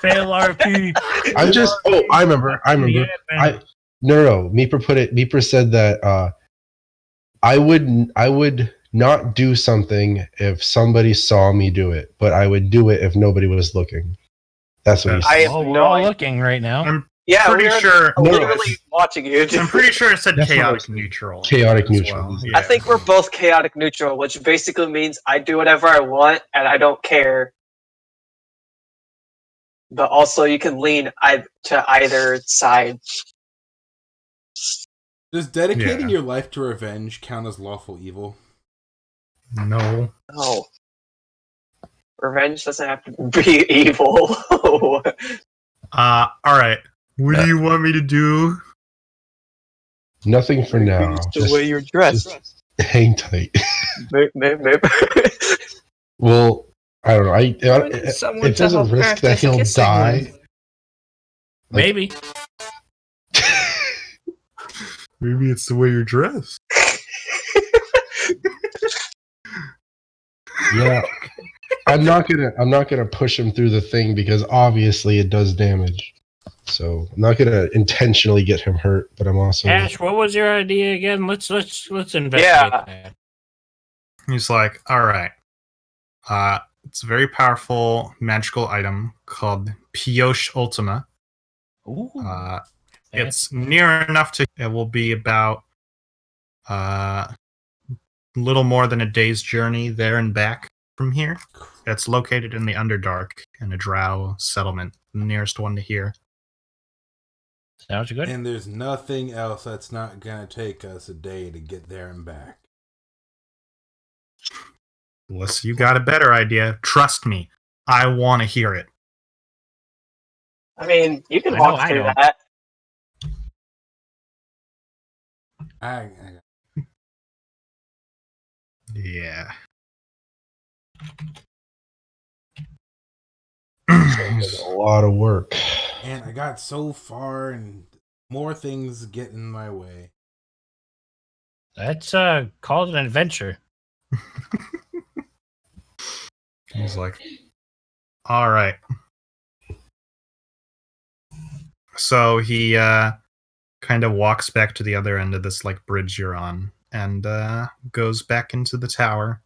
Fail RP. I'm just. Oh, I remember. Yeah, man. No. Meeper said that I would not do something if somebody saw me do it, but I would do it if nobody was looking. That's what he I said. I have Oh, we're no all idea. looking right now. Yeah, Pretty we're sure. literally watching you. I'm pretty sure it said That's what I chaotic was- neutral. Chaotic as neutral. well. I think we're both chaotic neutral, which basically means I do whatever I want and I don't care. But also, you can lean to either side. Does dedicating Yeah. your life to revenge count as lawful evil? No. No. Revenge doesn't have to be evil. All right. What do you want me to do? Nothing for now. the Just way you're dressed. hang tight. Maybe. Well, I don't know. Someone It to doesn't help risk that practice he'll kissing die. with. Maybe. Maybe it's the way you're dressed. Yeah. I'm not gonna push him through the thing because obviously it does damage. So I'm not gonna intentionally get him hurt, but I'm also Ash, what was your idea again? Let's investigate Yeah. that. He's like, all right. It's a very powerful magical item called Pioche Ultima. Ooh. It's near enough to. It will be about little more than a day's journey there and back from here. It's located in the Underdark in a drow settlement, the nearest one to here. Sounds good. And there's nothing else that's not gonna take us a day to get there and back. Unless you got a better idea, trust me, I want to hear it. I mean, you can I walk know I through don't. that. I Yeah. It's a lot of work. and I got so far, and more things get in my way. That's called an adventure. He's like, all right. So he kind of walks back to the other end of this like bridge you're on and goes back into the tower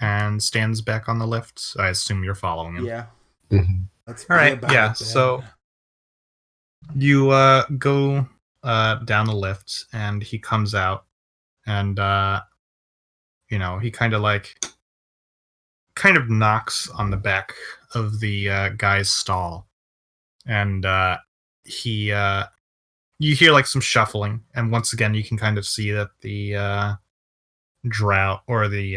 and stands back on the lift. I assume you're following him. Yeah. Mhm. Let's All right, be about yeah, it then. so you go down the lift and he comes out and he kind of knocks on the back of the guy's stall and he you hear like some shuffling, and once again you can kind of see that the drought or the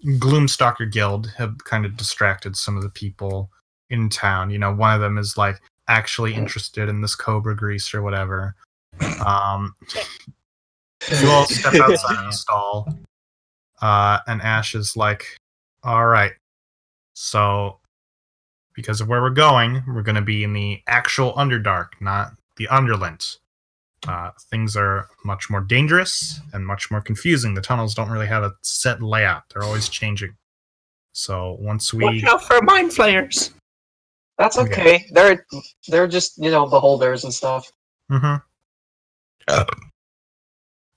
Gloomstalker Guild have kind of distracted some of the people in town. One of them is like actually interested in this cobra grease or whatever. You all step outside the stall, and Ash is like, all right, so because of where we're going to be in the actual Underdark, not the Underland. Things are much more dangerous and much more confusing. The tunnels don't really have a set layout. They're always changing. So once we... Watch out for mind flayers. That's Okay. okay. They're just beholders and stuff. Mm-hmm.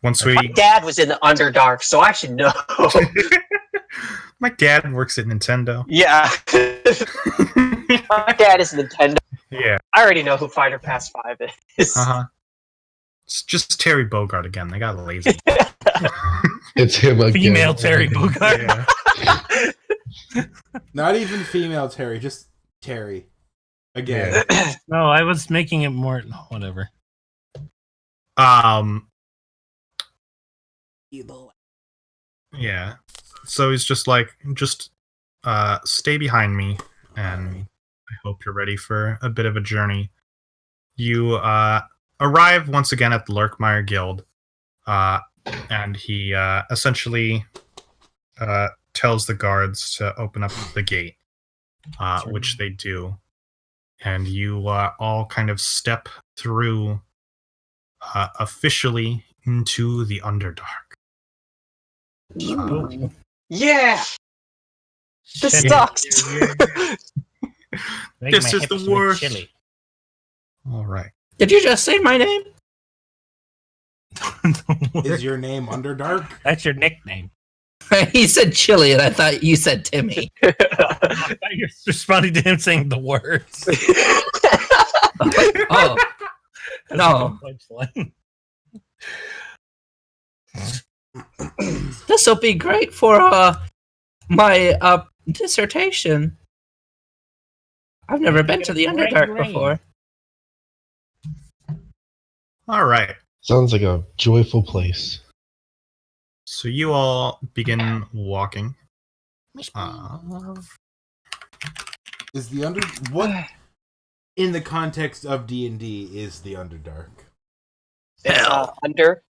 Once My we... dad was in the Underdark, so I should know. My dad works at Nintendo. Yeah. My dad is Nintendo. Yeah. I already know who Fighter Pass 5 is. Uh-huh. It's just Terry Bogard again. They got lazy. It's him again. Female Terry Bogard. Yeah. Not even female Terry, just Terry. Again. No, I was making it more. Whatever. Yeah. So he's just like, stay behind me, and I hope you're ready for a bit of a journey. You arrive once again at the Lurkmire Guild, and he essentially tells the guards to open up the gate, which they do. And you all kind of step through officially into the Underdark. Yeah! This Chili. sucks! Make This my is the hips worst. chili. All right. Did you just say my name? Is your name Underdark? That's your nickname. He said chili, and I thought you said Timmy. I thought you were responding to him saying the words. Oh, That's No. a punchline. this will be great for my dissertation. I've never been to the Great Underdark brain. before. All right. Sounds like a joyful place. So you all begin walking. Is the what in the context of D&D is the Underdark? It's under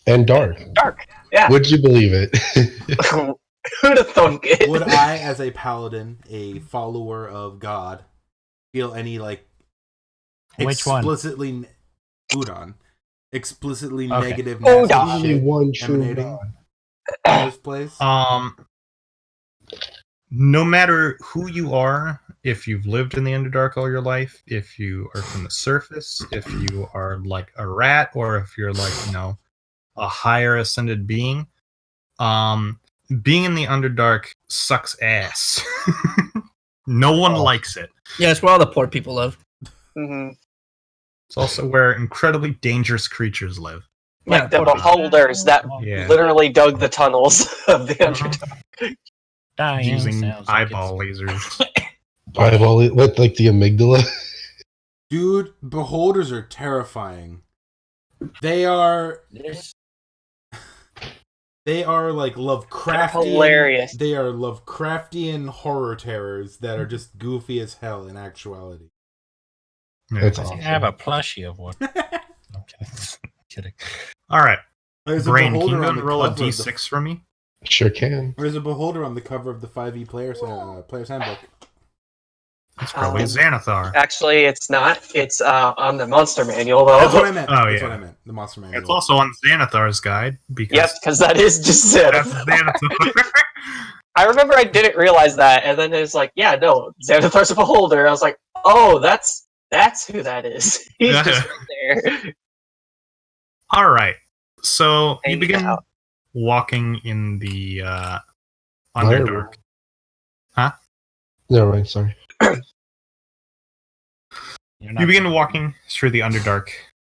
And dark. dark. Yeah. Would you believe it? Who'd have thunk it? Would I, as a paladin, a follower of God, feel any like Which one? explicitly Udon, explicitly Okay. negative Udon. nasty Only shit one true emanating God. from this place? No matter who you are, if you've lived in the Underdark all your life, if you are from the surface, if you are like a rat, or if you're like, a higher ascended being, being in the Underdark sucks ass. No one likes it. Yeah, it's where all the poor people live. Mhm. It's also where incredibly dangerous creatures live. Like the beholders that Yeah. literally dug the tunnels of the Underdark. Dying Using sounds like eyeball lasers. Eyeball, what, like the amygdala? Dude, beholders are terrifying. They are like Lovecraftian. Hilarious. They are Lovecraftian horror terrors that are just goofy as hell in actuality. That's I awesome. have a plushie of one. Okay. Kidding. All right. There's a Brain, can beholder you go on and the roll a cover of d6 for me? Sure can. There's a beholder on the cover of the 5e player's handbook. It's probably a Xanathar. Actually, it's not. It's on the monster manual, though. That's what I meant. Oh, That's yeah. what I meant. The monster manual. It's also on Xanathar's guide because Yep, because that is just that's Xanathar. Xanathar. I remember I didn't realize that, and then it was like, yeah, no, Xanathar's a beholder. I was like, oh, that's who that is. He's just right there. All right. So you Hanging begin out. walking in the Fire Underdark. roll. Huh? No, right, sorry. You begin walking through the Underdark.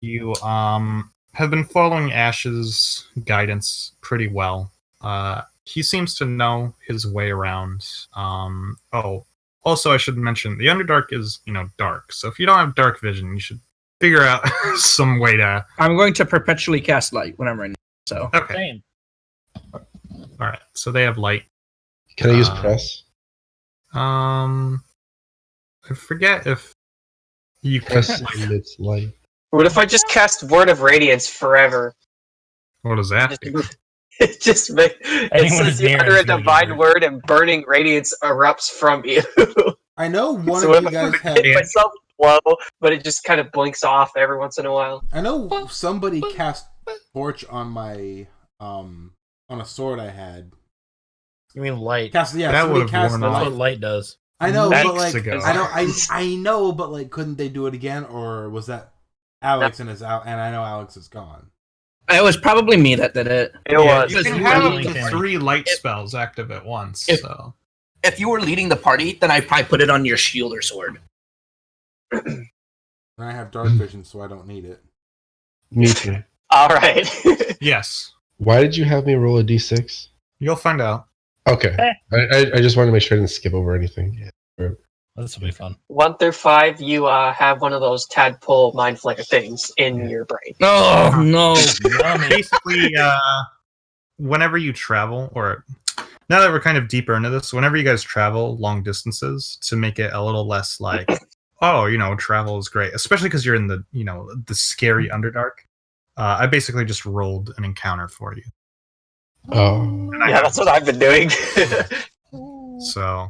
You have been following Ash's guidance pretty well. He seems to know his way around. Also I should mention the Underdark is, dark. So if you don't have dark vision, you should figure out some way to. I'm going to perpetually cast light when I'm running. So Okay. Same. All right. So they have light. Can I use press? I forget if you can. Press emits light. What if I just cast Word of Radiance forever? What does that do? It just it Anyone says near you is utter a gonna get divine hurt. word and burning radiance erupts from you. I know one So of you if guys I had. hit myself low, but it just kind of blinks off every once in a while. I know somebody cast torch on my on a sword I had. You mean light? Cast That somebody would've cast worn That's off. what light does. I know, Weeks but like ago. I know, but like, couldn't they do it again, or was that Alex and I know Alex is gone. it was probably me that did it. It was. You can Because have you up were to leading 3 light spells active at once. If- So If you were leading the party, then I'd probably put it on your shield or sword. And I have dark vision, so I don't need it. Me too. All right. yes, Why did you have me roll a d6? you'll find out. Okay. I just wanted to make sure I didn't skip over anything. This will be fun. 1 through 5, you have one of those tadpole mind flayer things in your brain. Oh no! Basically, whenever you travel, or now that we're kind of deeper into this, whenever you guys travel long distances, to make it a little less like, travel is great, especially because you're in the, the scary Underdark. I basically just rolled an encounter for you. Oh. And I Yeah, that's what I've been doing. So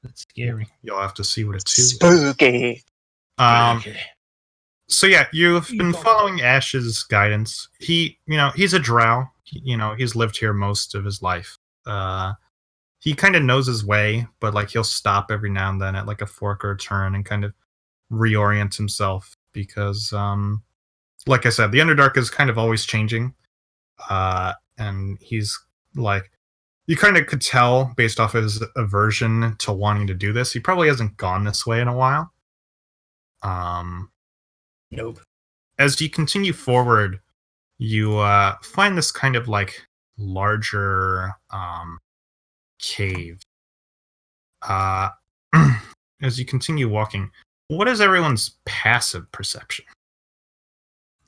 That's scary. you'll have to see what it's to. Spooky. So yeah, you've been following Ash's guidance. He's a drow. He's lived here most of his life. He kind of knows his way, but like he'll stop every now and then at like a fork or a turn and kind of reorient himself because, like I said, the Underdark is kind of always changing. And he's like, you kind of could tell based off his aversion to wanting to do this. He probably hasn't gone this way in a while. Nope. As you continue forward, you find this kind of like larger cave. As you continue walking, what is everyone's passive perception?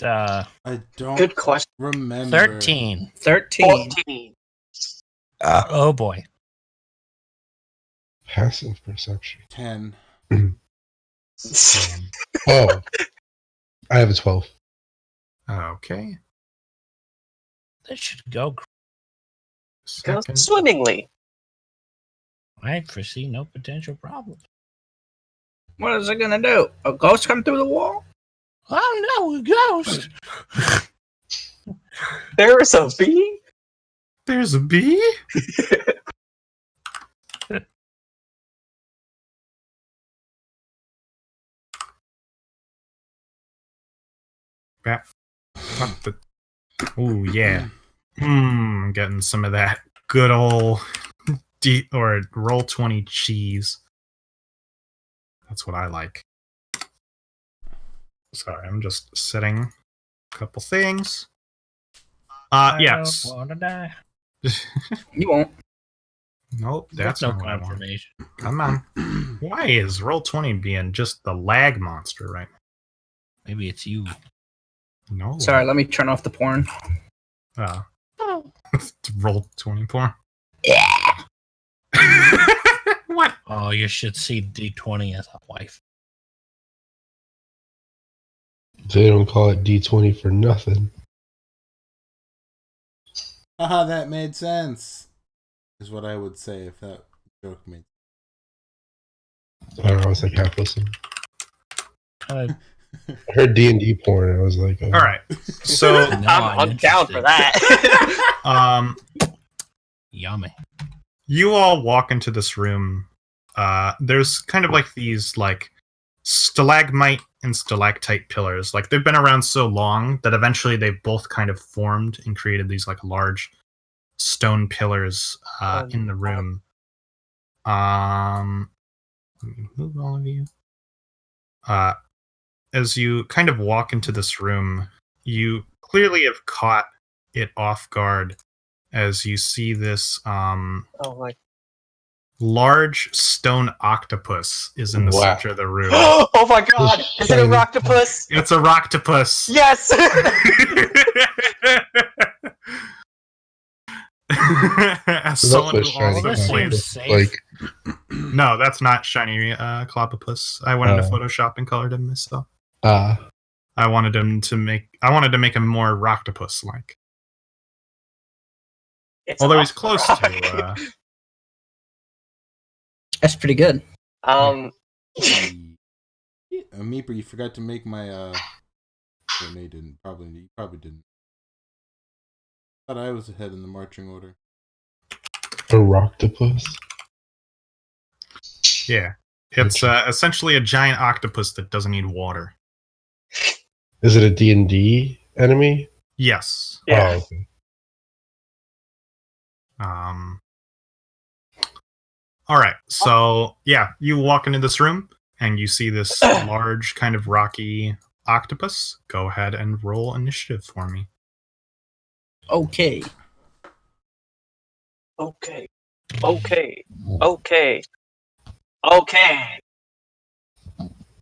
I don't Good question. remember. 13. 14. Oh boy. Passive perception. 10. Oh. I have a 12. Okay. That should go. Goes Second. swimmingly. I foresee no potential problem. What is it gonna do? A ghost come through the wall? Oh no, a ghost! There is a bee? There's a bee? Ooh, yeah. Getting some of that good old or roll 20 cheese. That's what I like. Sorry, I'm just setting a couple things. I Yes. don't wanna die. You won't. Nope, That's that's no not what I want. confirmation. Come on. Why is Roll20 being just the lag monster right Maybe it's you. now? No. Sorry, let me turn off the porn. Roll20 porn. Yeah. What? Oh, you should see D20 as a wife. They don't call it D20 for nothing. Haha, that made sense. Is what I would say if that joke made I don't know. I was like half listening. Kind I heard D&D porn. And I was like, All right. So, of. Now I'm down for that. Yummy. you all walk into this room. There's kind of like these like stalagmite and stalactite pillars. Like they've been around so long that eventually they've both kind of formed and created these like large stone pillars in the room. Let me move all of you. As you kind of walk into this room, you clearly have caught it off guard as you see this oh my! large stone octopus is in the Wow. center of the room. Oh my God! Is it a rocktopus? It's a rocktopus. Yes. As someone who That's what also shiny plays, seems safe. no, that's not shiny clopopus. I went into Photoshop and colored him myself. I wanted to make him more rocktopus like. Although he's close to. That's pretty good. Meeper, you forgot to make my oh, no, you didn't. You probably didn't. Thought I was ahead in the marching order. a rocktopus? Yeah. It's essentially a giant octopus that doesn't need water. Is it a D&D enemy? Yes. Yeah. Oh, okay. All right. So, yeah, you walk into this room and you see this large kind of rocky octopus. Go ahead and roll initiative for me. Okay. Okay. Okay. Okay. Okay.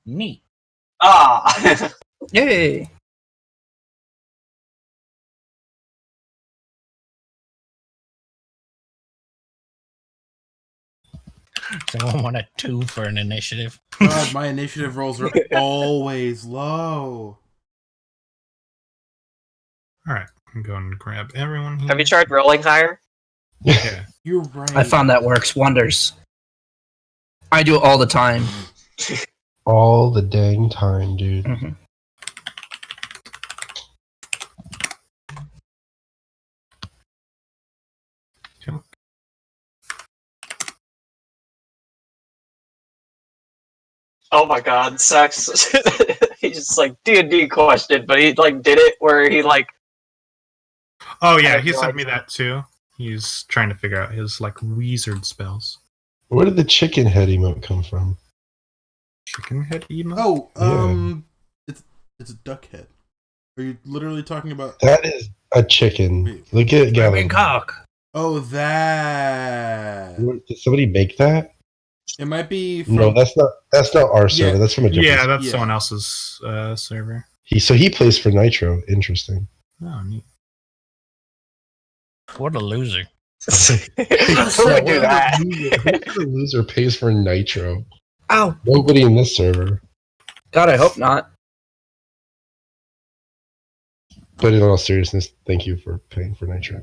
Neat. Ah. Yay. Someone want a 2 for an initiative? God, my initiative rolls are always low. All right. I'm going to grab everyone here. Have you tried rolling higher? Yeah. You're right. I found that works wonders. I do it all the time. All the dang time, dude. Mhm. Oh my God, Sex. He just like D&D question, but he like did it where he like. Oh, yeah. I He have no sent me idea. that too. He's trying to figure out his like wizard spells. Where did the chicken head emote come from? Chicken head emote? Oh, it's a duck head. Are you literally talking about? That is a chicken. Wait. Look at Bourbon Gallon. cock. Oh, that. Did somebody make that? It might be from. No, that's not our server. Yeah. That's from a different Yeah, server. that's Yeah. someone else's server. He plays for Nitro. Interesting. Oh, neat. What a loser. Who would do that? Who the loser pays for Nitro? Ow. Nobody in this server. God, I hope not. But in all seriousness, thank you for paying for Nitro.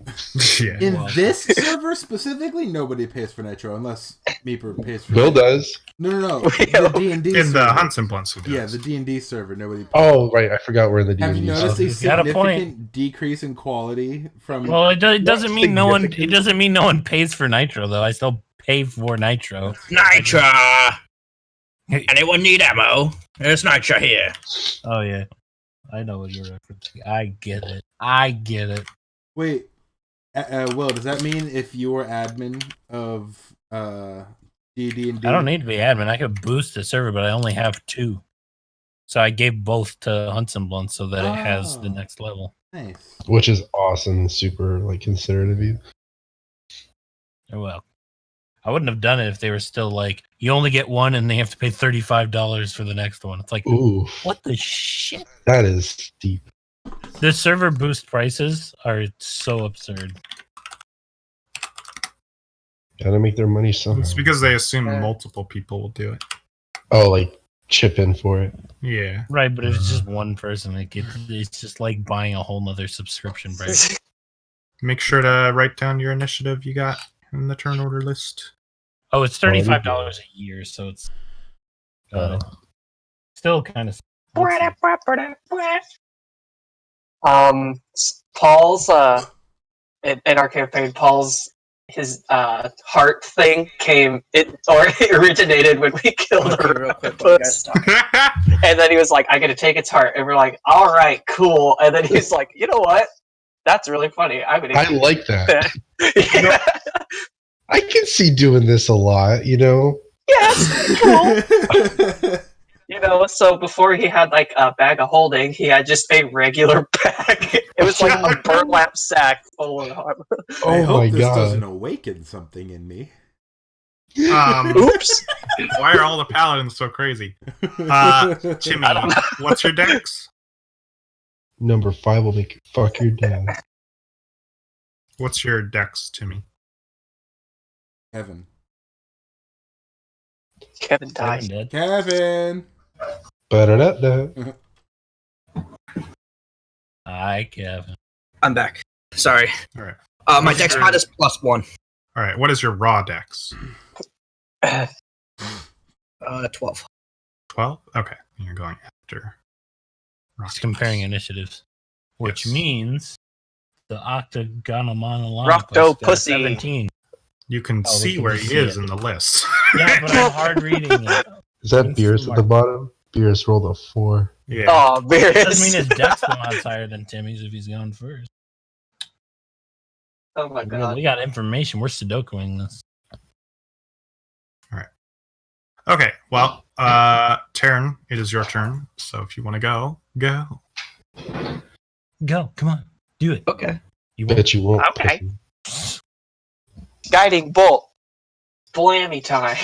Yeah. In Well- this server specifically, nobody pays for Nitro unless Meeper pays for. Bill Nitro. does. No. The D&D In the server. Hunts and Blunts who does. Yeah, the D&D server. Nobody. Pays. Oh, right. I forgot we're in the Have you D&D noticed server. a You got a point. significant decrease in quality from? Well, it doesn't Not mean no one. It significant. doesn't mean no one pays for Nitro though. I still pay for Nitro. Nitro! Anyone need ammo? There's Nitro here. Oh yeah, I know what you're referencing. I get it. Wait, Will, does that mean if you're admin of D&D? I don't need to be admin. I could boost the server, but I only have 2. So I gave both to Hunts Blunt so that it has the Oh. next level. Nice. Which is awesome. Super like considerate of you. Well, I wouldn't have done it if they were still like, you only get one and they have to pay $35 for the next one. It's like, Ooh, what the shit? that is steep. The server boost prices are so absurd. Gotta make their money somehow. It's because they assume Yeah. multiple people will do it. Oh, like chip in for it. Yeah. Right, but if it's just one person, it's just like buying a whole nother subscription break. Make sure to write down your initiative you got in the turn order list. Oh, it's $35 a year, so it's still kind of. Paul's in our campaign, his heart thing it originated when we killed Okay, a real quick, while you guys octopus. talk. And then he was like, "I gotta take its heart," and we're like, "All right, cool." And then he's like, "You know what? That's really funny. I'm gonna." I like that. Yeah, I can see doing this a lot, you know? it's cool. So before he had like a bag of holding, he had just a regular bag. It was like a burlap sack full of heart. I Oh hope my this doesn't god. awaken something in me. Oops. Why are all the paladins so crazy? Jimmy, what's your dex? Number 5 will make you fuck your dad. What's your dex, Timmy? Kevin. Kevin died. Dead. Kevin! Ba-da-da-da. Hi, Kevin. I'm back. Sorry. All right. My dex mod is +1. All right. What is your raw dex? 12. 12? Okay. You're going after. He's comparing initiatives, which Yes. means the octagonal Rocto pussy. 17. You can Oh, we see can where just he see is it. in the list. Yeah, but I'm hard reading it. Is that Thanks, Beerus at Mark. the bottom? Beerus rolled a 4. Yeah. Oh, Doesn't Beerus. mean his dex is higher than Timmy's if he's going first. Oh my We god. got information. We're Sudokuing this. Okay. Well, Taryn, it is your turn. So if you want to go, go. Go, come on, do it. Okay. You won't. Bet you won't. Okay. pussy. Guiding bolt. Blammy time.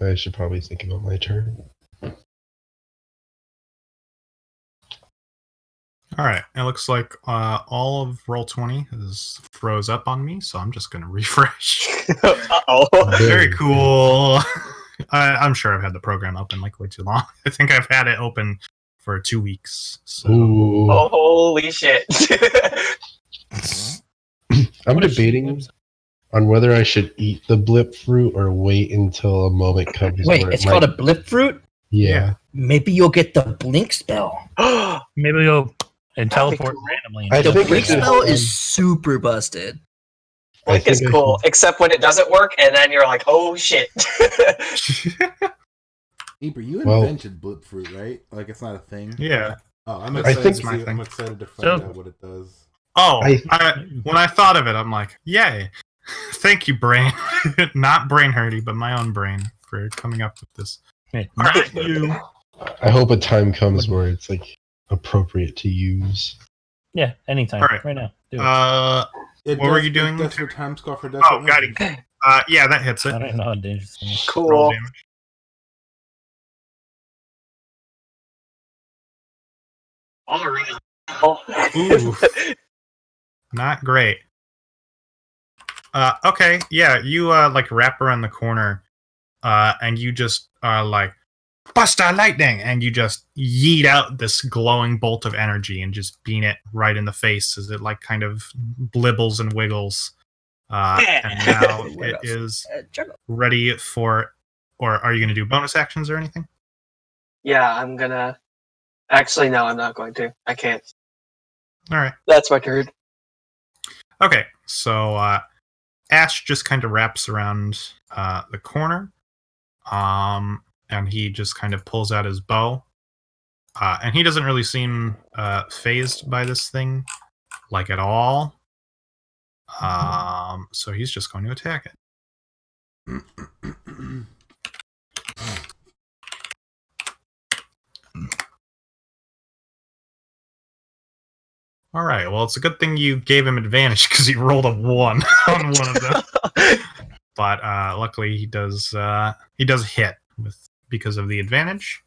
I should probably think about my turn. All right. It looks like all of Roll20 is froze up on me, so I'm just going to refresh. Uh-oh. Very cool. I'm sure I've had the program open like way too long. I think I've had it open for 2 weeks. So Ooh. Oh, holy shit. I'm What if she debating lives- on whether I should eat the blip fruit or wait until a moment comes Wait, where it's it called a might... blip fruit? Yeah. Maybe you'll get the blink spell. Maybe go and That'd be teleport cool. randomly. I The think blink I should- spell is super busted. Blink is think I cool, except when it doesn't work, and then you're like, oh shit. Eber, you Well- invented blip fruit, right? Like it's not a thing. yeah. Oh, I'm I excited. think- to my see, thing. I'm excited to find So- out what it does. Oh, I- when I thought of it, I'm like, yay. Thank you, brain. Not brain hurty, but my own brain for coming up with this. Not you. I hope a time comes where it's like appropriate to use. Yeah, anytime. All right. Right now. Do it. It What were does- you it doing? does your time score for Oh, guiding. Yeah, that hits I it. don't know how dangerous it is. Roll Cool. damage. Alright. Ooh. Not great. Okay, yeah, you like wrap around the corner, and you just like Buster Lightning, and you just yeet out this glowing bolt of energy and just beam it right in the face as it like kind of blibbles and wiggles. And now What it else? is Juggle. ready for. Or are you going to do bonus actions or anything? Yeah, I'm gonna. Actually, no, I'm not going to. I can't. All right. That's my turn. Okay, so Ash just kind of wraps around the corner, and he just kind of pulls out his bow, and he doesn't really seem phased by this thing, like at all. So he's just going to attack it. All right. Well, it's a good thing you gave him advantage because he rolled a 1 on one of them. But luckily, he does hit because of the advantage.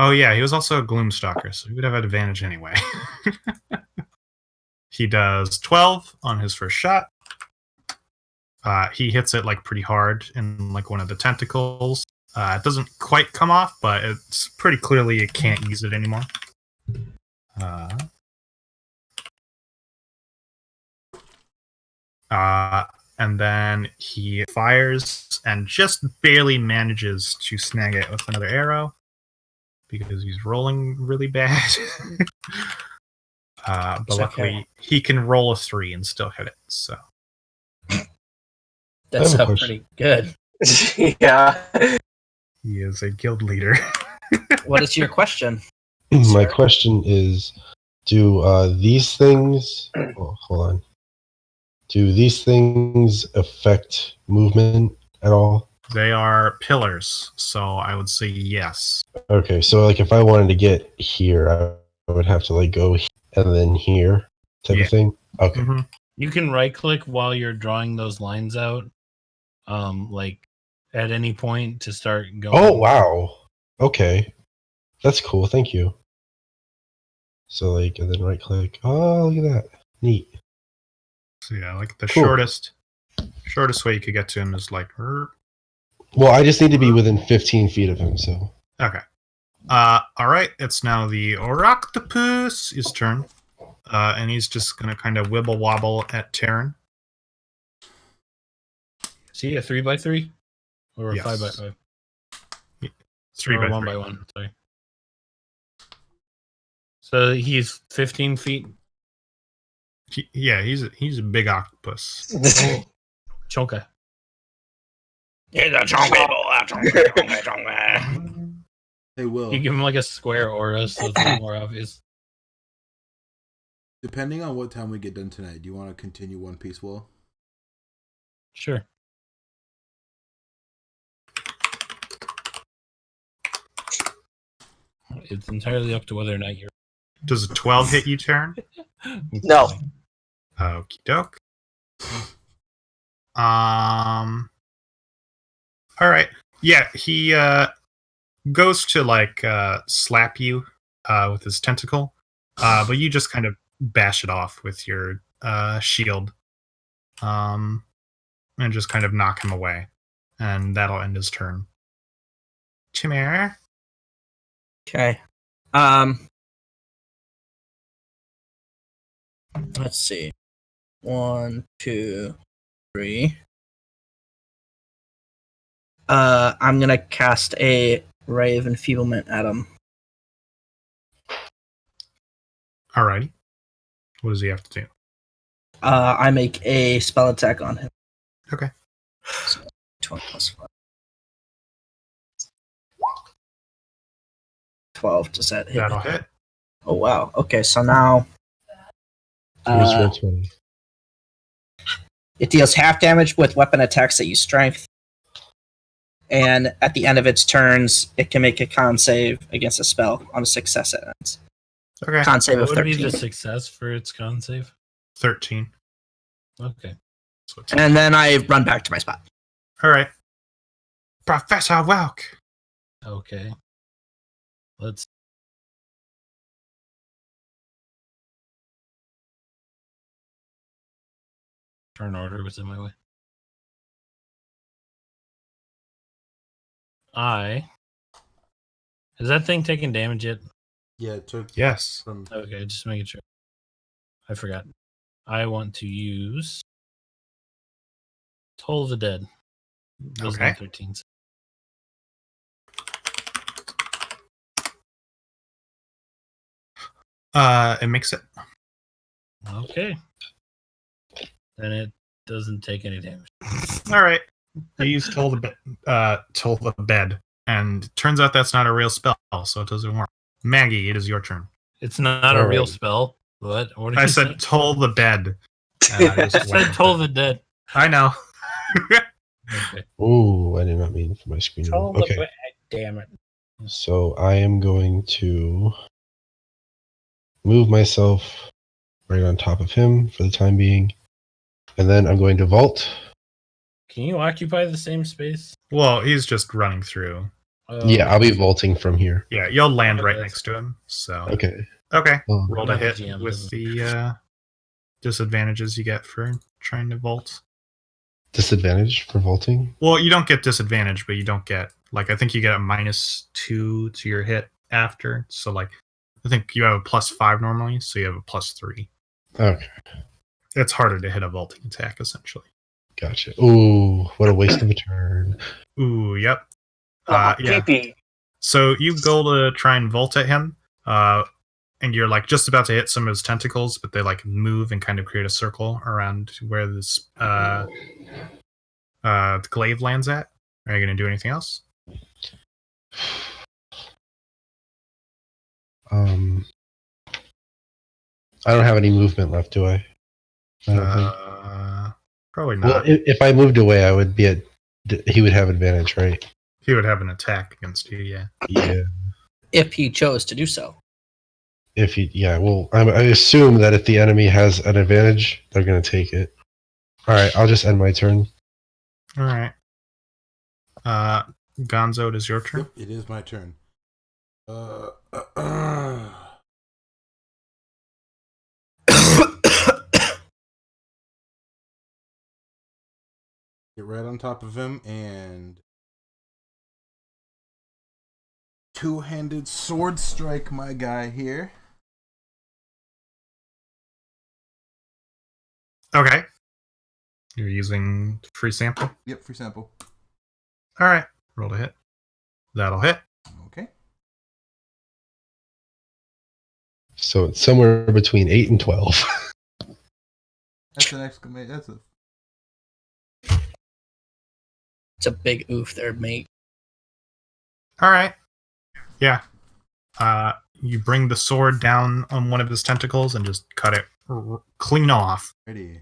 Oh yeah, he was also a Gloomstalker, so he would have advantage anyway. He does 12 on his first shot. He hits it like pretty hard in like one of the tentacles. It doesn't quite come off, but it's pretty clearly it can't use it anymore. And then he fires and just barely manages to snag it with another arrow because he's rolling really bad. But luckily, he can roll a 3 and still hit it. So That's pretty good. Yeah. he is a guild leader. What is your question? My question is, do these things... Oh, hold on. Do these things affect movement at all? They are pillars, so I would say yes. Okay, so like if I wanted to get here, I would have to like go and then here type of thing? Okay. Mm-hmm. You can right click while you're drawing those lines out, like at any point to start going. Oh, wow. Okay. That's cool. Thank you. So like, and then right click. Oh, look at that. Neat. So yeah, like the Cool. shortest way you could get to him is like. Well, I just need to be within 15 feet of him, so. Okay. All right. It's now the Oroctopus' turn, and he's just gonna kind of wibble wobble at Terran. Is he a 3x3 or a Yes. 5x5? 3 or by 1 3. by 1. Sorry. So he's 15 feet. He's a big octopus. Oh, chonka. He's a chonky. Hey, Will. You give him like a square aura, so it's a little more obvious. Depending on what time we get done tonight, do you want to continue One Piece, Will? Sure. It's entirely up to whether or not you're. Does a 12 hit you, Terran? No. Okie doke. All right. Yeah, he goes to like slap you with his tentacle, but you just kind of bash it off with your shield, and just kind of knock him away, and that'll end his turn. Chimera. Okay. Let's see. 1, 2, 3. I'm gonna cast a Ray of Enfeeblement at him. Alrighty. What does he have to do? I make a spell attack on him. Okay. So, 20 plus 5. 12. Does that hit? That'll hit. Oh wow. Okay, so now Here's 120. it deals half damage with weapon attacks that use strength. And at the end of its turns, it can make a con save against a spell on a success it ends. Okay. Con save What of would be 13. the success for its con save? 13. Okay. So it's And then I run back to my spot. all right. Professor Welk. Okay. Let's. Turn order was in my way. Has that thing taken damage yet? Yeah, it took Yes. some. Okay, just making sure. I forgot. I want to use Toll of the Dead. Those Okay. 13s. It makes it. Okay. Then it doesn't take any damage. All right. I used Toll the Bed, and turns out that's not a real spell, so it doesn't work. Maggie, it is your turn. It's not a All real right. spell. What? What did I you said say? Toll the Bed. And I I just went said with Toll it. the Dead. I know. Okay. Oh, I did not mean for my screen to Control move. the Okay, bag, damn it. so I am going to move myself right on top of him for the time being. And then I'm going to vault. Can you occupy the same space? Well, he's just running through. Yeah, I'll be vaulting from here. Yeah, you'll land Okay, right that's- next to him. So Okay. okay, Oh. roll to Not the hit GM with doesn't- the disadvantages you get for trying to vault. Disadvantage for vaulting? Well, you don't get disadvantage, but you don't get like I think you get a -2 to your hit after. So like I think you have a +5 normally, so you have a +3. Okay, It's harder to hit a vaulting attack essentially. gotcha. Ooh, what a waste of a turn. Ooh, yep. Yeah. Pee-pee. So you go to try and vault at him, and you're like just about to hit some of his tentacles, but they like move and kind of create a circle around where this the glaive lands at. Are you gonna do anything else? I don't have any movement left, do I? I don't think. Probably Well, not. if I moved away, I would be at. He would have advantage, right? He would have an attack against you, yeah. Yeah. If he chose to do so. If he, yeah. Well, I assume that if the enemy has an advantage, they're gonna take it. All right, I'll just end my turn. All right. Gonzo, it is your turn. Yep, it is my turn. Get right on top of him and two-handed sword strike my guy here. Okay. You're using free sample. Yep, free sample. All right. Roll to hit. That'll hit. Okay. So it's somewhere between 8 and 12. That's an exclamation. That's a It's a big oof there, mate. All right. Yeah. You bring the sword down on one of his tentacles and just cut it clean off. ready.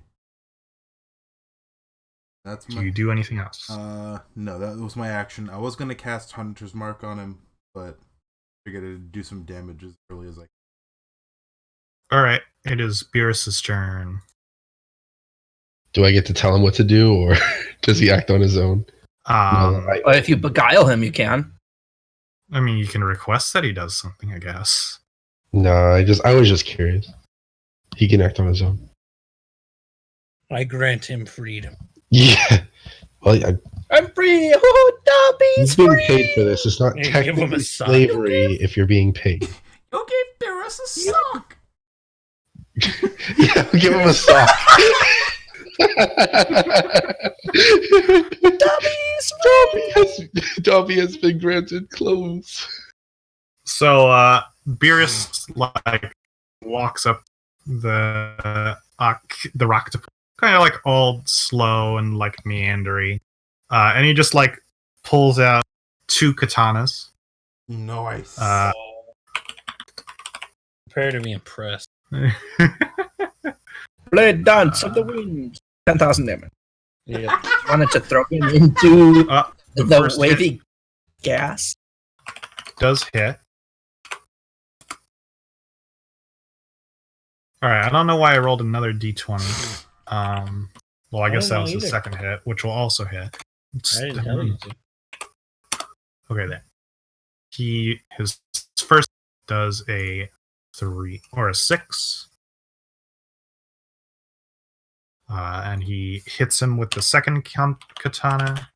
That's Do my. you do anything else? No, that was my action. I was gonna cast Hunter's Mark on him, but figured it'd do some damage as early as I. All right. It is Beerus's turn. Do I get to tell him what to do, or does he act on his own? But if you beguile him, you can. I mean, you can request that he does something, I guess. No, I was just curious. He can act on his own. I grant him freedom. Yeah. Well, I'm free! Oh, he's Dobby's being free! paid for this. It's not Hey, give him technically a sock. slavery if you're being paid. Go give Beerus a sock. Yeah, give him a sock. Dobby has been granted clothes. So, Beerus like walks up the rock to kind of like all slow and like meandery, and he just like pulls out 2 katanas. Nice. Prepare to be impressed. Blade dance of the wind. 10,000 damage. Yeah. Wanted to throw him into The the first wavy gas. does hit. All right, I don't know why I rolled another d20. Well, I guess don't that know was the either. second hit, which will also hit. I didn't tell you to. Okay, there. His first does a 3 or a 6. And he hits him with the second katana.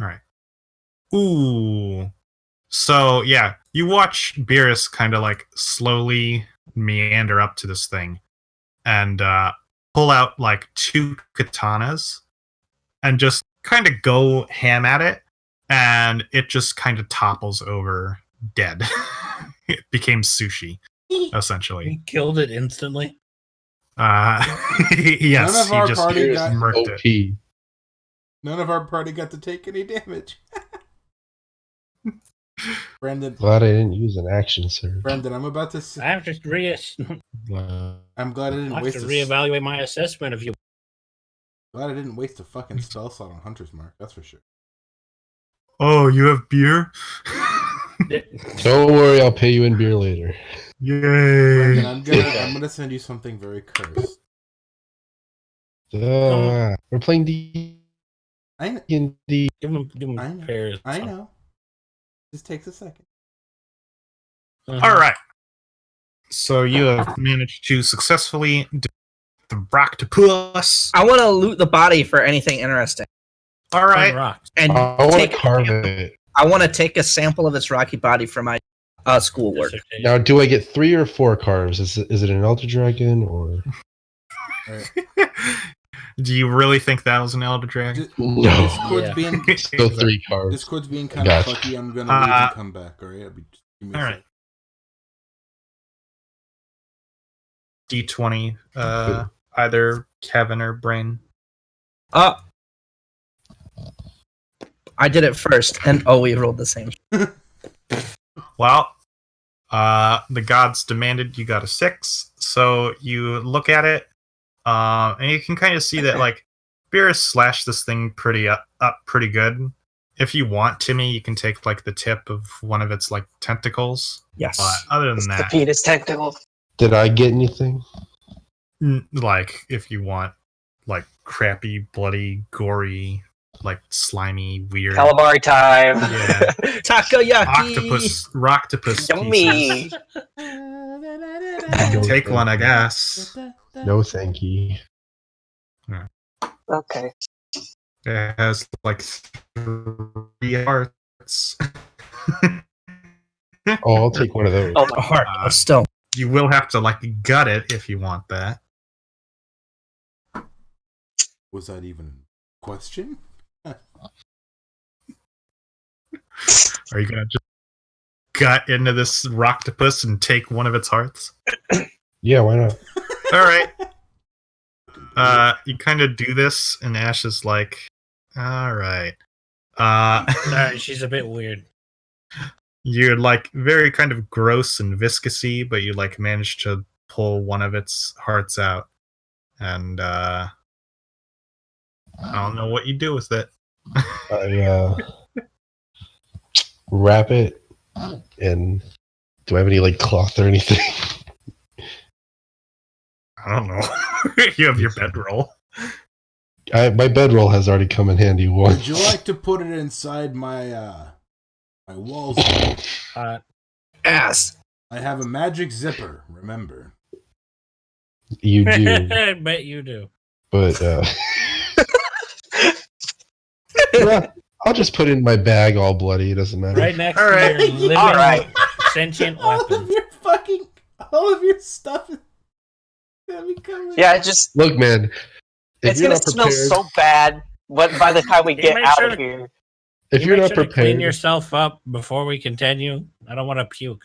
All right. Ooh. So, yeah, you watch Beerus kind of like slowly meander up to this thing and pull out like 2 katanas and just kind of go ham at it. And it just kind of topples over dead. It became sushi, essentially. He killed it instantly. Yes, None of our he just party got- murked it. OP. None of our party got to take any damage. Brendan, Glad I didn't use an action surge. Brendan, I'm about to. I have to I'm glad I didn't I'll have waste to a. reevaluate my assessment of you. Glad I didn't waste a fucking spell slot on Hunter's Mark. That's for sure. Oh, you have beer? Don't worry, I'll pay you in beer later. Brendan, Yay! I'm gonna send you something very cursed. We're playing D&D. I know. Give him I know. pairs. I know. Just takes a second. All right. So you have managed to successfully do the Broctopus. I want to loot the body for anything interesting. All right. Rocks. And I want to take, carve it. I want to take a sample of its rocky body for my schoolwork. Now, do I get 3 or 4 carves? Is it an Elder Dragon or? Do you really think that was an Elder Dragon? No. Discord's being Still 3 carves. Discord's being kind of Gotcha. fucky. I'm gonna leave and come back. All right. All right. D20. Either Kevin or Brain. I did it first, and we rolled the same. Well, the gods demanded you got a 6, so you look at it, and you can kind of see that like Beer has slashed this thing pretty up pretty good. If you want, Timmy, you can take like the tip of one of its like tentacles. Yes. But other than The that, penis tentacle. Did I get anything? like if you want, like crappy, bloody, gory, like slimy, weird. Calamari time. Yeah. Takoyaki. Roctopus Yummy. pieces. You can take one, I guess. No, thank you. Okay. It has like 3 hearts. Oh, I'll take one of those. Oh, A heart of stone. You will have to like gut it if you want that. Was that even a question? Are you gonna just gut into this roctopus and take one of its hearts? Yeah, why not? All right. You kind of do this, and Ash is like, "All right." Sorry, she's a bit weird. You're like very kind of gross and viscousy, but you like manage to pull one of its hearts out, and I don't know what you do with it. I wrap it, and do I have any like cloth or anything? I don't know. You have your bedroll. My bedroll has already come in handy once. Would you like to put it inside my my walls? Ass. I have a magic zipper. Remember. You do, I bet you do. but yeah, I'll just put it in my bag all bloody. It doesn't matter. Right next All right. to your living All right. sentient All of weapon. your fucking, all of your stuff is gonna be covered. Yeah, it just Look, man, if it's you're gonna not smell prepared, so bad. But by the time we You get make out sure of to- here, if You you're make not sure to clean prepared, yourself up before we continue. I don't want to puke.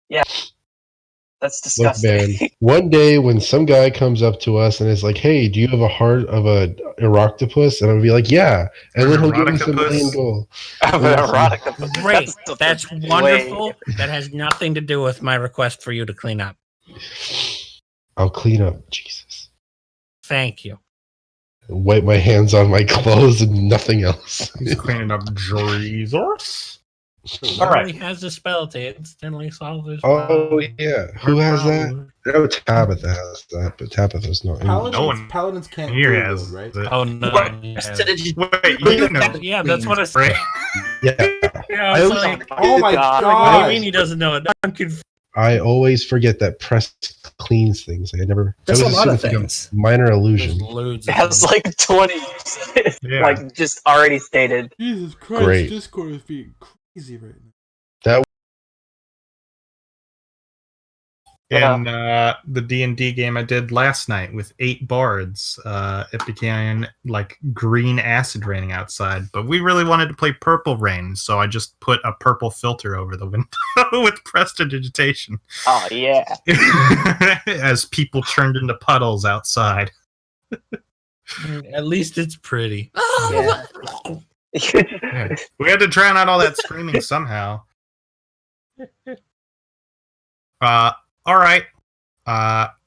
that's look, disgusting. man. One day when some guy comes up to us and is like, "Hey, do you have a heart of a Eroctopus?" and I'll be like, "Yeah," and then he'll give us $1 million gold. I'm an erotic. Great. That's That's way- wonderful. That has nothing to do with my request for you to clean up. I'll clean up. Jesus. Thank you. Wipe my hands on my clothes and nothing else. He's cleaning up Jesus. All right. He has a spell to instantly solve his Oh problem. yeah, who has that? No, Tabitha has that, but Tabitha's not. in. Paladins, No one paladins can't Here do he has it, right? it. Oh no! What? Yeah, Did you- Wait, you know. yeah, that's what I said. Right? Yeah, Yeah, I I was was- like, Oh my God. what do you mean god! he doesn't know it? I'm confused. I always forget that press cleans things. Like I never. There's I a always lot of assume it's things. a minor illusion. There's loads It of has them. like 20, Yeah. like just already stated. Jesus Christ! Great. Discord is being crazy right now. Yeah. In the D&D game I did last night with 8 bards, it began like green acid raining outside, but we really wanted to play purple rain, so I just put a purple filter over the window with prestidigitation Oh yeah. as people turned into puddles outside. At least it's pretty. Yeah. We had to drown out all that screaming somehow. All right.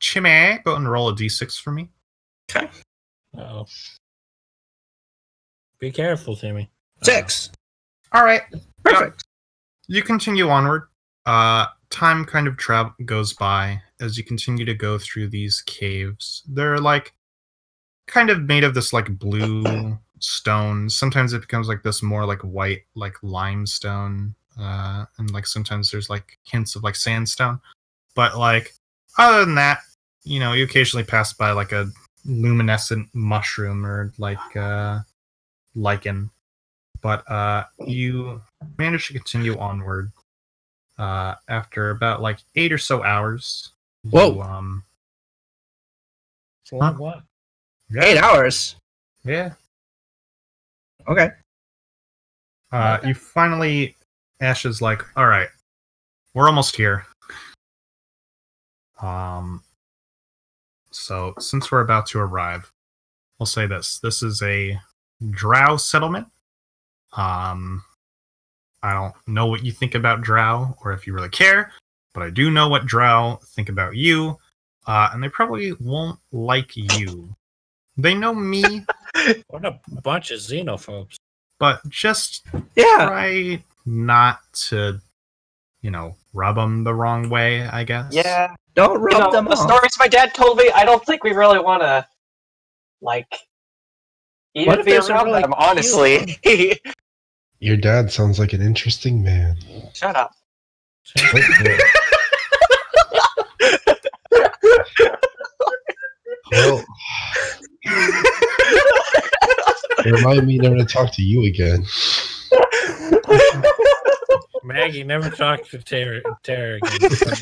Chime, go and roll a d6 for me. Okay. Oh. Be careful, Timmy. 6. All right. Perfect. You continue onward. Time kind of goes by as you continue to go through these caves. They're like kind of made of this like blue stone. Sometimes it becomes like this more like white, like limestone. And like sometimes there's like hints of like sandstone. But like other than that, you know, you occasionally pass by like a luminescent mushroom or like lichen. But you manage to continue onward. After about like 8 or so hours. Whoa. What? Yeah, 8 hours. Yeah. Okay. You finally, Ash is like, all right, we're almost here. So since we're about to arrive, we'll say this. This is a drow settlement. I don't know what you think about drow or if you really care, but I do know what drow think about you, and they probably won't like you. They know me, What a bunch of xenophobes. but just Yeah. try not to, you know, rub them the wrong way, I guess. Yeah. Don't rub them the off. stories my dad told me, I don't think we really want to, like, What even if be there's a around really them, honestly. Your dad sounds like an interesting man. Shut up. Well, remind me never to talk to you again. Maggie, never talk to Tara again.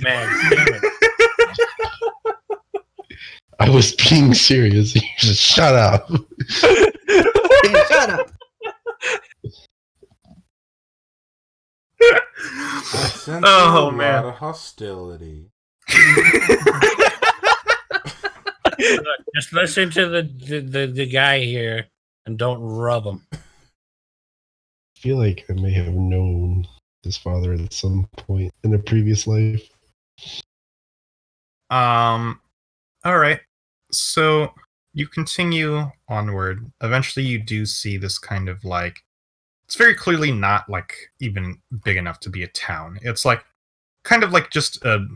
Mag, damn it. I was being serious. You just shut up. Hey, shut up. I sense Oh, a man. lot of hostility. Look, just listen to the guy here and don't rub him. I feel like I may have known his father at some point in a previous life. All right. So you continue onward. Eventually, you do see this kind of like. It's very clearly not like even big enough to be a town. It's like kind of like just a.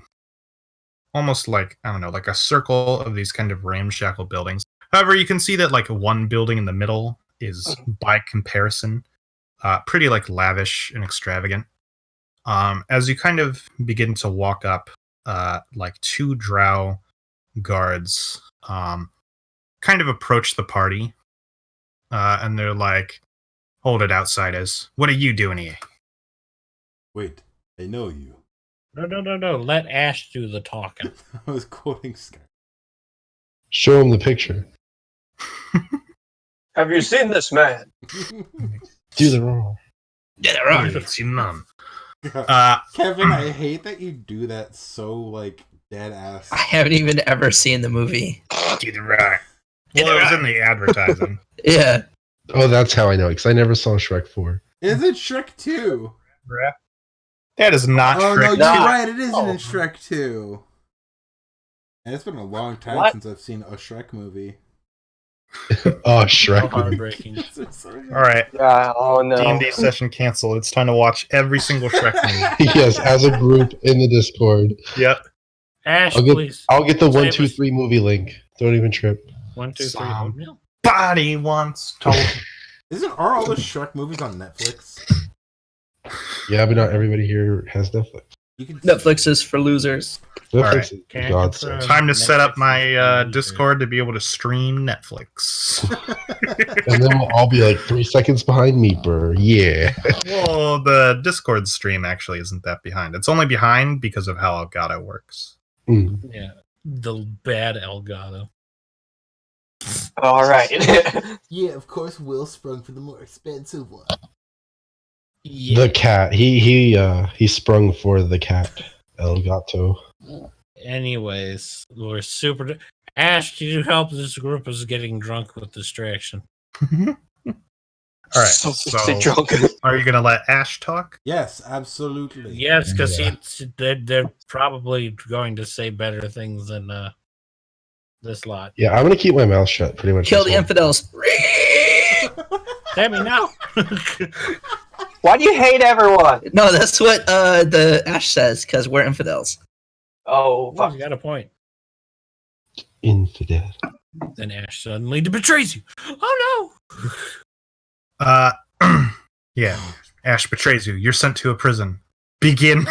Almost like, I don't know, like a circle of these kind of ramshackle buildings. However, you can see that like one building in the middle is, by comparison, pretty like lavish and extravagant. As you kind of begin to walk up, like 2 drow guards kind of approach the party, and they're like, "Hold it, outsiders. What are you doing here?" Wait, I know you. No. Let Ash do the talking. I was quoting Sky. Show him the picture. Have you seen this man? Do the roll. Yeah, Oh, right. it's your mum. Kevin, I hate that you do that so like dead ass. I haven't even ever seen the movie. Do the right. Well, it was in the advertising. Yeah. Oh, that's how I know, because I never saw Shrek 4. Is it Shrek 2? That is not Oh Shrek no, you're 2. right. It isn't Oh. in Shrek 2. And it's been a long time What? since I've seen a Shrek movie. Oh, So Shrek. heartbreaking. All right. Yeah, oh no. D&D session canceled. It's time to watch every single Shrek movie. Yes, as a group in the Discord. Yep. Ash, I'll get, please. I'll get the Save 1, 2, us. 3 movie link. Don't even trip. 1, 2, 3. Some Oatmeal? body once told. Are all the Shrek movies on Netflix? Yeah, but not everybody here has Netflix. You can Netflix is for losers. Netflix right. is Can't God's confirm. sake. Time to set up my Netflix. Discord to be able to stream Netflix. And then we'll all be like 3 seconds behind Meatburger. Yeah. Well, the Discord stream actually isn't that behind. It's only behind because of how Elgato works. Mm. Yeah. The bad Elgato. All right. Yeah, of course, Will sprung for the more expensive one. Yeah. The cat. He sprung for the cat. El Gato. Anyways, we're super. Ash, did you help? This group is getting drunk with distraction. All right. So So, drunk. are you gonna let Ash talk? Yes, absolutely. Yes, because Yeah. they're probably going to say better things than this lot. Yeah, I'm gonna keep my mouth shut pretty much. Kill this the whole- infidels. Sammy, no. Why do you hate everyone? No, that's what the Ash says, because we're infidels. Oh, Oh, fuck. you got a point. Infidel. Then Ash suddenly betrays you. Oh Yeah. Ash betrays you. You're sent to a prison. Begin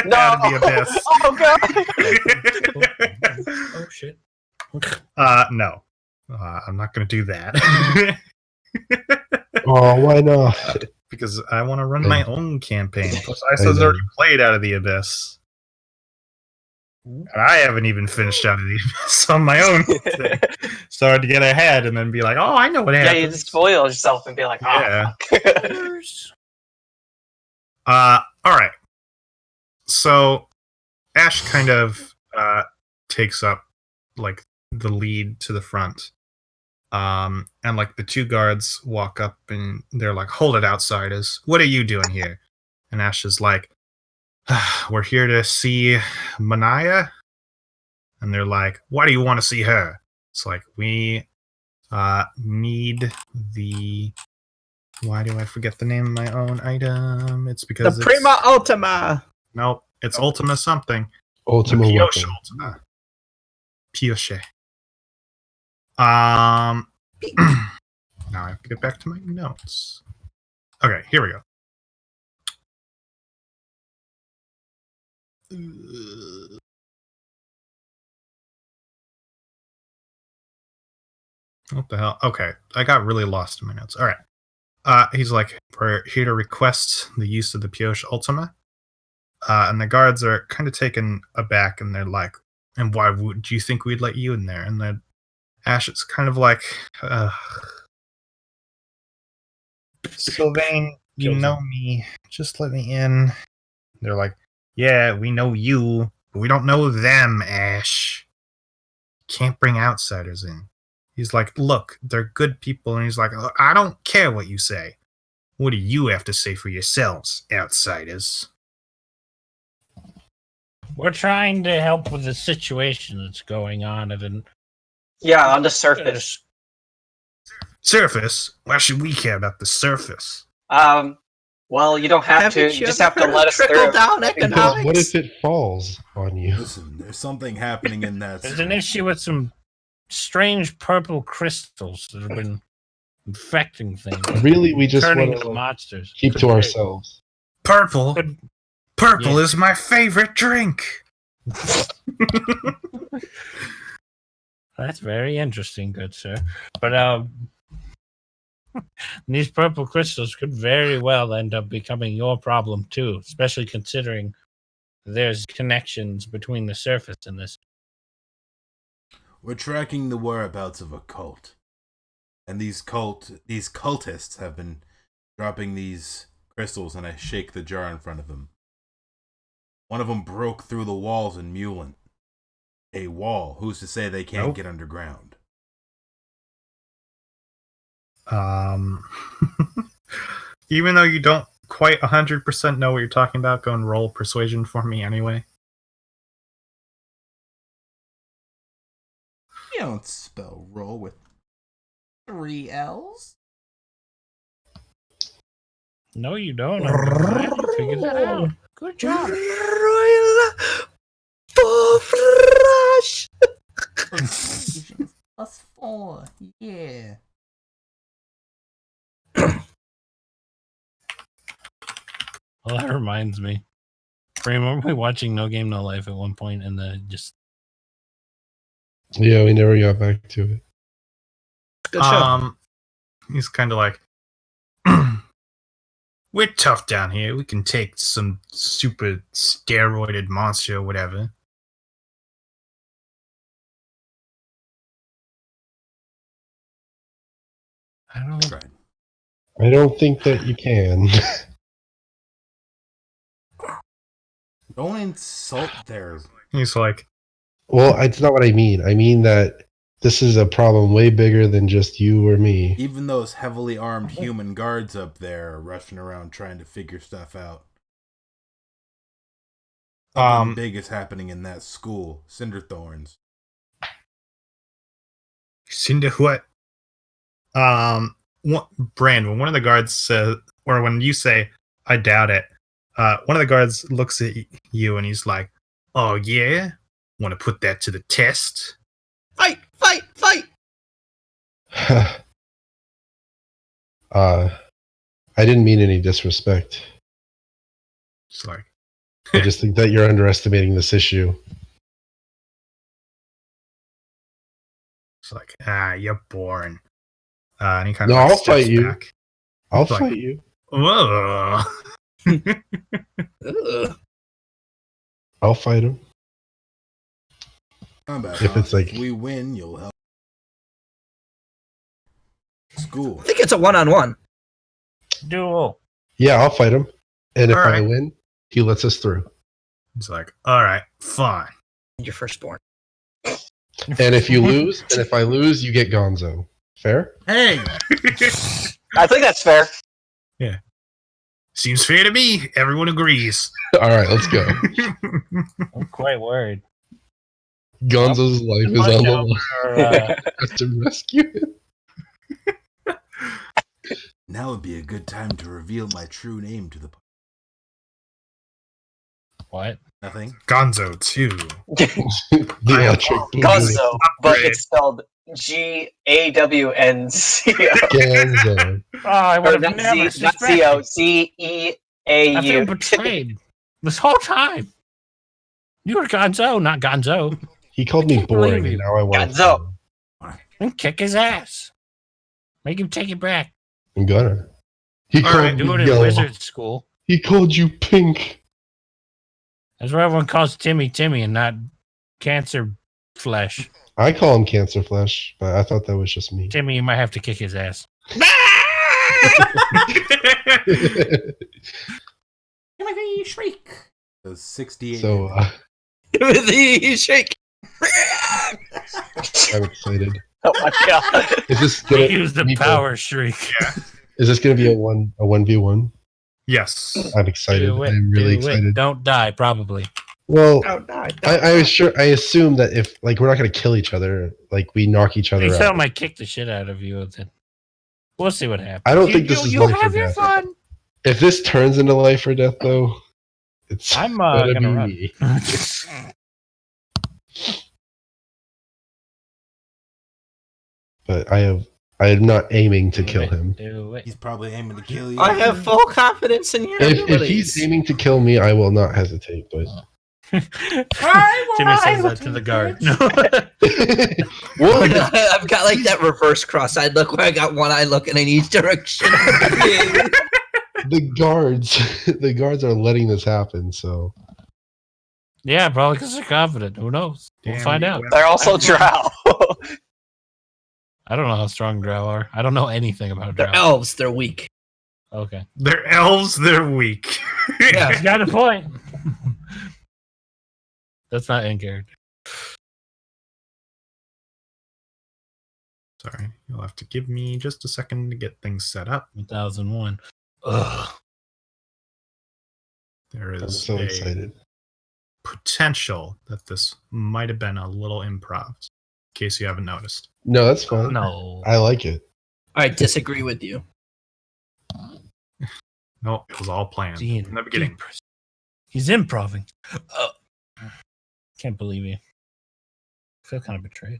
No! out of the abyss. Oh, God! no! Oh shit. No. I'm not gonna do that. Oh, why not? Because I want to run my own campaign. Plus, I ISO's know. already played Out of the Abyss. And I haven't even finished Out of the Abyss on my own thing. So I had to get ahead and then be like, oh, I know what Yeah, happened. you just spoil yourself and be like, oh, Yeah. fuck. Alright. So Ash kind of takes up like the lead to the front. And like the two guards walk up and they're like, hold it, outsiders. What are you doing here? And Ash is like, we're here to see Manaya. And they're like, why do you want to see her? It's like, we need the... Why do I forget the name of my own item? It's because The Prima Ultima. Nope, it's Ultima something. Ultima The Pioche weapon. Ultima. Pioche. Now I have to get back to my notes. Okay, here we go. What the hell? Okay, I got really lost in my notes. All right. He's like, we're here to request the use of the Pioche Ultima. And the guards are kind of taken aback, and they're like, and why would you think we'd let you in there? And then Ash is kind of like, Sylvain, you Kills know me. Just let me in. They're like, yeah, we know you, but we don't know them, Ash. Can't bring outsiders in. He's like, look, they're good people. And he's like, I don't care what you say. What do you have to say for yourselves, outsiders? We're trying to help with the situation that's going on at an Yeah, on the surface. Surface? Why should we care about the surface? Well, you don't have to. You just have to let us trickle through. down Because economics. what if it falls on you? Listen, there's something happening in that. There's an issue with some strange purple crystals that have been infecting things. Really, we just turning want into to monsters. keep to ourselves. Purple? Could- Purple Yeah. is my favorite drink. That's very interesting, good sir. But these purple crystals could very well end up becoming your problem too, especially considering there's connections between the surface and this. We're tracking the whereabouts of a cult. And these cultists have been dropping these crystals, and I shake the jar in front of them. One of them broke through the walls in Mulin. A wall. Who's to say they can't Nope. get underground? Even though you don't quite 100% know what you're talking about, go and roll persuasion for me anyway. You don't spell roll with 3 L's. No, you don't. I'm glad you figured that out. Good job. Royal Rush. +4. Yeah. Well, that reminds me. Remember we watching No Game No Life at one point, and then just Yeah, we never got back to it. Good show. He's kind of like, we're tough down here. We can take some super steroided monster or whatever. I don't. Right. I don't think that you can. Don't insult their. He's like, Well, it's not what I mean. I mean that This is a problem way bigger than just you or me. Even those heavily armed human guards up there are rushing around trying to figure stuff out. Something big is happening in that school, Cinderthorns. Cinder what? Brand, when one of the guards says, or when you say, I doubt it, one of the guards looks at you and he's like, oh yeah? Want to put that to the test? Fight! Fight! Fight! I didn't mean any disrespect. It's like, I just think that you're underestimating this issue. it's like, you're boring. And he kind No, of I'll steps fight you. back. I'll Like- fight you. Whoa. Ugh. I'll fight him. If it's like- if we win, you'll help. School. I think it's a one-on-one. Duel. Yeah, I'll fight him. And if All I right. win, he lets us through. He's like, all right, fine. Your firstborn. And if you lose, and if I lose, you get Gonzo. Fair? Hey! I think that's fair. Seems fair to me. Everyone agrees. All right, let's go. I'm quite worried. Gonzo's life is on the line. Or, I have to rescue him. Now would be a good time to reveal my true name to the what? nothing. Gonzo, too. The I am electric boogaloo. Gonzo, but Upgrade. it's spelled GAWNCO. Ganzo. Oh, I Or would have not never Z, not suspected. CO, I feel CEAU. betrayed this whole time. You were Gonzo, not Gonzo. He called me can't believe boring, you. and now I want Gonzo. to. And kick his ass. Make him take it back. I'm gonna. He All called right, me Do it in yellow. wizard school. He called you pink. That's why everyone calls Timmy Timmy and not Cancer Flesh. I call him Cancer Flesh, but I thought that was just me. Timmy, you might have to kick his ass. Timothy Shriek. The 68. So The shake. I'm excited. Oh my god. Is this gonna Use the Meepo, power shriek. Is this gonna be a 1v1? Yes. I'm excited. Do it. I'm really Do it. excited. Don't die, probably. Well, Oh, no, I assume that if like we're not gonna kill each other, like we knock each other They out. I might kick the shit out of you. Then we'll see what happens. I don't think this is you life or have your death. fun. If this turns into life or death, though, it's I'm gonna gonna be run. me. But I am not aiming to kill him. Do it. He's probably aiming to kill you. I have full confidence in your If abilities. he's aiming to kill me, I will not hesitate. But Timmy says that to the guard. well, I've got like that reverse cross-eyed look where I got one eye looking in each direction. the guards are letting this happen. So Yeah, probably because they're confident. Who knows? We'll Damn find you, out. Wes. They're also drow. I don't know how strong Drow are. I don't know anything about They're Drow. elves. They're weak. Okay. They're elves, they're weak. Yeah. He's got a point. That's not in character. Sorry, you'll have to give me just a second to get things set up. 1001. Ugh. There I'm is so a excited. potential that this might have been a little improv, in case you haven't noticed. No, that's fine. No. I like it. I disagree with you. No, it was all planned Dean, from the beginning. Dean, he's improving. Can't believe you. I feel kind of betrayed.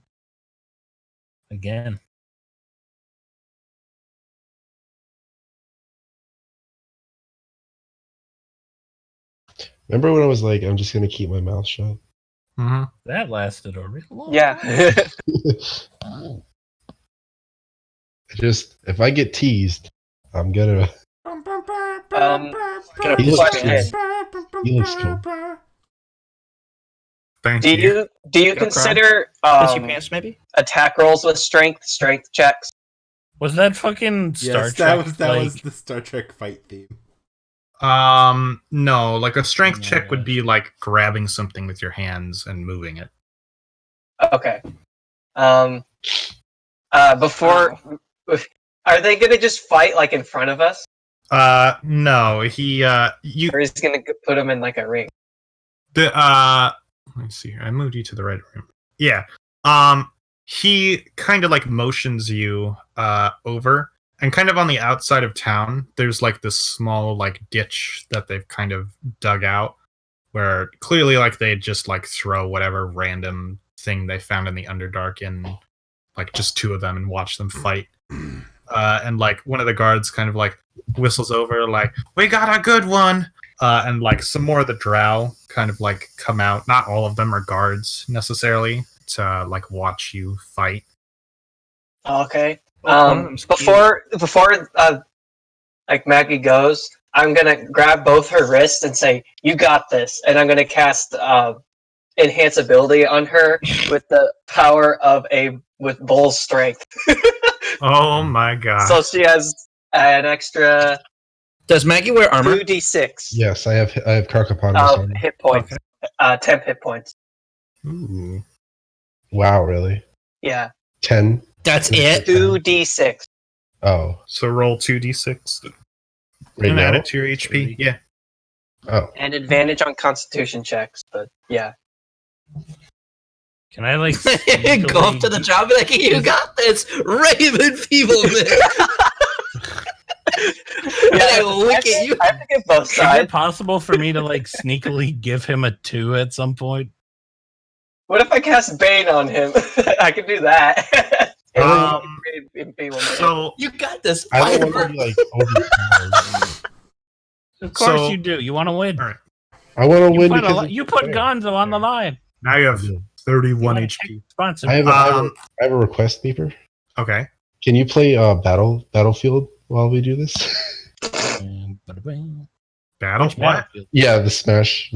Again. Remember when I was like, I'm just gonna keep my mouth shut? Mm-hmm. That lasted a real long Yeah. Just if I get teased, I'm gonna. Got He a looks question. He looks cool. Thank Do you. you Go consider Piss your pants, maybe? attack rolls with strength checks? Was that fucking Star Yes, Trek? that like, was the Star Trek fight theme. No, like a strength Oh, check would gosh. be like grabbing something with your hands and moving it. Okay. Before, are they gonna just fight like in front of us, No, you or is he gonna put him in like a ring? let me see here. I moved you to the right room. Yeah. He kind of like motions you over, and kind of on the outside of town, there's like this small like ditch that they've kind of dug out, where clearly like they just like throw whatever random thing they found in the Underdark in, like just two of them, and watch them fight. And like one of the guards kind of like whistles over, like, "We got a good one." And like some more of the drow kind of like come out. Not all of them are guards necessarily to like watch you fight. Okay. One of them's cute. Before like Maggie goes, I'm gonna grab both her wrists and say, "You got this," and I'm gonna cast enhance ability on her with the power of with Bull's strength. Oh my god! So she has an extra Does Maggie wear armor? 2d6 Yes, I have Carcaponus of on. hit points. 10 hit points. Ooh. Wow, really? Yeah. 10? That's it. 2d6. Oh, So roll 2d6 right and add now? it to your HP. Yeah. Oh, And advantage on Constitution checks, but yeah. Can I like Go up to the job and be like, "You got this, Raven Feebleman." Yeah, I will look at you. I have to get both Is it sides. possible for me to like sneakily give him a 2 at some point? What if I cast Bane on him? I could do that. So You got this. I don't Fiber. want to be like overpowered. Of course So- you do. You want to win. All right. I want to You win put, because you put Gonzo on the line. Now you have You 31 wanna HP. take sponsor. I have a request, Beeper. Okay. Can you play Battlefield while we do this? Battle. Which What? Battlefield? Yeah, the Smash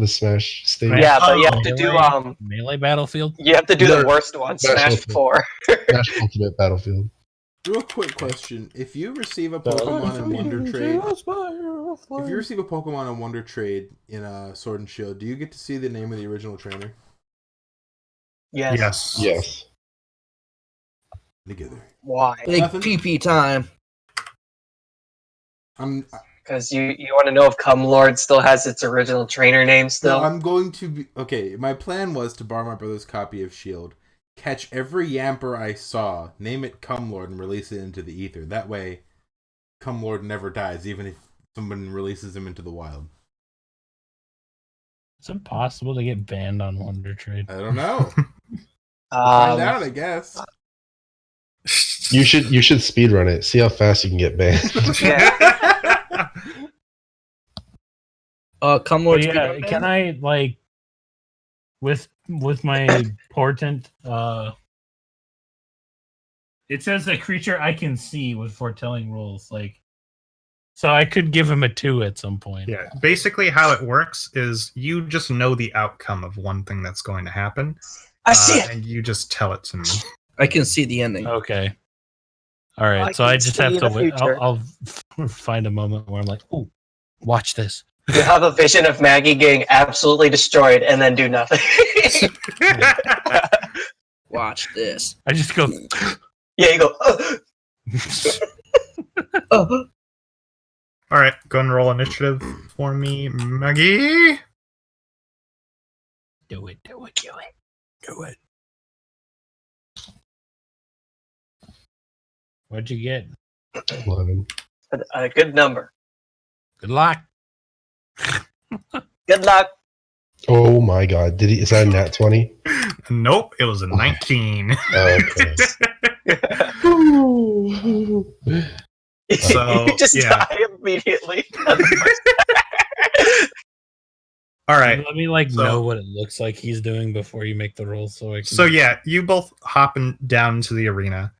stage. Right. Yeah, but you have to do Melee Battlefield. you have to do the No, worst one, Smash Smash Ultimate. 4. Smash Ultimate Battlefield. Real quick question: if you receive a Pokemon in Wonder Trade, if you receive a Pokemon in Wonder Trade in a Sword and Shield, do you get to see the name of the original trainer Yes. Yes. Yes. together? Why? Big Nothing. PP time. Because you want to know if Cumlord still has its original trainer name still? No, I'm going to be okay. My plan was to borrow my brother's copy of Shield, catch every Yamper I saw, name it Cumlord, and release it into the ether. That way, Cumlord never dies, even if someone releases him into the wild. It's impossible to get banned on Wonder Trade. I don't know. Find out, I guess. You should speedrun it. See how fast you can get banned. Come But Lord. yeah, can I like with my portent? It says a creature I can see with foretelling rules, like. So I could give him a 2 at some point. Yeah. Basically, how it works is you just know the outcome of one thing that's going to happen. I see it. And you just tell it to me. I can see the ending. Okay. All right. I So I can just see have to the wait. future. I'll find a moment where I'm like, "Oh, watch this." You have a vision of Maggie getting absolutely destroyed and then do nothing. Watch this. I just go. Yeah, you go, Oh, All right. Go and roll initiative for me, Maggie. Do it. Do it. Do it. Do it. What'd you get? 11. a good number. Good luck. Good luck. Oh my god. Is that a nat 20? Nope. It was a 19. Oh, okay. So, you just yeah. die immediately. All right. Let me like So- know what it looks like he's doing before you make the roll, so I can. So yeah, you both hopping down into the arena.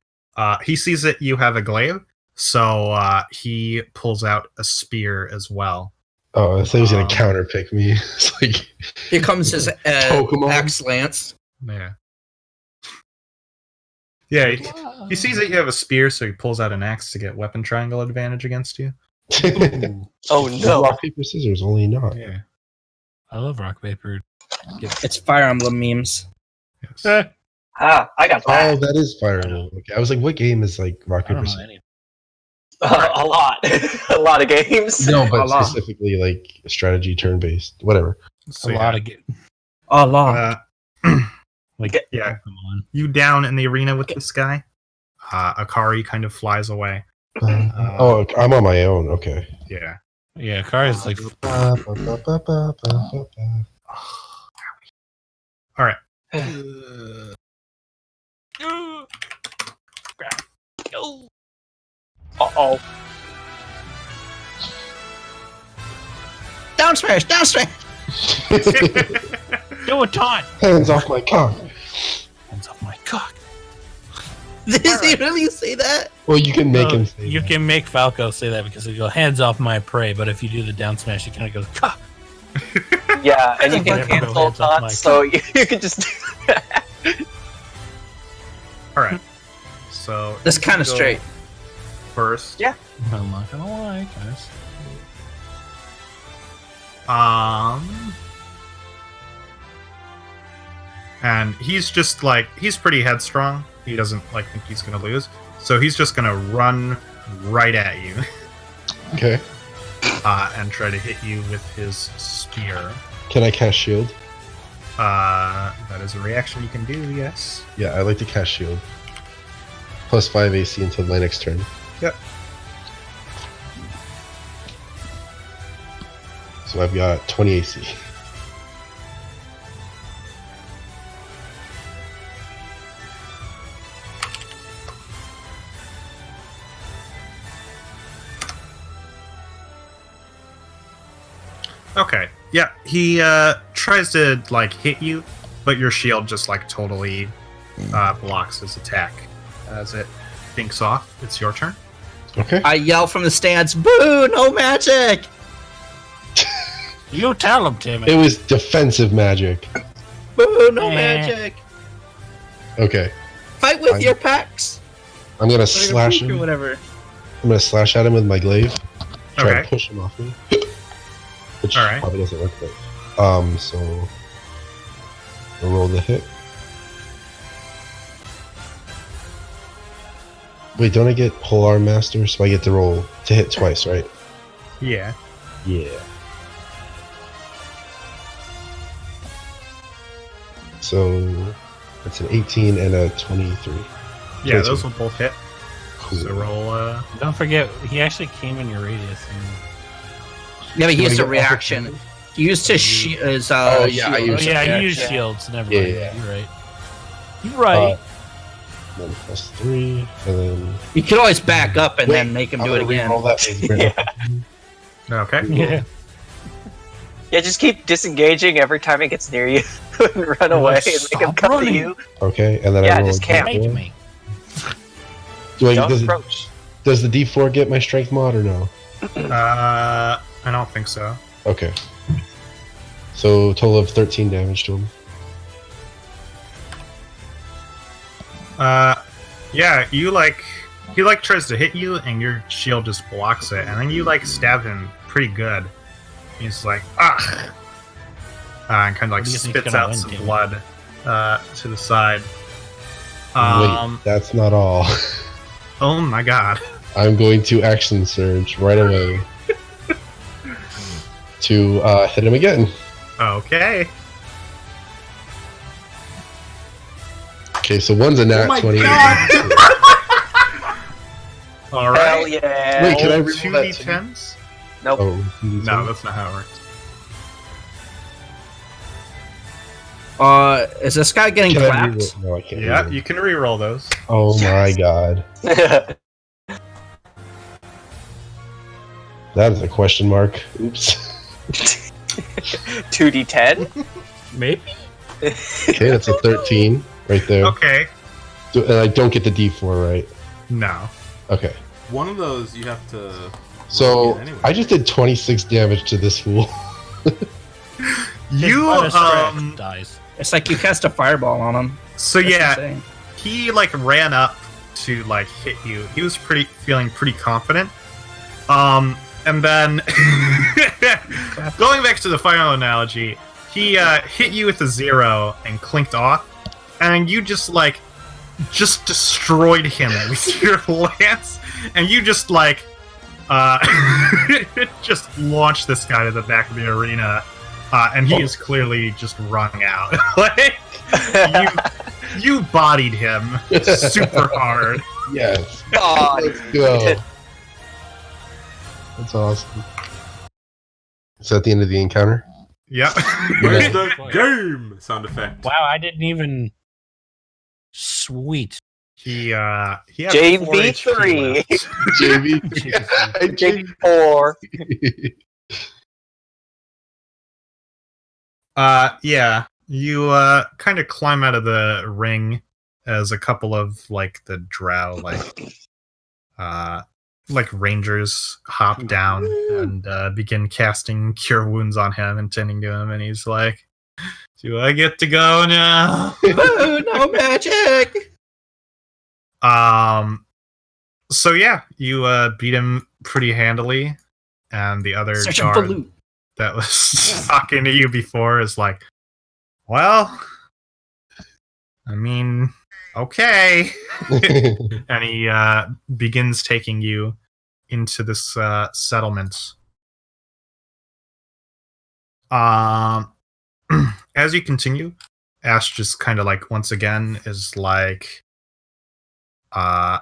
He sees that you have a glaive, so he pulls out a spear as well. Oh, I thought he was going to counterpick me. It's like, here comes his Pokemon. axe lance. Yeah. Yeah, he sees that you have a spear, so he pulls out an axe to get weapon triangle advantage against you. Oh no. Rock, paper, scissors, only not. Yeah. I love rock paper. It's Fire Emblem memes. Yes. I got that. Oh, that is Fire Emblem. Okay, I was like, what game is like rock I don't paper know scissors? any. A lot. A lot of games. No, but A lot. specifically like strategy, turn based, whatever. A lot of A lot. like Yeah. Pokemon. You down in the arena with this guy. Akari kind of flies away. Oh, I'm on my own. Okay. Yeah. Yeah, car is like All right. Uh-oh. Down smash! Down smash! do a taunt. Hands off my cock. Hands off my cock. Did he really say that? Well, you can make No, him say you that. can make Falco say that because he go hands off my prey, but if you do the down smash, he kind of goes cock. Yeah, and you can Never go cancel hands off my taunts, so you can just do that. All right. So That's kind of you go straight. First. Yeah. I'm not gonna lie, guys. And he's just like he's pretty headstrong. He doesn't like think he's gonna lose, so he's just gonna run right at you Okay. and try to hit you with his spear. Can I cast shield? That is a reaction you can do. Yes. Yeah, I like to cast shield. Plus 5 AC until my next turn. Yep. So I've got 20 AC. Okay. Yeah. He tries to like hit you, but your shield just like totally blocks his attack as it thinks off. It's your turn. Okay. I yell from the stands, "Boo! No magic!" You tell him, Timmy. It was defensive magic. Boo! No Eh. magic! Okay. Fight with I'm- your packs. I'm gonna Or your slash peak or him. whatever. I'm gonna slash at him with my glaive. Try Okay. to push him off me. Which Alright. probably doesn't work great. So I'll roll the hit. Wait, don't I get Polearm Master? So I get to roll to hit twice, right? Yeah. Yeah. So that's an 18 and a 23. Yeah. 22. Those will both hit. Cool. So roll. Don't forget, he actually came in your radius. Yeah, but he Do I used a get reaction. opportunity? He used his his Oh, yeah, I Oh, used- yeah, yeah, you use yeah. shields. Never Yeah, mind. yeah. You're right. You're right. 1 plus 3, and then You could always back up and Wait, then make him I'm do it gonna again. re-roll that with Brent. Okay. yeah. Yeah, just keep disengaging every time it gets near you and run away and make him Stop come running. to you. Okay, and then Yeah, I roll just a camp. Make D4. me. Do I, Don't does, approach. does the D4 get my strength mod or no? I don't think so. Okay. So total of 13 damage to him. Yeah, you like he like tries to hit you and your shield just blocks it, and then you like stab him pretty good. He's like ah, and kind of like What do you think's spits gonna out win, some Tim? blood to the side. Wait, that's not all. Oh my god. I'm going to action surge right away to hit him again. Okay. Okay, so one's a nat Oh my 20. God! All Hell right. yeah. Wait, can I Roll reroll two that d10s? Nope. Oh, No, that's not how it works. Is this guy getting Can I clapped? reroll? No, I can't. Yeah, reroll. you can re-roll those. Oh my god. That is a question mark. Oops. 2d10? Maybe. Okay, that's a 13 right there. Okay. So, and I don't get the D4, right? No. Okay. One of those you have to. So roll again anyway. I just did 26 damage to this fool. You His strength dies. It's like you cast a fireball on him. So That's yeah, insane. he like ran up to like hit you. He was feeling pretty confident. And then going back to the final analogy, he hit you with a 0 and clinked off. and you just destroyed him with your lance, and you just just launched this guy to the back of the arena, and he is clearly just wrung out. You bodied him super hard. Yes. God. Let's go. That's awesome. Is that the end of the encounter? Yep. Where's the game sound effect? Wow, I didn't even. Sweet. He had JB3. 4 HP left. JV. J4. Yeah. You kind of climb out of the ring as a couple of the drow rangers hop down and begin casting cure wounds on him and tending to him, and he's like, "Do I get to go now?" Boo, no magic. So yeah, you beat him pretty handily, and the other Search guard for loot. that was talking to you before is like, "Well, I mean, okay." And he begins taking you into this settlement. As you continue, Ash just kind of once again is like, all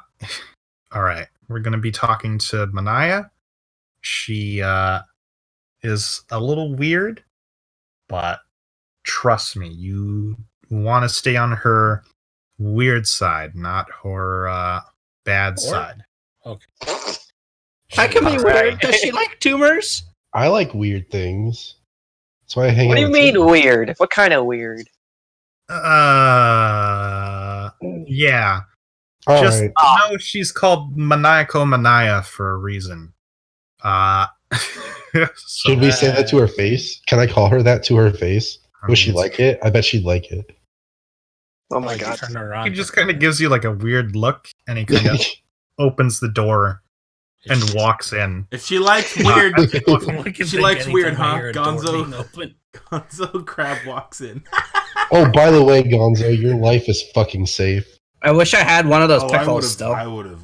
right, we're going to be talking to Manaya. She is a little weird, but trust me, you want to stay on her weird side, not her bad side. Okay. That can be weird. Does she like tumors? I like weird things. That's why I hang What out do you with mean you. weird? What kind of weird? Yeah. All Just right. know she's called Maniaco Manaya for a reason. Should we say that to her face? Can I call her that to her face? Would she like it? I bet she'd like it. Oh my god. Turn her He on. just kind of gives you a weird look, and he kind of opens the door and walks in. If she likes weird, She she likes weird, huh? Gonzo Crab walks in. Oh, by the way, Gonzo, your life is fucking safe. I wish I had one of those I pickles still. would have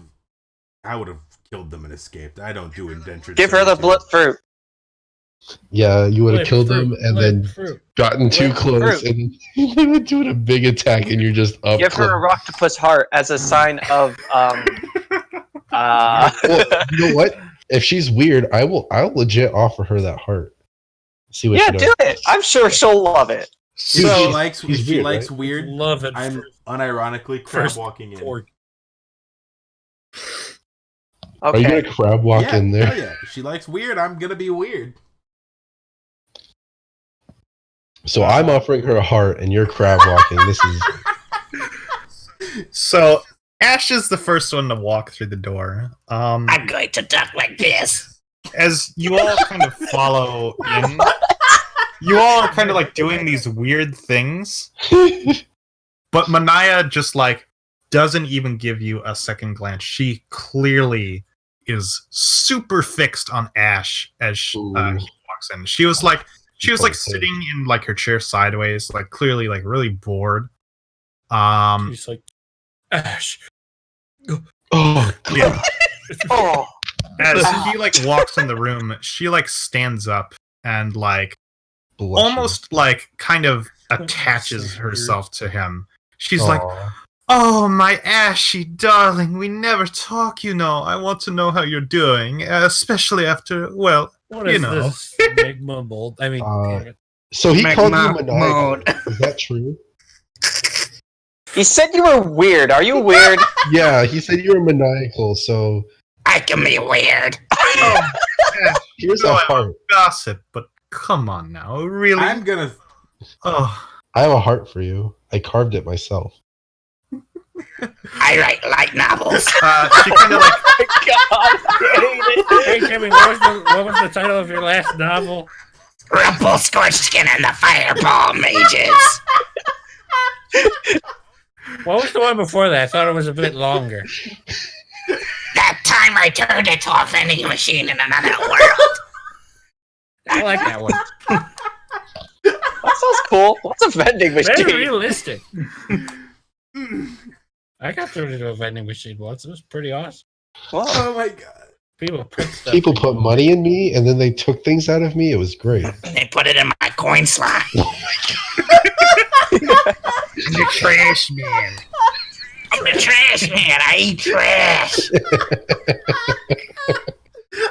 killed them and escaped. I don't do indentured. Give her the servitude. blood fruit. Yeah, you would have Flip killed fruit, them and flip then fruit. gotten too Flip close fruit. and they were doing a big attack and you're just up Give her a close. octopus heart as a sign of Well, you know what? If she's weird, I'll legit offer her that heart. See what yeah, she does. do it. I'm sure she'll love it. If So- she weird, likes right? weird, Love it. I'm unironically crab First walking in. for Are you Okay. gonna crab walk Yeah, in there? hell yeah. If she likes weird, I'm gonna be weird. So I'm offering her a heart and you're crab walking. This is So Ash is the first one to walk through the door. I'm going to duck like this. As you all kind of follow in, you all are kind of doing these weird things, but Manaya just doesn't even give you a second glance. She clearly is super fixed on Ash as he walks in. She was sitting in her chair sideways, clearly really bored. She's like, Ash. oh god. Yeah. Oh, As he walks in the room, she stands up and Bless you. almost kind of attaches herself to him. She's like, Aw. "Oh, my Ashy darling, we never talk, you know. I want to know how you're doing, especially after, well, What you is know." this? Magma bolt. I mean, damn it. So he called you Magma maniacal. mode. Is that true? he said you were weird. Are you weird? Yeah, he said you were maniacal, so I can be weird. Oh, Ash, here's No, a I heart. gossip, but come on now, really? I'm gonna. Oh, I have a heart for you. I carved it myself. I write light novels. she kind of Hey, Timmy, what was the title of your last novel? Rumple scorched skin and the fireball mages. What was the one before that? I thought it was a bit longer. That time I turned into a vending machine in another world. I like that one. That sounds cool. What's a vending Very machine? realistic. I got through to a vending machine once. It was pretty awesome. Oh my god. People put stuff. People in put you. money in me, and then they took things out of me. It was great. They put it in my coin slot. I'm the trash man. I'm the trash man. I eat trash.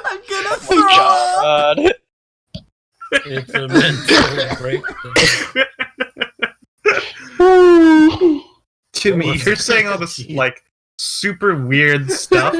I'm gonna Oh throw up. God. It's a mental breakdown. Timmy, you're saying all this like super weird stuff.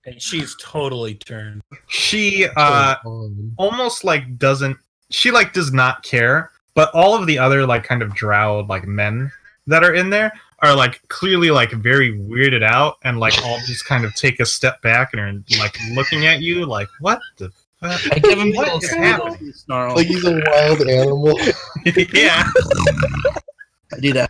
And she's totally turned. She almost like doesn't. She like does not care. But all of the other like kind of drow like men that are in there are like clearly like very weirded out and like all just kind of take a step back and are like looking at you like what the fuck? I give him What is happening? snarl. Like he's a wild animal. Yeah. I do that.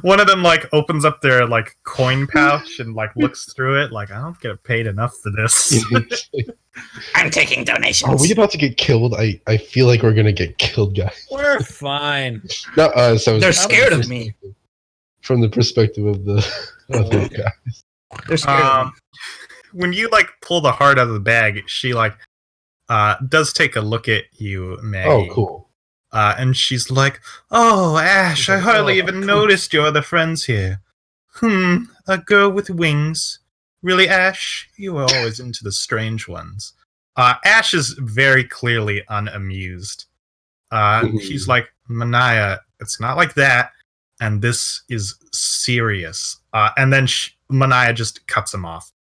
One of them like opens up their like coin pouch and like looks through it like I don't get paid enough for this. I'm taking donations. Are we about to get killed? I feel like we're gonna get killed, guys. We're fine. No, so They're scared of me. From the perspective of the guys. They're scared of me. When you like pull the heart out of the bag, she like does take a look at you, Maggie. Oh, cool. And she's like, "Oh, Ash, I hardly even noticed your other friends here. A girl with wings. Really, Ash? You were always into the strange ones." Ash is very clearly unamused. He's like, "Manaya, it's not like that, and this is serious." And then Manaya just cuts him off.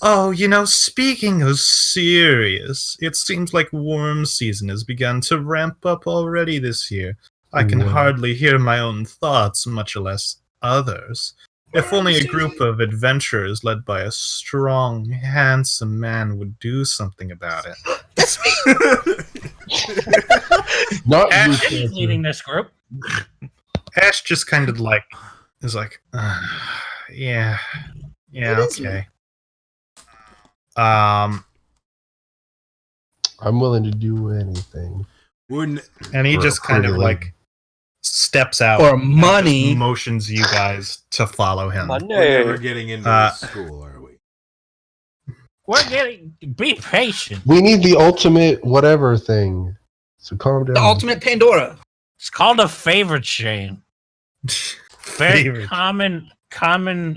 "Oh, speaking of serious, it seems like worm season has begun to ramp up already this year. I can hardly hear my own thoughts, much less others. If only a group of adventurers led by a strong, handsome man would do something about it." That's me. Not Ash you, She's leading this group. Ash just kind of like is like, yeah, It is okay. I'm willing to do anything. And he For just kind of pretty like steps out For and money. just motions you guys to follow him. We're never Money. getting into Uh, this school, are we? We're getting. Be patient. We need the ultimate whatever thing. So calm down. The ultimate Pandora. It's called a favorite chain. Very Favorite. common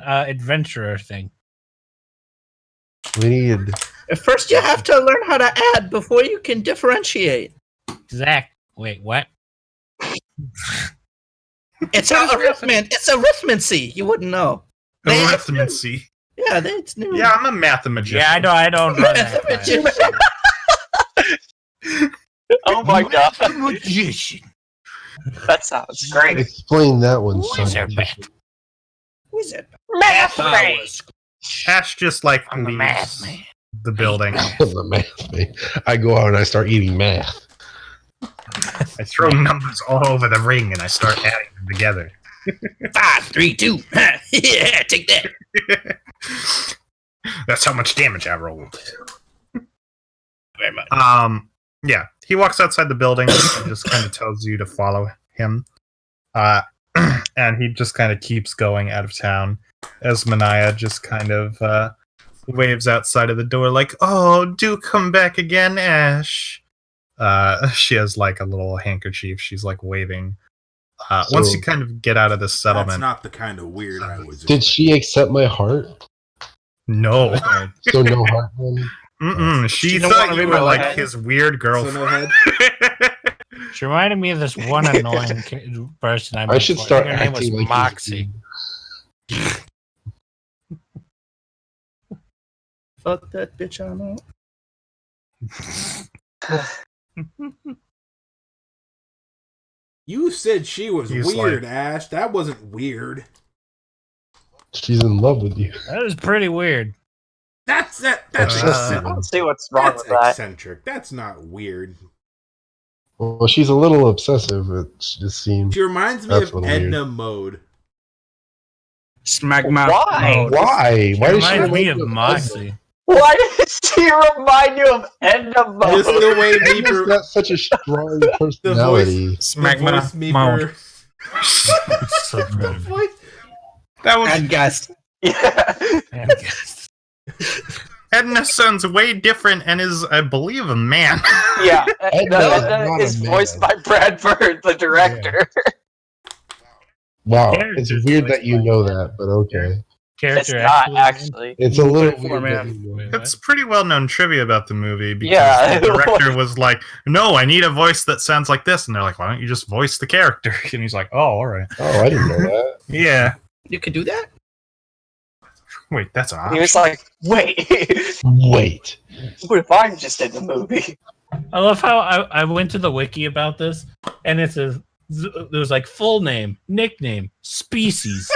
adventurer thing. We need. At first, you have to learn how to add before you can differentiate. Zach, wait, what? It's arithmetic. It's arithmancy. You wouldn't know. They have to- Arithmancy. Yeah, it's new. Yeah, I'm a mathematician. Yeah, I don't run that class. Oh my god. Magician. That sounds great. Explain that one, Wizard son. math. Wizard. Math Ash just like I'm a leaves math man. the building. The math thing. I go out and I start eating math. I throw numbers all over the ring and I start adding them together. 5, 3, 2. Yeah, take that. That's how much damage I rolled. Very much. Yeah, he walks outside the building and just kind of tells you to follow him. And he just kind of keeps going out of town as Manaya just kind of waves outside of the door like, "Oh, do come back again, Ash." She has like a little handkerchief she's like waving. Once you kind of get out of the That's settlement. not the kind of weird I was. Did she accept my heart? No. So no heart then? Mm-mm. She She don't thought wanna you be were my like head. his weird So girlfriend. no head? She reminded me of this one annoying person I met. I should before. start Her name was acting like Moxie. Fuck that bitch I'm out. You said she was He's weird, like- Ash. That wasn't weird. She's in love with you. That was pretty weird. That's I Obsessive. don't see what's wrong That's with that. eccentric. That's not weird. Well, she's a little obsessive. It just seems. She reminds me That's of a little weird. Edna Mode. Smack mouth. Why? Oh, Why? She Why does she reminds me remind of you Moxie. Why does she remind you of Edna Just Mode? the way He's Meeper, got such a strong the personality. voice Meeper. So proud of you. Voice- That was And guessed. Yeah. And guess. Edna sounds way different and is, I believe, a man. Yeah. Edna is Edna not a is man. voiced by Brad Bird, the director. Wow, Character's it's weird that voiced you by- know that, but okay. It's Character not actually. It's a little Poor weird man. that you know Wait, that. It's pretty well known trivia about the movie because Yeah. the director was like, "No, I need a voice that sounds like this," and they're like, "Why don't you just voice the character?" And he's like, "Oh, all right, Oh, I didn't know that. yeah." You could do that? Wait, that's an He was option. like, wait, Wait. what if I'm just in the movie? I love how I went to the wiki about this, and it says there's like full name, nickname, species.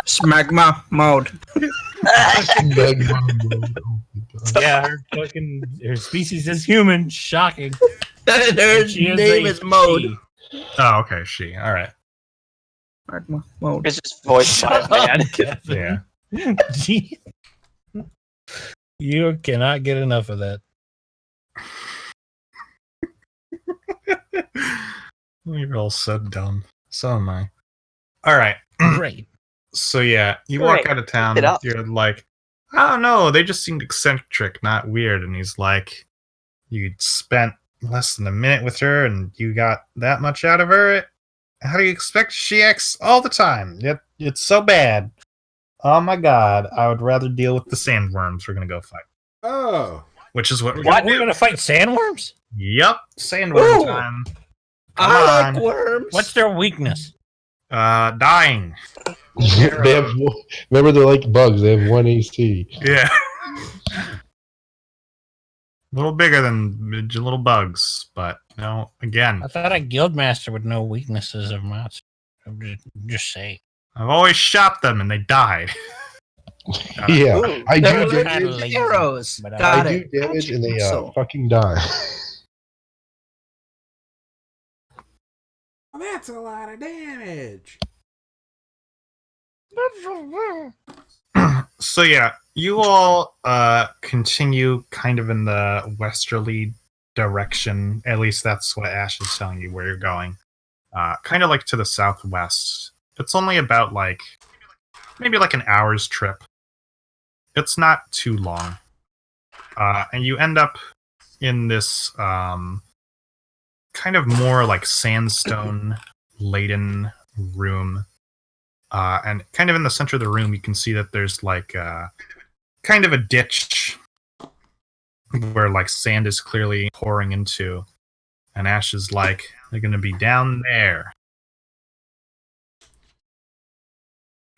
Smegma mode. Yeah, her species is human. Shocking. Their She name a is mode. she. Oh, okay, she. All right, Smegma mode. It's just voiced by a man. Kevin. yeah. Gee. You cannot get enough of that. You're all so dumb. So am I. All right. Great. So yeah, you walk Right. out of town. Keep it up. You're like, I don't know. They just seemed eccentric, not weird. And he's like, you spent less than a minute with her, and you got that much out of her. How do you expect she acts all the time? It's so bad. Oh my god! I would rather deal with the sandworms. We're gonna go fight, Oh. which is what we're What? gonna We're do. gonna fight sandworms? Yep, sandworm Ooh. time. I on. like worms. What's their weakness? Dying. They have. Remember, they're like bugs. They have 1 AC. Yeah. A little bigger than little bugs, but no. Again, I thought a guildmaster would know weaknesses of monsters. Just say. I've always shot them and they died. Yeah, Ooh, I They're do. Kinda allergic to lazy, arrows. but I Got I it. do damage and they So, fucking die. Well, that's a lot of damage. So yeah, you all continue kind of in the westerly direction. At least that's what Ash is telling you where you're going. Kind of like to the southwest. It's only about maybe like an hour's trip. It's not too long. And you end up in this kind of more like sandstone laden room. And kind of in the center of the room, you can see that there's like kind of a ditch where like sand is clearly pouring into. And Ash is like, they're going to be down there.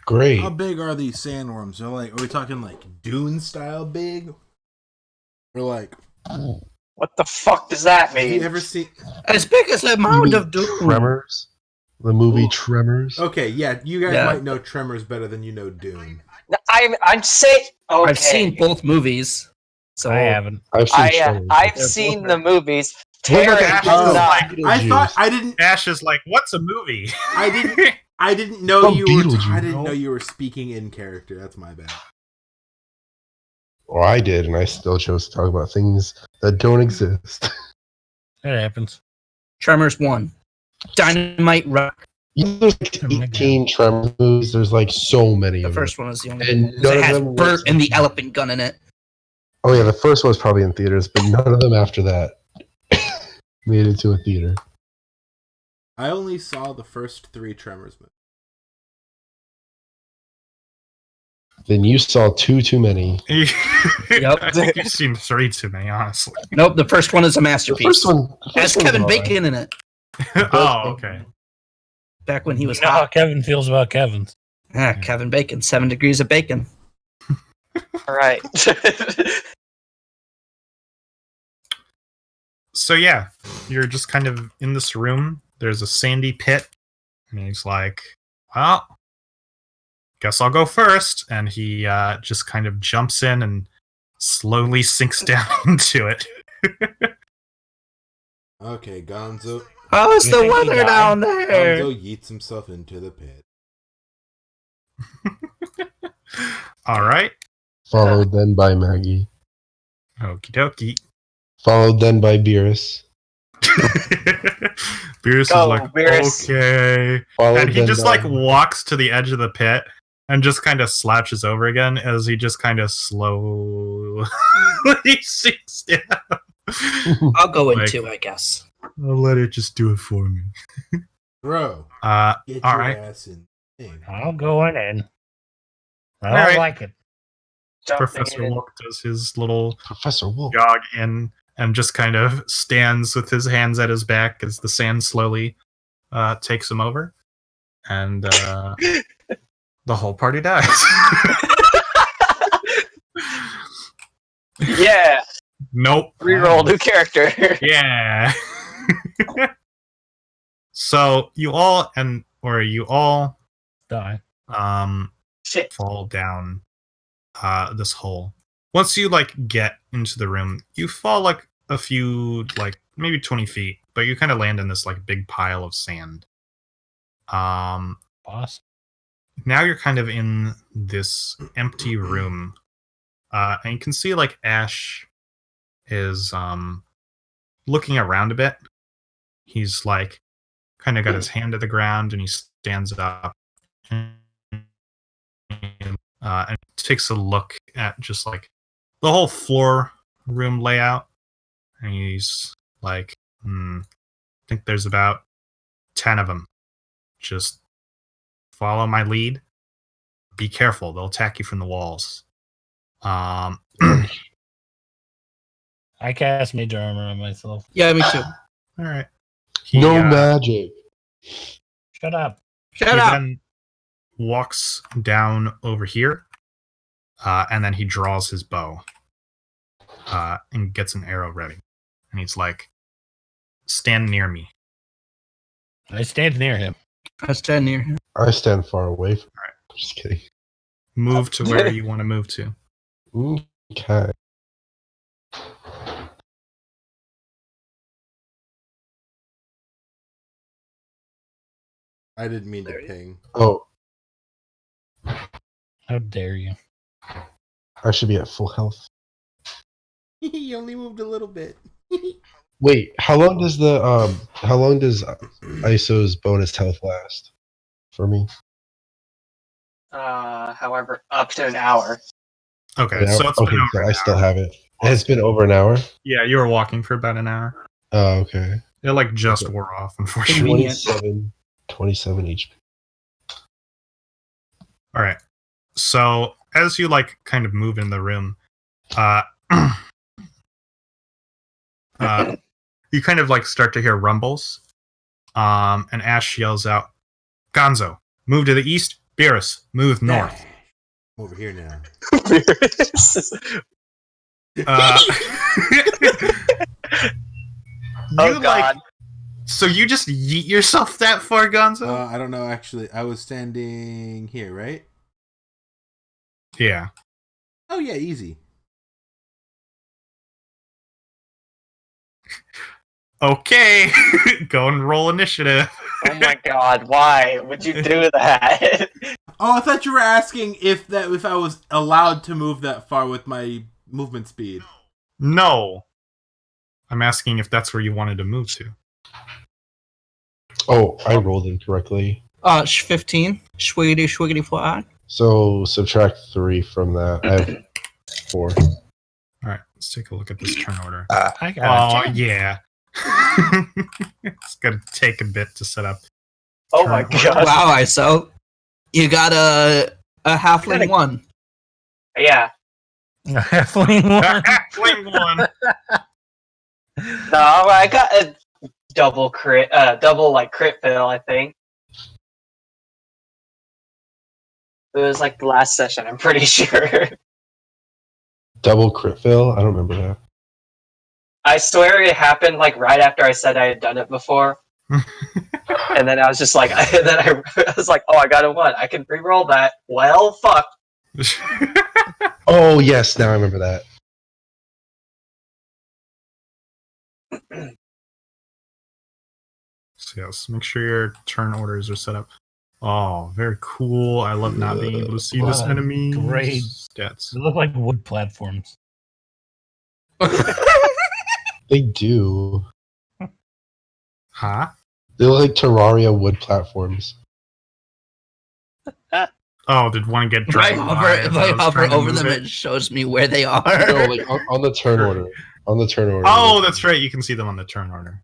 Great. How big are these sandworms? Are we talking like Dune style big? Or like, What the fuck does that have you mean? ever seen? as big as the Mound of Doom. Tremors. The movie Ooh. Tremors. Okay, yeah, you guys Yeah. might know Tremors better than you know Dune. I'm saying. Okay. I've seen both movies. So I haven't. I've seen I've Tremors. seen the movies. What about Taryn that does Beetlejuice? not. I thought I didn't. Ash is like, what's a movie? I didn't know Oh, you were. Beetlejuice. I didn't know you were speaking in character. That's my bad. Or I did, and I still chose to talk about things that don't exist. That happens. Tremors 1. Dynamite Rock. You know, there's like Oh my 18 Tremors movies. There's like so many The of first one is the only And one. none It of has them Bert was- and the elephant gun in it. them. Oh yeah, the first one was probably in theaters, but none of them after that made it to a theater. I only saw the first 3 Tremors movies. Then you saw too many. Yep. I think you've seen 3 too many, honestly. Nope, the first one is a The masterpiece. first one Has was Kevin alright. Bacon in it. Oh, okay. Back when he You was know how hot. Kevin feels about Kevin's. Kevin Bacon. 7 degrees of bacon. All right. So yeah, you're just kind of in this room. There's a sandy pit, and he's like, "Well, guess I'll go first." And he just kind of jumps in and slowly sinks down into it. Okay, Gonzo. How's You the think he weather died? down there? Gonzo yeets himself into the pit. All right. Followed then by Maggie. Okie dokie. Followed then by Beerus. Beerus is Go, like, Beerus. okay. Followed And he then just by... like walks to the edge of the pit and just kind of slouches over again as he just kind of slowly sinks down. I'll go in Like, too, I guess. I'll let it just do it for me. Bro, get all your right. ass in. I'll go in. I All don't right. like it. Professor in. Wolf does his little Professor Wolf. jog in and just kind of stands with his hands at his back as the sand slowly takes him over. And the whole party dies. Yeah. Nope. Reroll new character. Yeah. So you all Die. Shit. fall down this hole. Once you like get into the room, you fall like a few, like maybe 20 feet, but you kind of land in this like big pile of sand. Boss. Now you're kind of in this empty room, and you can see like Ash is looking around a bit. He's like kind of got his hand to the ground and he stands up and takes a look at just like the whole floor room layout, and he's like, I think there's about 10 of them. Just follow my lead. Be careful, they'll attack you from the walls. I cast Major Armor on myself. Yeah, me too. All right. No magic. Shut up. Shut up. Then walks down over here, and then he draws his bow and gets an arrow ready. And he's like, stand near me. I stand near him. I stand near him. I stand far away from All right. Just kidding. Move to where you want to move to. Okay. I didn't mean to ping. Oh, How dare you? I should be at full health. He only moved a little bit. Wait, how long does ISO's bonus health last for me? However, up to an hour. Okay, An hour? so it's been Okay, over so an I still hour. have it. It's been over an hour. Yeah, you were walking for about an hour. Oh, okay. It like just Okay. wore off, unfortunately. Convenient. 27 HP. All right. So as you like kind of move in the room, you kind of like start to hear rumbles. And Ash yells out, "Gonzo, move to the east. Beerus, move north." Over here now. Uh, Oh, you like, God. so you just yeet yourself that far, Gonzo? I don't know, actually. I was standing here, right? Yeah. Oh, yeah, easy. Okay, go and roll initiative. Oh my God! Why would you do that? Oh, I thought you were asking if I was allowed to move that far with my movement speed. No. I'm asking if that's where you wanted to move to. Oh, I rolled incorrectly. 15. Schwiggity fly. So subtract 3 from that. I have 4. All right, let's take a look at this turn order. I got Oh, yeah. It's going to take a bit to set up. Oh my God! Wow, ISO. You got a halfling one. Yeah. Halfling one. Halfling one. No, I got a double crit fail. I think it was like the last session. I'm pretty sure. Double crit fail? I don't remember that. I swear it happened like right after I said I had done it before. And then I was just like, I was like, oh, I got a 1. I can re-roll that. Well, fuck. Oh, yes, now I remember that. So yes, make sure your turn orders are set up. Oh, very cool. I love not being able to see this Wow, enemy. great. Stats. They look like wood platforms. They do. Huh? They look like Terraria wood platforms. Oh, did one get If I dragged by? hover, if I was hover trying to over move them, it? it shows me where they are. No, like on the turn order. On the turn order. Oh, that's right. You can see them on the turn order.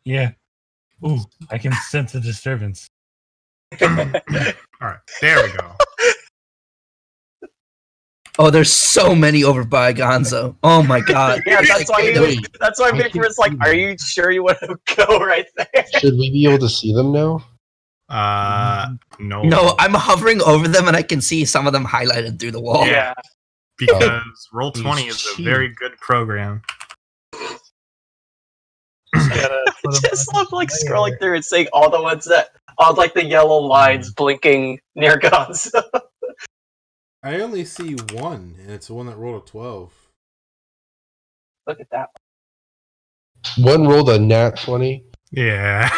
Yeah. Ooh, I can sense a disturbance. All right, there we go. Oh, there's so many over by Gonzo. Oh my god. Yeah, that's why Wait, that's why I Big can was like, see "Are them. you sure you want to go right there?" Should we be able to see them now? No. No, I'm hovering over them and I can see some of them highlighted through the wall. Yeah. Because Roll20 is a cheap. very good program. Just love like scrolling through and seeing all the ones that all like the yellow lines blinking near Gonzo. I only see one, and it's the one that rolled a 12. Look at that. One rolled a nat 20. Yeah.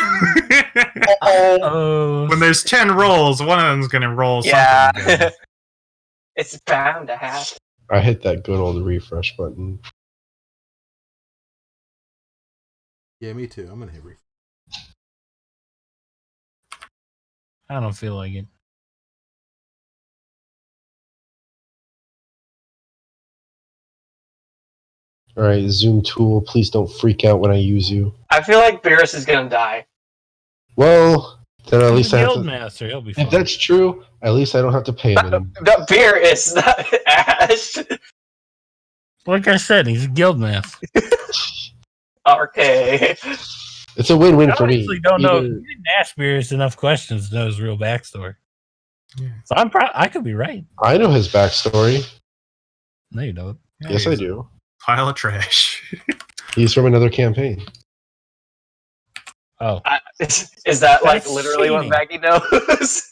Oh, Oh, When there's 10 rolls, one of them's going to roll yeah. something good. It's bound to happen. I hit that good old refresh button. Yeah, me too. I'm gonna hit refresh. I don't feel like it. Alright, zoom tool, please don't freak out when I use you. I feel like Beerus is gonna die. Well, then at He's least a I have guild to. master. He'll be fine. If that's true, at least I don't have to pay him anymore. The beer is not Ash. Like I said, he's a guild master. Okay. It's a win-win I for me. honestly don't know. Either- You didn't ask Beerus enough questions to know his real backstory. Yeah. So I could be right. I know his backstory. No, you don't. Yeah, Yes, I he's a do. Pile of trash. He's from another campaign. Oh, Is that like That's literally what cheating. Maggie knows?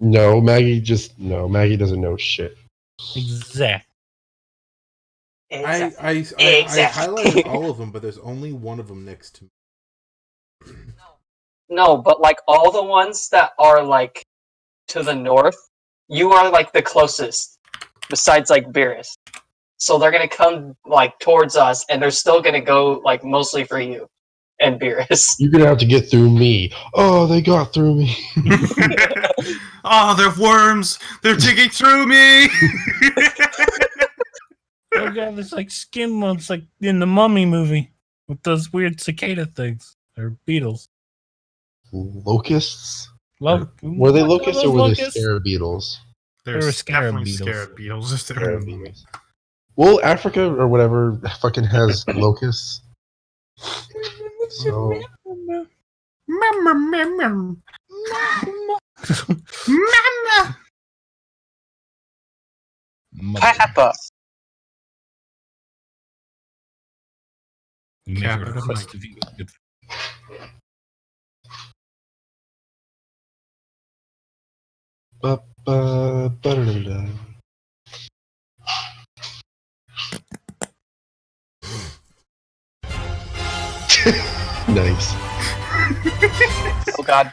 No, Maggie doesn't know shit. exact. I Exactly. highlighted all of them, but there's only one of them next to me. No, but like all the ones that are like to the north, you are like the closest, besides like Beerus. So they're gonna come like towards us, and they're still gonna go like mostly for you and Beerus. You're gonna have to get through me. Oh, they got through me. Oh, they're worms. They're digging through me. Oh god, there's like skin ones like in the Mummy movie with those weird cicada things or beetles. Locusts? Were Were they locusts or were they scarab beetles? There's were scarab definitely beetles. scarab beetles. If they're Scarab in the movie. beetles. Well, Africa or whatever fucking has locusts. So Mama. Papa. Make a Capital request Mike. if you could. ba-da-da-da. Nice. Oh god.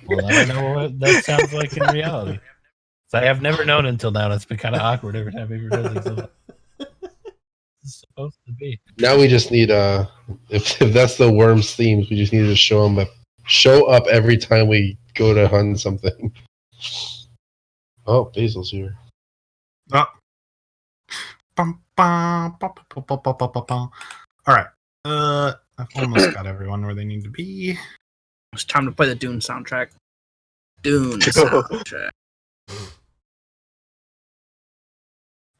Well, I don't know what that sounds like in reality. So I have never known until now. It's been kind of awkward every time Avery does it. So it's supposed to be. Now we just need if that's the worms themes, we just need to show up every time we go to hunt something. Oh, Basil's here. Oh. Bum, bum, bum, bum, bum, bum, bum, bum, bum. All right. I've almost got everyone where they need to be. It's time to play the Dune soundtrack. Dune soundtrack.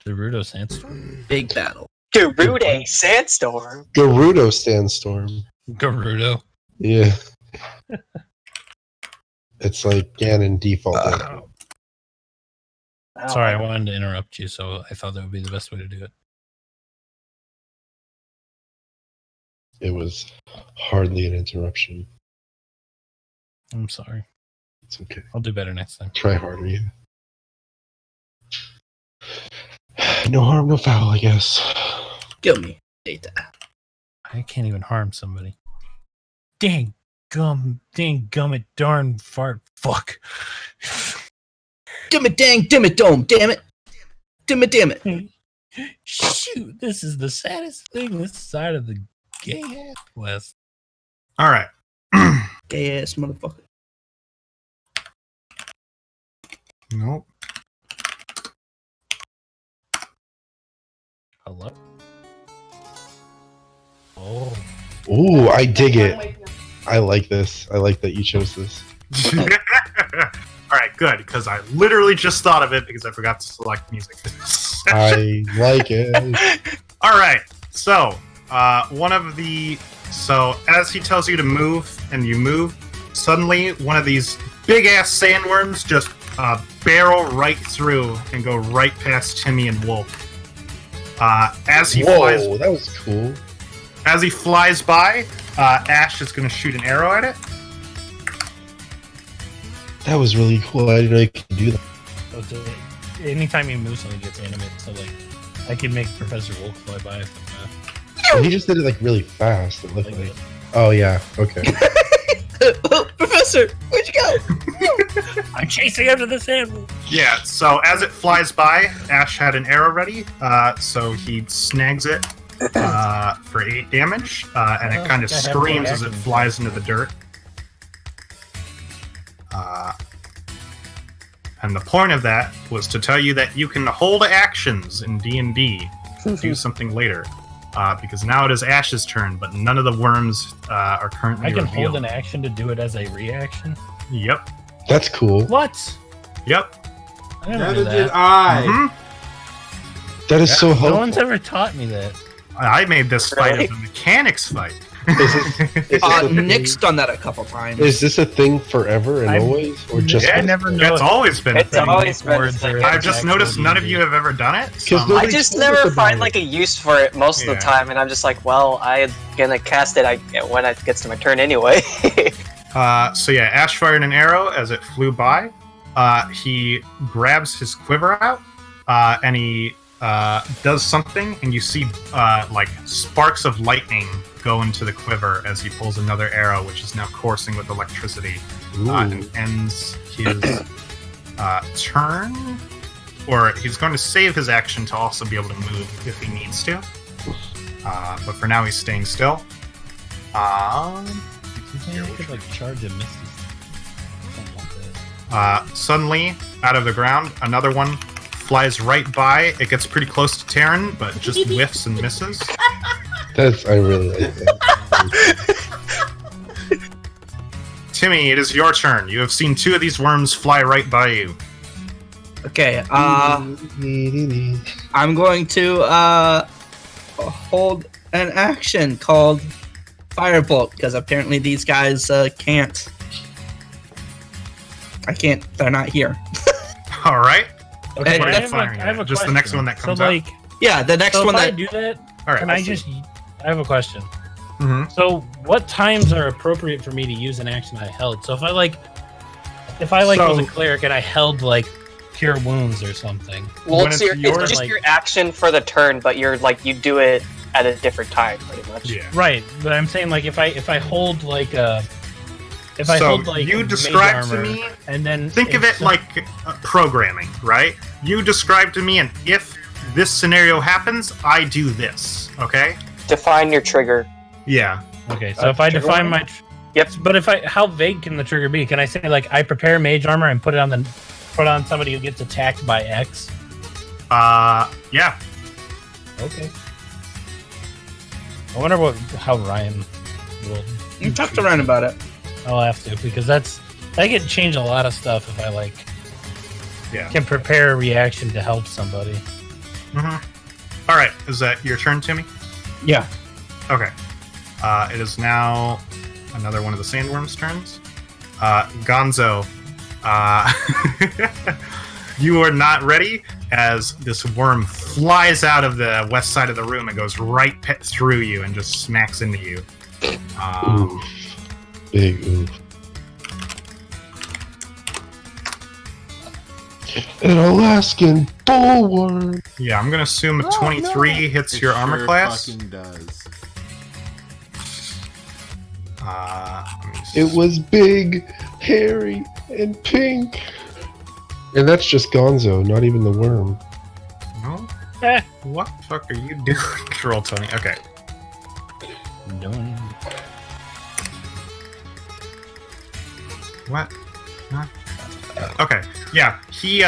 Gerudo Sandstorm? Big battle. Gerudo Sandstorm. Gerudo Sandstorm. Gerudo. Yeah. It's like Ganon default. Oh, Sorry, I wanted to interrupt you, so I thought that would be the best way to do it. It was hardly an interruption. I'm sorry. It's okay. I'll do better next time. Try harder, yeah. No harm, no foul, I guess. Kill me. Data. I can't even harm somebody. Dang. dang gummit, darn fart, fuck. Damn it, dang, damn it, dome, damn it. Damn it. Shoot, this is the saddest thing this side of the gay ass West. All right. Gay ass motherfucker. Nope. Hello? Oh. Ooh, I dig it. I like this. I like that you chose this. All right, good, because I literally just thought of it because I forgot to select music. I like it. All right, so so as he tells you to move and you move, suddenly one of these big ass sandworms just barrel right through and go right past Timmy and Wolf. As he flies, that was cool. as he flies by, Ash is going to shoot an arrow at it. That was really cool. I didn't know you could do that. Anytime you move, something gets animated. So, like, I can make Professor Wolf fly by. And he just did it like really fast. It looked like. Oh yeah. Okay. Oh, Professor, where'd you go? I'm chasing after the sandwich. Yeah, so as it flies by, Ash had an arrow ready, so he snags it for 8 damage, and it kind of screams as it flies into the dirt. And the point of that was to tell you that you can hold actions in D&D to do something later. Because now it is Ash's turn, but none of the worms are currently I can revealed. hold an action to do it as a reaction. Yep. That's cool. What? Yep. I never Neither knew did that. I. Mhm. That is so No helpful. one's ever taught me that. I made this fight as a mechanics fight. Nick's done that a couple times. Is this a thing forever and always, or just? Yeah, I never know. It's always been a It's thing. always been a Words thing. are I've just actual noticed none of D&D. you have ever done it. so 'Cause I'm nobody- I like, just told us never about find it. like a use for it most of Yeah. the time, and I'm just like, well, I'm gonna cast it when it gets to my turn anyway. so yeah, Ash fired an arrow as it flew by. He grabs his quiver out, and he does something, and you see like sparks of lightning go into the quiver as he pulls another arrow, which is now coursing with electricity, and ends his turn. Or he's going to save his action to also be able to move if he needs to. But for now, he's staying still. You could, like, charge and misses. Something like that. Suddenly, out of the ground, another one flies right by. It gets pretty close to Taryn, but just whiffs and misses. I really like that. Timmy, it is your turn. You have seen 2 of these worms fly right by you. Okay, I'm going to hold an action called Firebolt, because apparently these guys can't. They're not here. All right. Okay, What are I you have firing I have at? a Just the next question. one that comes so, up? like, Yeah, the next so one if I that. do that, All right. can I just... I have a question. Mhm. So, what times are appropriate for me to use an action I held? So, if I So- was a cleric and I held, like, Cure Wounds or something. Well, When it's, it's yours, it's just like- your action for the turn, but you're like you do it at a different time, pretty much. Yeah. Right, but I'm saying, like, if I hold, like, if I So hold, like, you mage described to armor, me. and then Think of it like programming, right? You describe to me, and if this scenario happens, I do this. Okay? Define your trigger. Yeah. Okay, so if I trigger define warning? my... Yep. But how vague can the trigger be? Can I say, like, I prepare mage armor and put on somebody who gets attacked by X? Yeah. Okay. I wonder how Ryan will... You talked around about it. I'll have to, because that can change a lot of stuff if I, like, Yeah. can prepare a reaction to help somebody. Mm-hmm. All right. Is that your turn, Timmy? Yeah. Okay. It is now another one of the sandworms' turns. Gonzo, you are not ready as this worm flies out of the west side of the room and goes right through you and just smacks into you. Oof. Big oof. An Alaskan bullworm. Yeah, I'm gonna assume a 23 hits It your armor sure class. fucking does. Let me see. It was big, hairy, and pink. And that's just Gonzo, not even the worm. No? Eh. What the fuck are you doing? Roll, Tony. Okay. Done. What? Huh? Okay. Yeah, he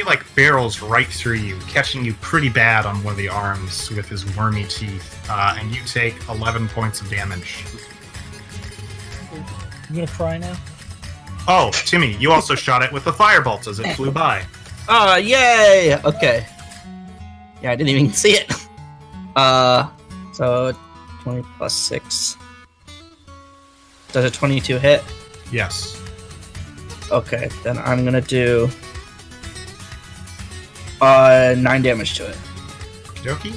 like barrels right through you, catching you pretty bad on one of the arms with his wormy teeth, and you take 11 points of damage. You gonna cry now? Oh, Timmy, you also shot it with the firebolt as it flew by. Oh, yay! Okay. Yeah, I didn't even see it. So 20 plus 6. Does a 22 hit? Yes. Okay, then I'm gonna do 9 damage to it. Okie dokie.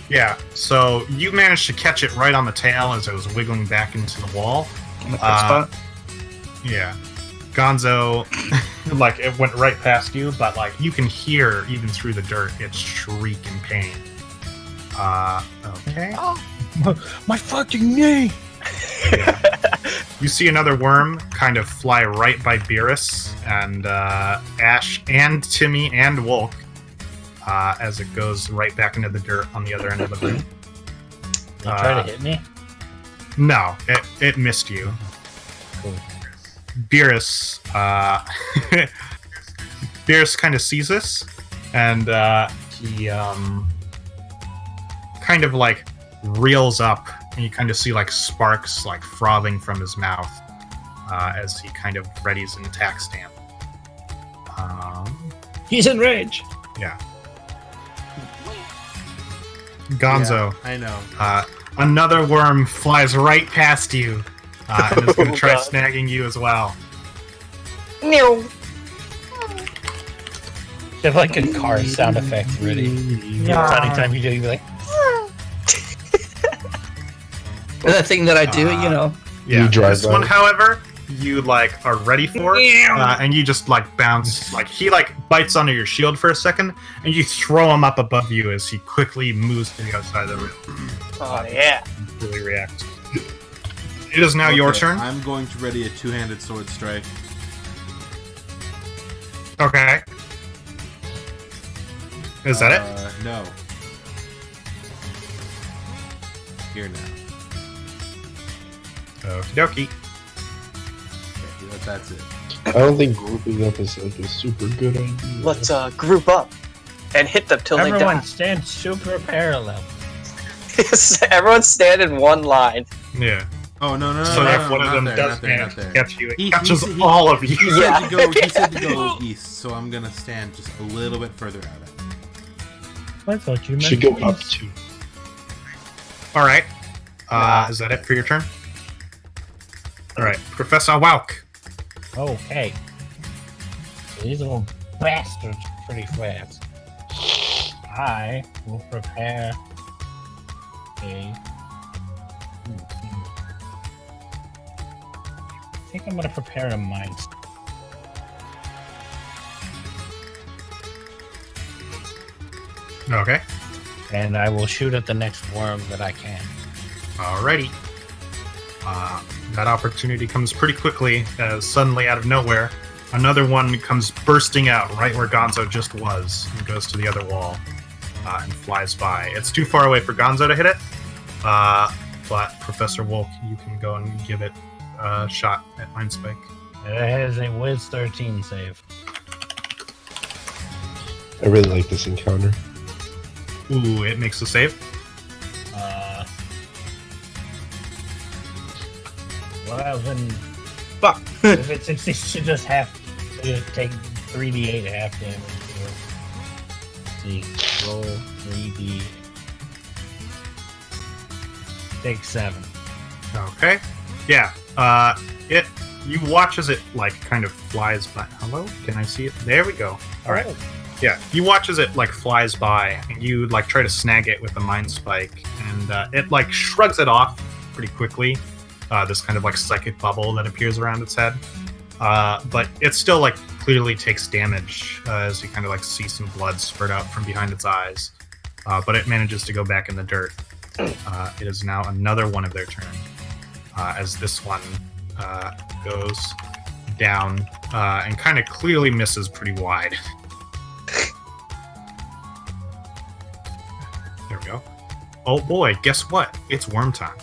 Yeah, so you managed to catch it right on the tail as it was wiggling back into the wall. On the quick spot. Yeah. Gonzo, like, it went right past you, but, like, you can hear, even through the dirt, its shriek in pain. Okay. My fucking knee! Yeah. You see another worm kind of fly right by Beerus, and Ash, and Timmy, and Wolk, as it goes right back into the dirt on the other end of the room. You try to hit me? No, it missed you. Cool. Beerus, Beerus kind of sees this, and he kind of like reels up, and you kind of see like sparks like frothing from his mouth as he kind of readies an attack stamp. He's in rage. Yeah. Gonzo, Yeah, I know. another worm flies right past you, and is going to try God. snagging you as well. No. They have like a car sound effect ready. Anytime you do, you'd be like, And the thing that I do, you know. Yeah, You drive this by. one, however, you like are ready for, and you just like bounce. Like he like bites onto your shield for a second, and you throw him up above you as he quickly moves to the outside of the room. Oh yeah. Really react. It is now your Okay, turn. I'm going to ready a two-handed sword strike. Okay. Is that it? No. Here now. Okie dokie. Okay, that's it. I don't think grouping up is like a super good idea. Let's group up and hit them till they everyone die. stand super parallel. Everyone stand in one line. Yeah. Oh no! So no, if no, one of not them there, does not there, manage not to there. catch you, it He- catches he- all of you. He Yeah. said to go. He said to go east, so I'm gonna stand just a little bit further out. I thought you meant Should go up to. All right. Is that it for your turn? All right, Professor Wauk. Okay. So these little bastards are pretty fast. I will prepare a. I think I'm gonna prepare a mine. Okay. And I will shoot at the next worm that I can. Alrighty. That opportunity comes pretty quickly, as suddenly out of nowhere, another one comes bursting out right where Gonzo just was, and goes to the other wall, and flies by. It's too far away for Gonzo to hit it, but Professor Wolk, you can go and give it a shot at Mind Spike. It has a Wiz 13 save. I really like this encounter. Ooh, it makes a save. 11. Fuck. If it succeeds, it should just take 3d8 half damage. Let's see. Roll 3d. Take 7. Okay. Yeah. You watch as it like kind of flies by. Hello? Can I see it? There we go. All right. Yeah. You watch as it like flies by, and you like try to snag it with a mind spike, and it like shrugs it off pretty quickly. This kind of like psychic bubble that appears around its head, but it still like clearly takes damage as you kind of like see some blood spurt out from behind its eyes. But it manages to go back in the dirt. It is now another one of their turn. as this one goes down and kind of clearly misses pretty wide. There we go. Oh boy, guess what? It's worm time.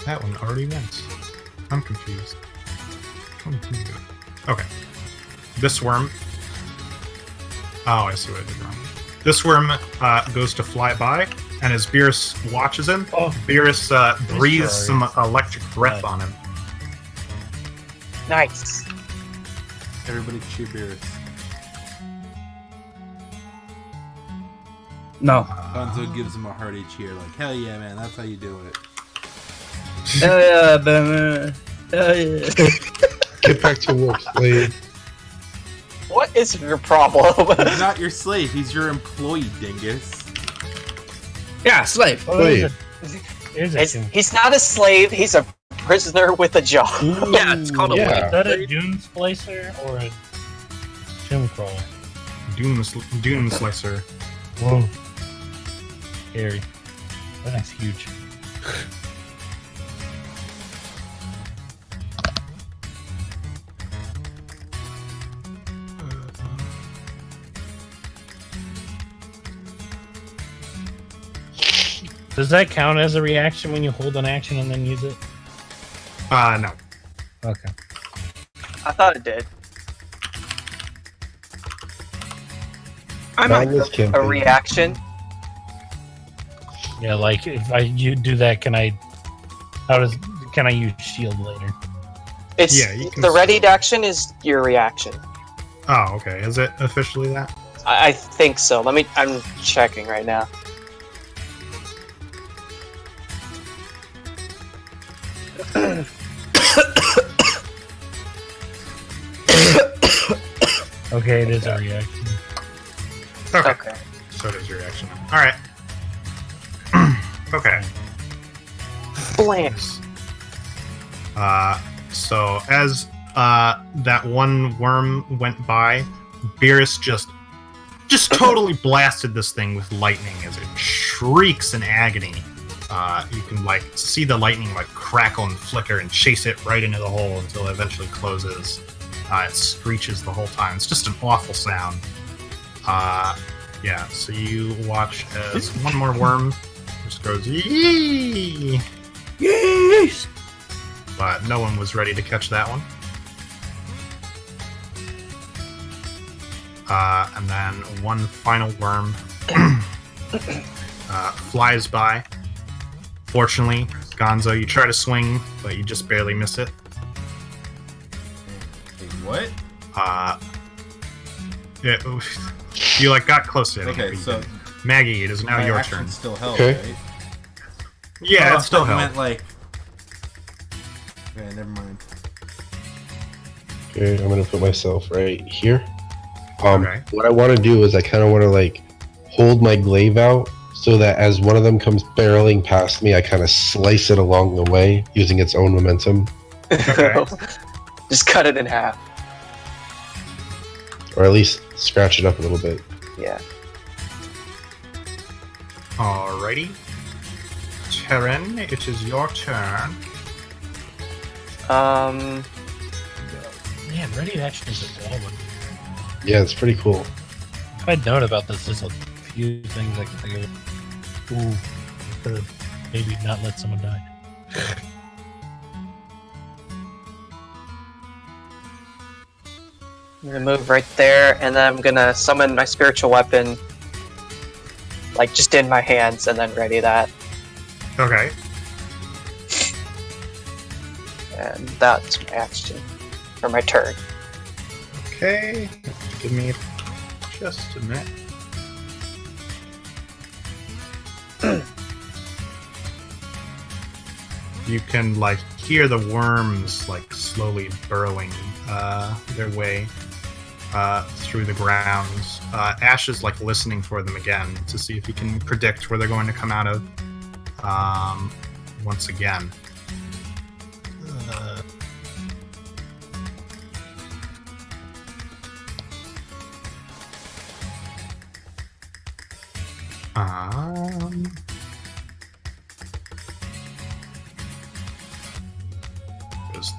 That one already went. I'm confused. Okay. This worm... Oh, I see what I did wrong. This worm goes to fly by, and as Beerus watches him, Beerus breathes some electric breath on him. Nice. Everybody cheer Beerus. No. Gonzo gives him a hearty cheer, like, hell yeah, man, that's how you do it. Hell yeah, Batman. Hell yeah. Get back to work, slave. What is your problem? He's not your slave, he's your employee, dingus. Yeah, slave. He's not a slave, he's a prisoner with a job. Yeah, it's called a Yeah. Is that a dune splicer or a tomb crawler? Dune Slicer. Whoa. Scary. That thing's huge. Does that count as a reaction when you hold an action and then use it? No. Okay. I thought it did. I'm Not in this a campaign. reaction. Yeah, like if you do that, can I use shield later? It's Yeah, you can the still- readied action is your reaction. Oh, okay. Is it officially that? I think so. I'm checking right now. Okay, it is a reaction. Okay. Okay. So it is your reaction. Alright. Okay. Blam. So as that one worm went by, Beerus just totally blasted this thing with lightning as it shrieks in agony. You can like see the lightning like crackle and flicker and chase it right into the hole until it eventually closes. It screeches the whole time. It's just an awful sound. Yeah, so you watch as one more worm just goes yee. Yes. But no one was ready to catch that one. And then one final worm flies by. Fortunately, Gonzo, you try to swing, but you just barely miss it. What? You like got close to it. Okay, so Maggie, it is now my your action's turn. still held, Okay. right? Yeah, Oh, it's still I held. meant like... Okay, never mind. Okay, I'm gonna put myself right here. Okay. What I want to do is I kind of want to like hold my glaive out so that as one of them comes barreling past me, I kind of slice it along the way using its own momentum, Okay. Just cut it in half. or at least scratch it up a little bit. Yeah. Alrighty. Terran, it is your turn. Man, ready action is a ball. Yeah, it's pretty cool. If I'd known about this, there's a few things I can think of. Ooh, could have maybe not let someone die. I'm gonna move right there, and then I'm gonna summon my spiritual weapon, like just in my hands, and then ready that. Okay. And that's my action for my turn. Okay. Give me just a minute. You can like hear the worms like slowly burrowing their way through the ground. Ash is like listening for them again to see if he can predict where they're going to come out of once again.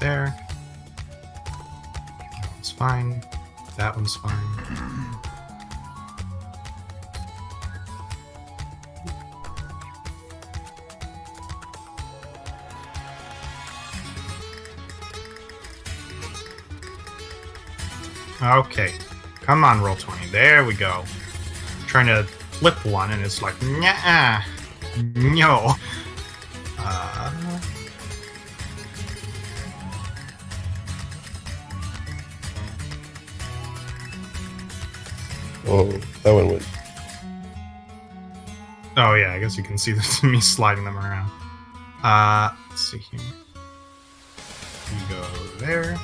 there. That one's fine. That one's fine. Okay. Come on, roll 20. There we go. Trying to flip one, and it's like, nah, no. Oh, that one went. Oh yeah, I guess you can see this me sliding them around. Let's see here. You go there.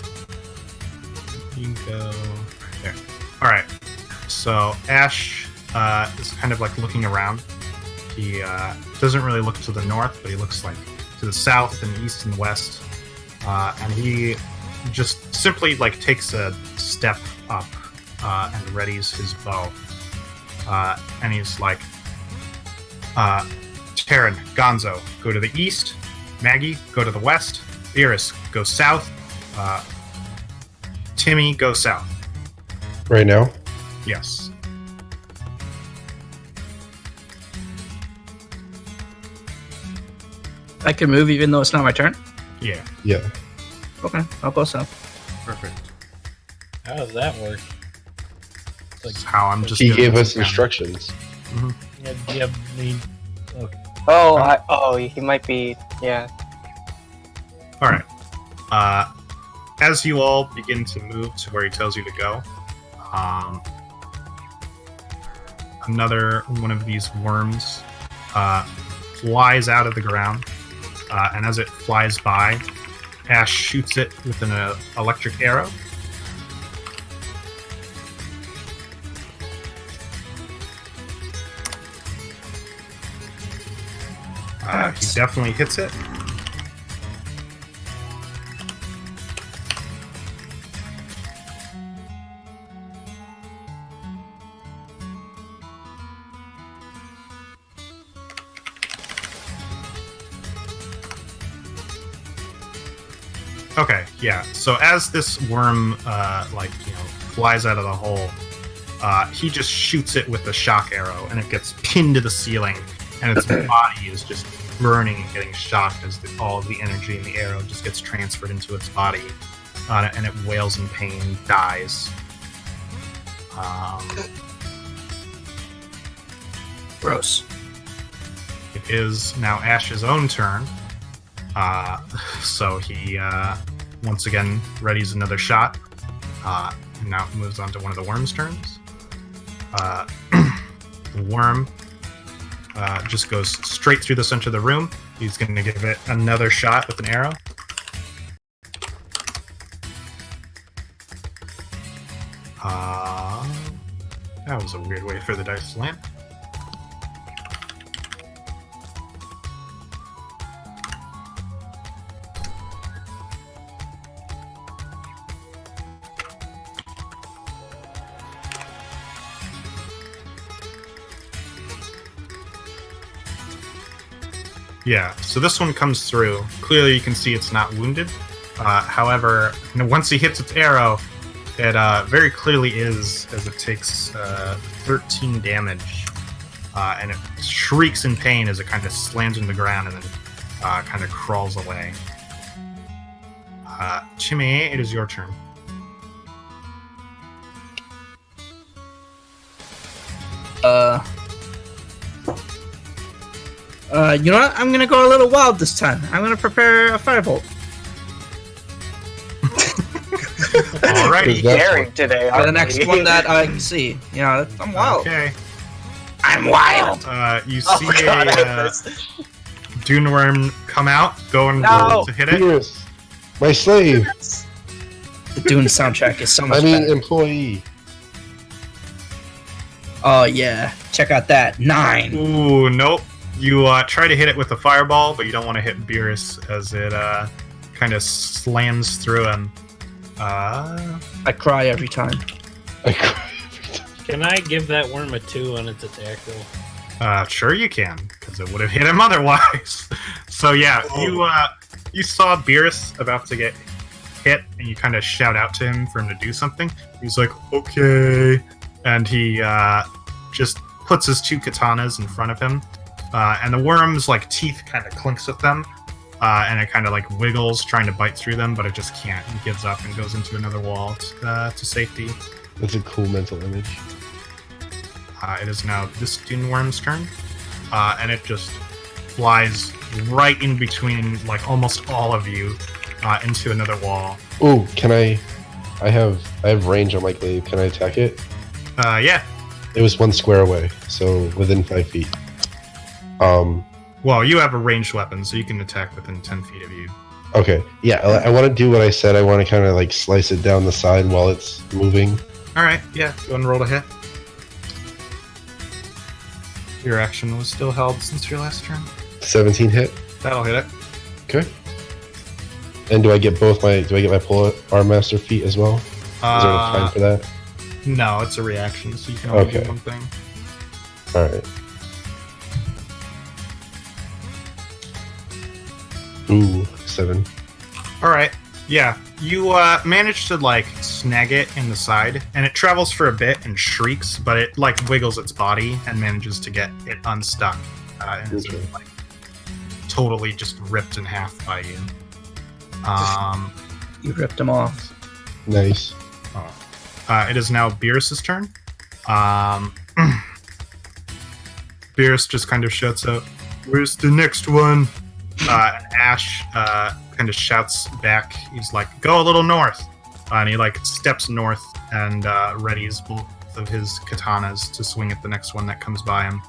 You go right there. Alright. So Ash is kind of like looking around. He doesn't really look to the north, but he looks like to the south and east and west. And he just simply like takes a step up and readies his bow. And he's like, Terran, Gonzo, go to the east. Maggie, go to the west. Iris, go south. Timmy, go south. Right now? Yes. I can move even though it's not my turn? Yeah. Yeah. Okay, I'll go south. Perfect. How does that work? That's how I'm just. He doing gave this us again. instructions. Yeah, okay. Oh, he might be. Yeah. All right. As you all begin to move to where he tells you to go, another one of these worms flies out of the ground, and as it flies by, Ash shoots it with an electric arrow. He definitely hits it. Okay, yeah. So as this worm, flies out of the hole, he just shoots it with a shock arrow, and it gets pinned to the ceiling, and its body is just burning and getting shocked as all of the energy in the arrow just gets transferred into its body, and it wails in pain, dies. Gross. It is now Ash's own turn. So he once again readies another shot, and now moves on to one of the worm's turns. The worm just goes straight through the center of the room. He's going to give it another shot with an arrow. That was a weird way for the dice to land. Yeah, so this one comes through. Clearly you can see it's not wounded. However, once he hits its arrow, it very clearly is, as it takes 13 damage. And it shrieks in pain as it kind of slams into the ground and then kind of crawls away. Chimay, it is your turn. You know what? I'm gonna go a little wild this time. I'm gonna prepare a firebolt. Alrighty. Daring today. For the next one that I see. You know, I'm wild. Okay. I'm wild. You Oh see god, I hate a this. dune worm come out, go and No. roll to hit it. Yes. My slave. The Dune soundtrack is so much I mean, better. employee. Oh yeah, check out that 9. Ooh, nope. You try to hit it with a fireball, but you don't want to hit Beerus as it kind of slams through him. I cry every time. I cry every time. Can I give that worm a 2 on its attack roll? Sure you can, because it would have hit him otherwise. So yeah, you saw Beerus about to get hit, and you kind of shout out to him for him to do something. He's like, okay. And he just puts his 2 katanas in front of him. And the worm's like teeth kind of clinks with them. And it kind of like wiggles, trying to bite through them, but it just can't. It gives up and goes into another wall to safety. That's a cool mental image. It is now this Dune Worm's turn. And it just flies right in between like almost all of you into another wall. Ooh, can I have range on my glaive. Can I attack it? Yeah. It was 1 square away, so within 5 feet. Well, you have a ranged weapon, so you can attack within 10 feet of you. Okay. Yeah, I want to do what I said. I want to kind of like slice it down the side while it's moving. Alright, yeah. Go and roll to hit. Your action was still held since your last turn. 17 hit. That'll hit it. Okay. And do I get my pull arm master feat as well? Is there enough time for that? No, it's a reaction, so you can only Okay. do one thing. Alright. Ooh, 7. Alright, yeah. You manage to, like, snag it in the side, and it travels for a bit and shrieks, but it, like, wiggles its body and manages to get it unstuck. And is, Okay. like, totally just ripped in half by you. You ripped him off. Nice. It is now Beerus's turn. Beerus just kind of shouts out, "Where's the next one?" And Ash kind of shouts back. He's like, "Go a little north." And he like steps north and readies both of his katanas to swing at the next one that comes by him.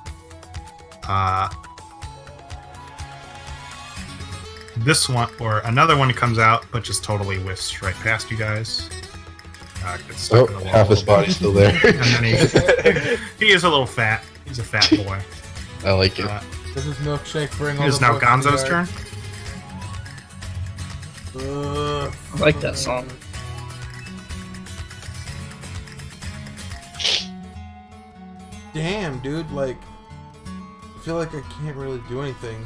This one, or another one comes out, but just totally whiffs right past you guys. Gets stuck in the wall half a his little bit. body's still there. And then he is a little fat. He's a fat boy. I like it. This is Milkshake bring all It is the now books to the Gonzo's yard. turn. I like that song. Damn, dude, like, I feel like I can't really do anything.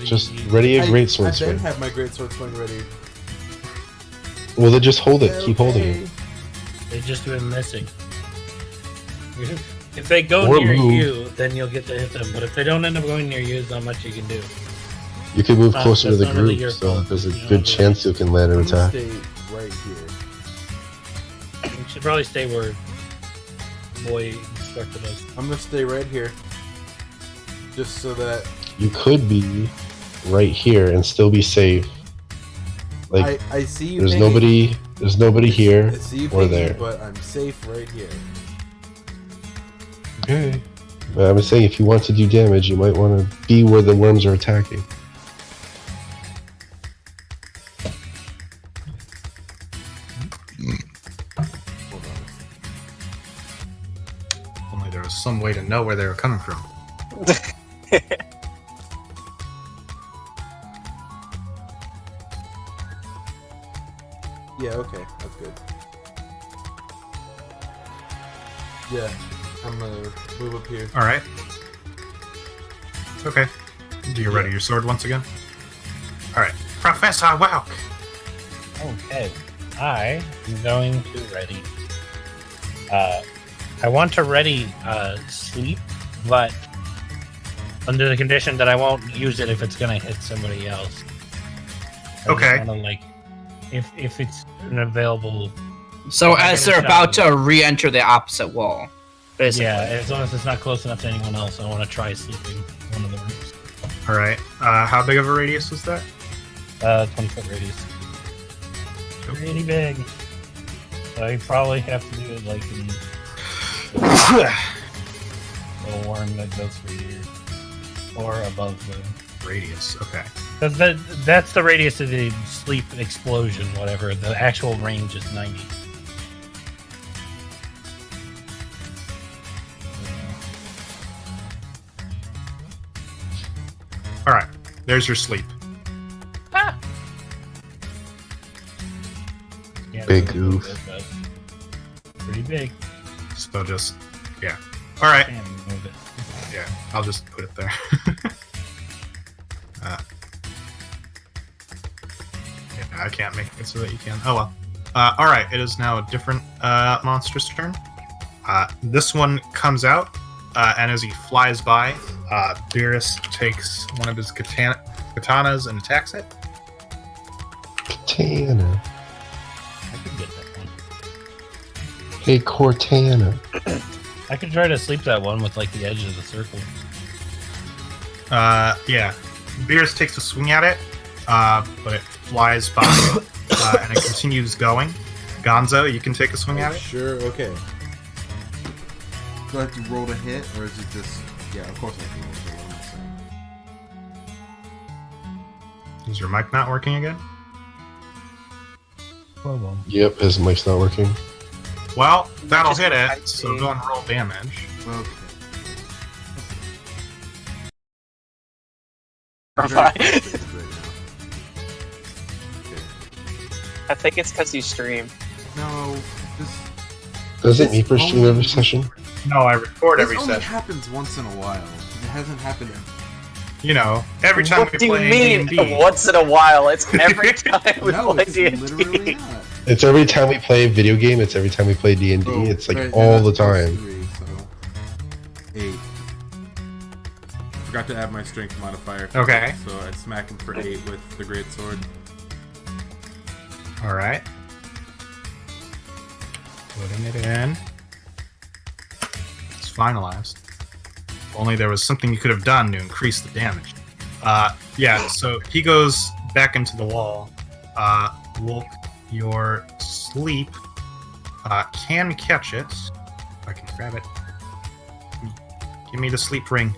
Just ready a great I sword then swing. have my great sword swing ready. Well, then just hold it. Keep holding Okay. it. They just been missing. If they go Or near move. you, then you'll get to hit them. But if they don't end up going near you, there's not much you can do. You can move Ah, closer to that's the not really group, your so fault. there's a You know, good but- chance you can land an I'm gonna attack. stay right here. You should probably stay where boy instructed us. I'm gonna stay right here. Just so that You could be right here and still be safe. Like I see you. there's pinging. nobody here I see you or pinging, there. but I'm safe right here. Okay. But I'm saying if you want to do damage, you might want to be where the worms are attacking. Hold on. Only there was some way to know where they were coming from. Yeah, okay, that's good. Yeah, I'm gonna move up here. All right. Okay. Do you ready your sword once again? All right, Professor Welk. Okay, I am going to ready. I want to ready sleep, but under the condition that I won't use it if it's gonna hit somebody else. I Okay. just wanna, like, if it's an available, So I as get a they're shot. about to re-enter the opposite wall, basically. yeah, as long as it's not close enough to anyone else, I want to try sleeping one of the rooms. All right. How big of a radius is that? 20-foot radius. Pretty big. So I probably have to do it like in a worm that goes through here or above the. Radius. Okay. That's the radius of the sleep explosion, whatever. The actual range is 90. All right. There's your sleep. Yeah, Big that's goof. good, but pretty big. So just yeah. All right. Can't move it. Yeah. I'll just put it there. I can't make it so that you can. Oh well. Alright, it is now a different monster's turn. This one comes out, and as he flies by, Beerus takes one of his katanas and attacks it. Cortana. I could get that one. Hey, Cortana. I could try to sleep that one with like the edge of the circle. Yeah. Beerus takes a swing at it, but it flies by, and it continues going. Gonzo, you can take a swing at it. Sure, okay. Do I have to roll to hit, or is it just... Yeah, of course I have to roll to hit. What am I saying? Is your mic not working again? Yep, his mic's not working. Well, that'll Just hit type it, so A. go and roll damage. Okay. Right. Right now. Okay. I think it's because you stream. No, this... Doesn't It's Meeper stream only- every session? No, I record This every only session. happens once in a while. It hasn't happened... You know, every time What we do you play mean? D&D. Once in a while. It's every time we No, play it's D&D. literally not. It's every time we play a video game. It's every time we play D&D. Oh, It's like right, all the that's plus time. 3, so 8. Forgot to add my strength modifier. Okay. So I smack him for 8 with the great sword. Alright. Putting it in. It's finalized. If only there was something you could have done to increase the damage. Yeah, so he goes back into the wall. Wolf, your sleep can catch it. If I can grab it. Give me the sleep ring.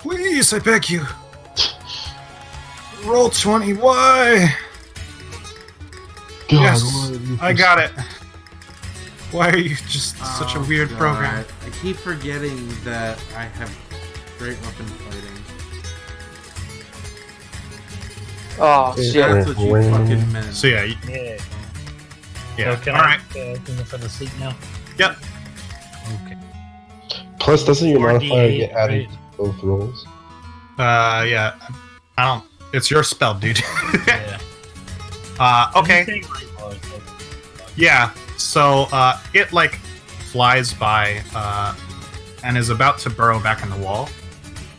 Please, I beg you. Roll 20. Why? God, Yes, why have you I got it. Why are you just such a Oh, weird God. program? I keep forgetting that I have great weapon fighting. Oh, Yeah. shit. That's what you fucking meant. So yeah, Yeah. yeah. So can Alright. I can you for the sleep now? Yep. Okay. Plus, doesn't your 4D8, modifier get added right? to both rolls? Yeah. I don't. It's your spell, dude. Yeah. Okay. Yeah. So it like flies by and is about to burrow back in the wall,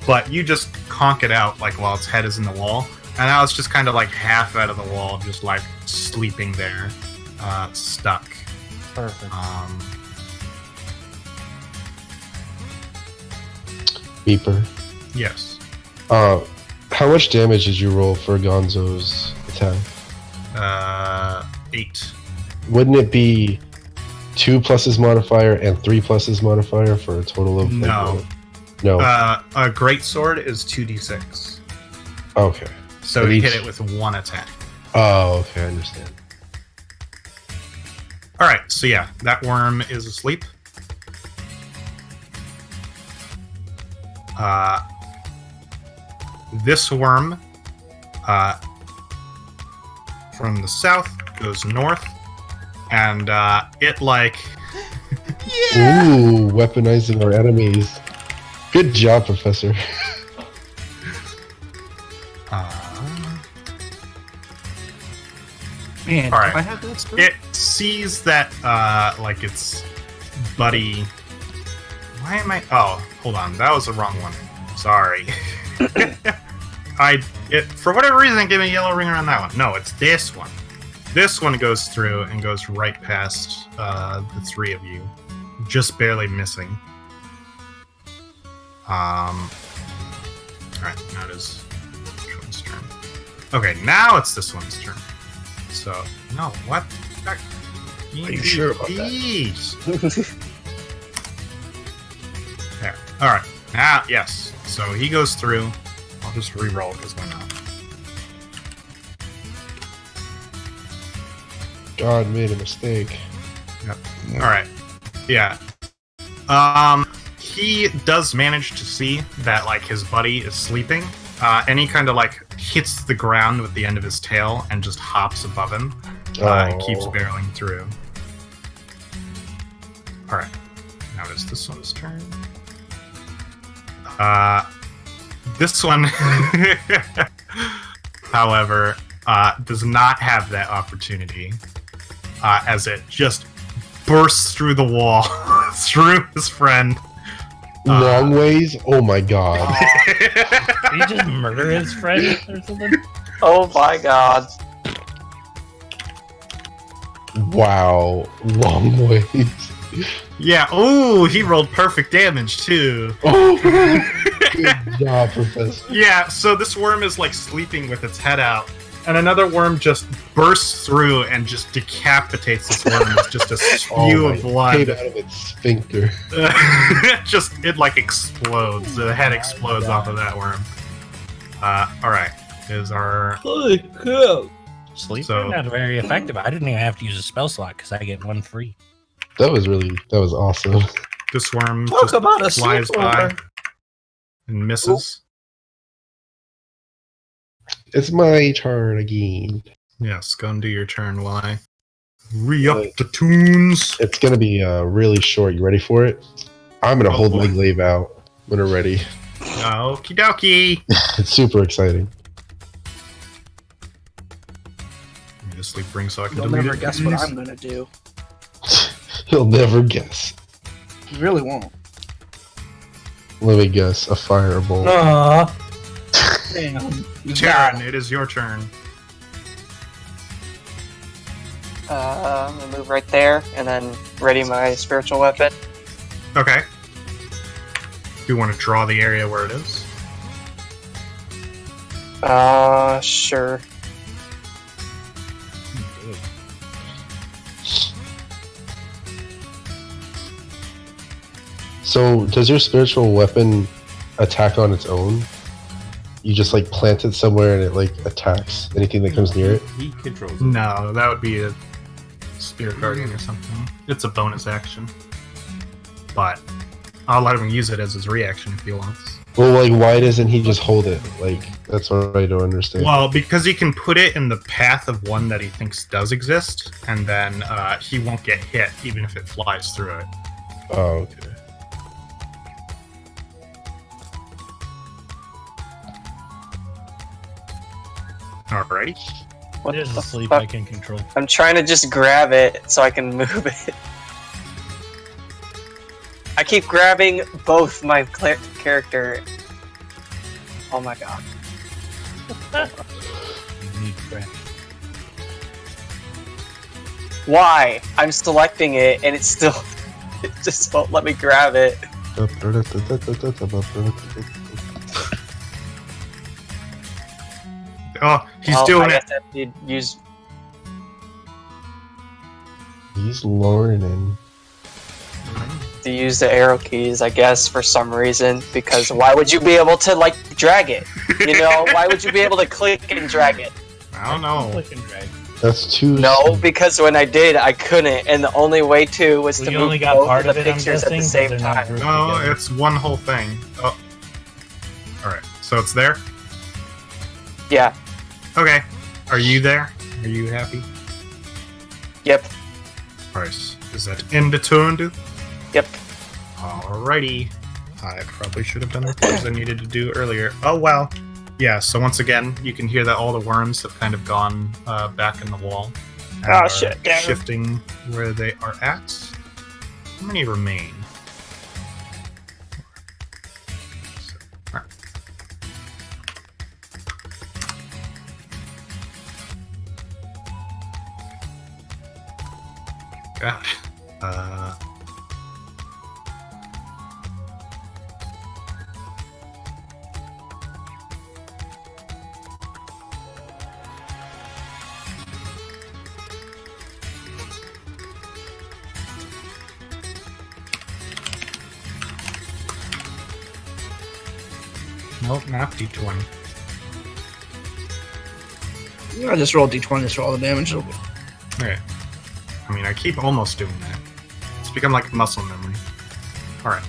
but you just conk it out like while its head is in the wall, and now it's just kind of like half out of the wall, just like sleeping there, stuck. Perfect. Meeper. Yes. How much damage did you roll for Gonzo's attack? 8. Wouldn't it be 2 plus his modifier and 3 plus his modifier for a total of like, No. no. A great sword is 2d6. Okay. So But you each- hit it with 1 attack. Oh, okay, I understand. Alright, so yeah, that worm is asleep. This worm from the south goes north, and it like Ooh, weaponizing our enemies. Good job, Professor. Man, All right. do I have that spell? it sees that like its buddy. Why am I? Oh, hold on, that was the wrong one. Sorry. For whatever reason it gave me a yellow ring around that one. No, it's this one. This one goes through and goes right past the 3 of you, just barely missing. All right, now it is this one's turn. Okay, now it's this one's turn. So no, what? Are you sure about that? There. All right. Now, yes. So he goes through. I'll just re-roll because why not? God made a mistake. All right. Yeah. He does manage to see that like his buddy is sleeping, and he kind of like hits the ground with the end of his tail and just hops above him. And keeps Oh. barreling through. All right. Now it is this one's turn. This one, however, does not have that opportunity, as it just bursts through the wall through his friend. Long ways? Oh my god. Did he just murder his friend or something? Oh my god. Wow. Long ways. Yeah, ooh, he rolled perfect damage too. Oh, good job, Professor. Yeah, so this worm is like sleeping with its head out, and another worm just bursts through and just decapitates this worm with just a spew of blood. Came out of its sphincter. It like explodes. The head explodes off of that worm. Alright. Is our... Holy cow. Sleep So- not very effective. I didn't even have to use a spell slot because I get one free. That was awesome. This worm Talk just about a flies by sleepover. and misses. It's my turn again. Yes, go and do your turn while I re-up the tunes. It's gonna be really short. You ready for it? I'm gonna hold my glaive out when we're ready. Okie dokie. It's super exciting. Let me just sleep ring so I can You'll delete never it, guess what please. I'm gonna do. He'll never guess. You really won't. Let me guess. A fireball. Aww. Damn. Sharon, it is your turn. I'm gonna move right there and then ready my spiritual weapon. Okay. Do you want to draw the area where it is? Sure. So, does your spiritual weapon attack on its own? You just like plant it somewhere and it like attacks anything that comes near it? He controls it. No, that would be a spirit guardian or something. It's a bonus action. But I'll let him use it as his reaction if he wants. Well, like, why doesn't he just hold it? Like, that's what I don't understand. Well, because he can put it in the path of one that he thinks does exist, and then he won't get hit even if it flies through it. Oh, okay. Alright. What It is the asleep. fuck? I can control. I'm trying to just grab it so I can move it. I keep grabbing both my character. Oh my god. You need crack. Why? I'm selecting it and it's still... It just won't let me grab it. Oh, he's Well, doing I it. guess I have to use... He's learning. to use the arrow keys, I guess, for some reason, because why would you be able to, like, drag it? You know, why would you be able to click and drag it? I don't know. Click and drag. That's too. No, because when I did, I couldn't, and the only way to was Well, to you move only got both part of of the it, I'm pictures at the guessing, same but they're not time. grouped No, together. it's one whole thing. Oh. Alright, so it's there? Yeah, Okay. Are you there? Are you happy? yep, Alright, is that end of turn, dude? yep. Alrighty. I probably should have done the things I needed to do earlier. Oh, well. Yeah, so once again, you can hear that all the worms have kind of gone back in the wall. and Oh, are shit, damn it. Shifting where they are at. How many remain? Alright. God. Nope, not D20. I just roll d20s for all the damage. It'll be- Okay. I mean, I keep almost doing that. It's become like muscle memory. Alright.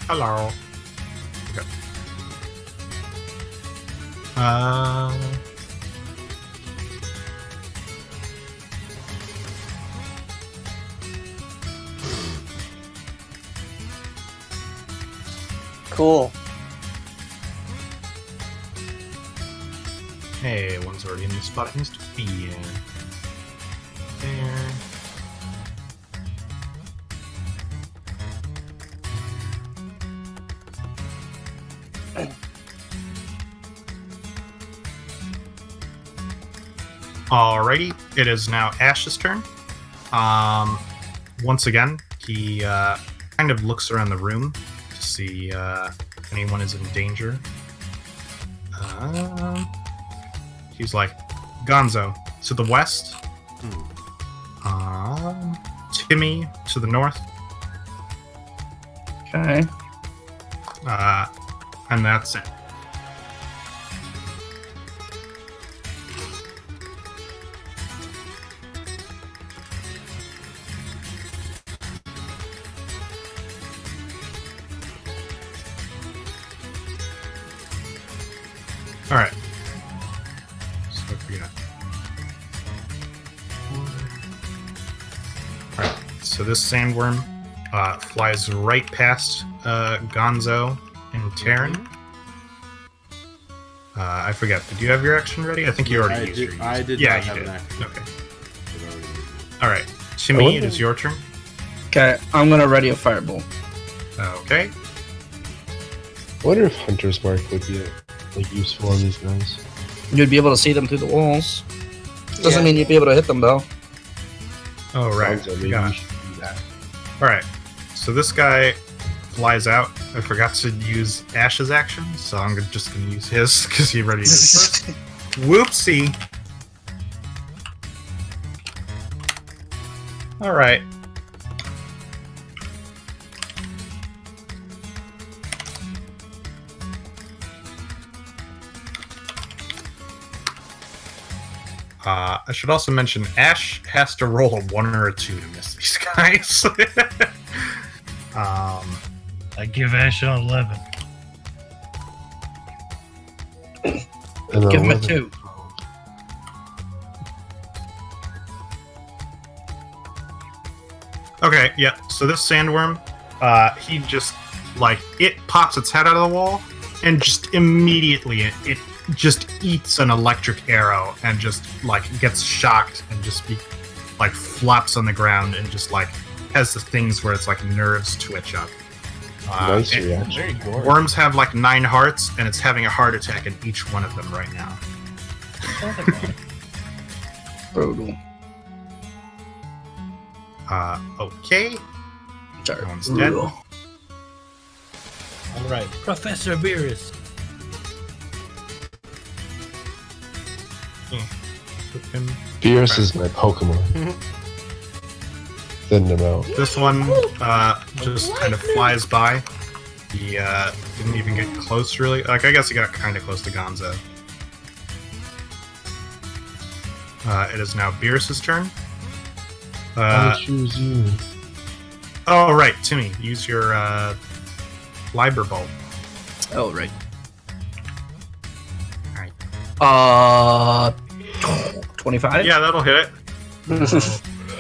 Hello. Okay. Cool. Hey, one's already in the spot it needs to be in. There. Alrighty, it is now Ash's turn. Once again, he kind of looks around the room to see if anyone is in danger. He's like, Gonzo to the west. Timmy to the north. Okay. And that's it. Alright. So I forget. Alright, so this sandworm flies right past Gonzo and Terran. I forget, did you have your action ready? I think you already used yours. I did Yeah, not you have did. an action. Okay. Alright, Timmy, it is your turn. Okay, I'm gonna ready a fireball. Okay. I wonder if Hunter's Mark would be like useful on these guys. You'd be able to see them through the walls. Doesn't Yeah. mean you'd be able to hit them though. Oh, right. Gonzo, maybe Got you it. should do that. Alright, so this guy flies out. I forgot to use Ash's action, so I'm just going to use his because he already did it first. Whoopsie! Alright. I should also mention Ash has to roll a 1 or a 2 to miss these guys. I give Ash an 11. And Give him a 11. 2. Okay, yeah. So this sandworm, he just like it pops its head out of the wall, and just immediately it just eats an electric arrow and just like gets shocked and just like flops on the ground and just like has the things where it's like nerves twitch up. Nice and reaction. Very gory. worms have like 9 hearts, and it's having a heart attack in each one of them right now. Brutal. Okay. Sorry. That one's dead. Brutal. All right, Professor Virus. Took him. Beerus is my Pokemon. Thin him out. This one just kind of flies by. He didn't even get close, really. Like, I guess he got kind of close to Gonzo. It is now Beerus's turn. I choose you. Oh, right, Timmy, use your Liber Bolt. Oh, right. Alright. 25? Yeah, that'll hit it.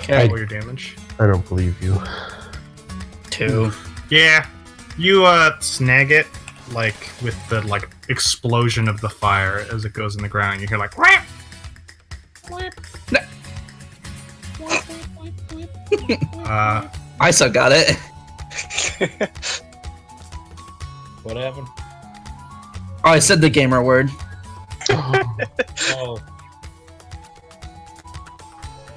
Okay. Roll your damage. I don't believe you. 2. Yeah, you snag it, like, with the, like, explosion of the fire as it goes in the ground. You hear, like, "Whap!" I still got it. What happened? Oh, I said the gamer word. Oh.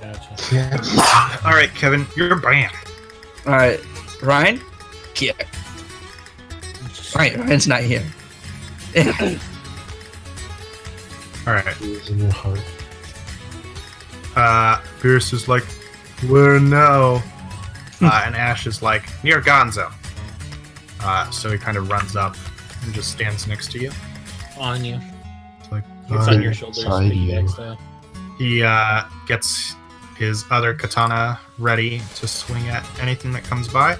Gotcha. Alright, Kevin, you're banned. Alright. Ryan? Yeah. Ryan's not here. Alright. Who's in your heart? Beerus is like, where now? And Ash is like, near Gonzo. So he kind of runs up and just stands next to you. On you. It's like, It's on your shoulders. Beside piggyback you. style. he gets his other katana ready to swing at anything that comes by.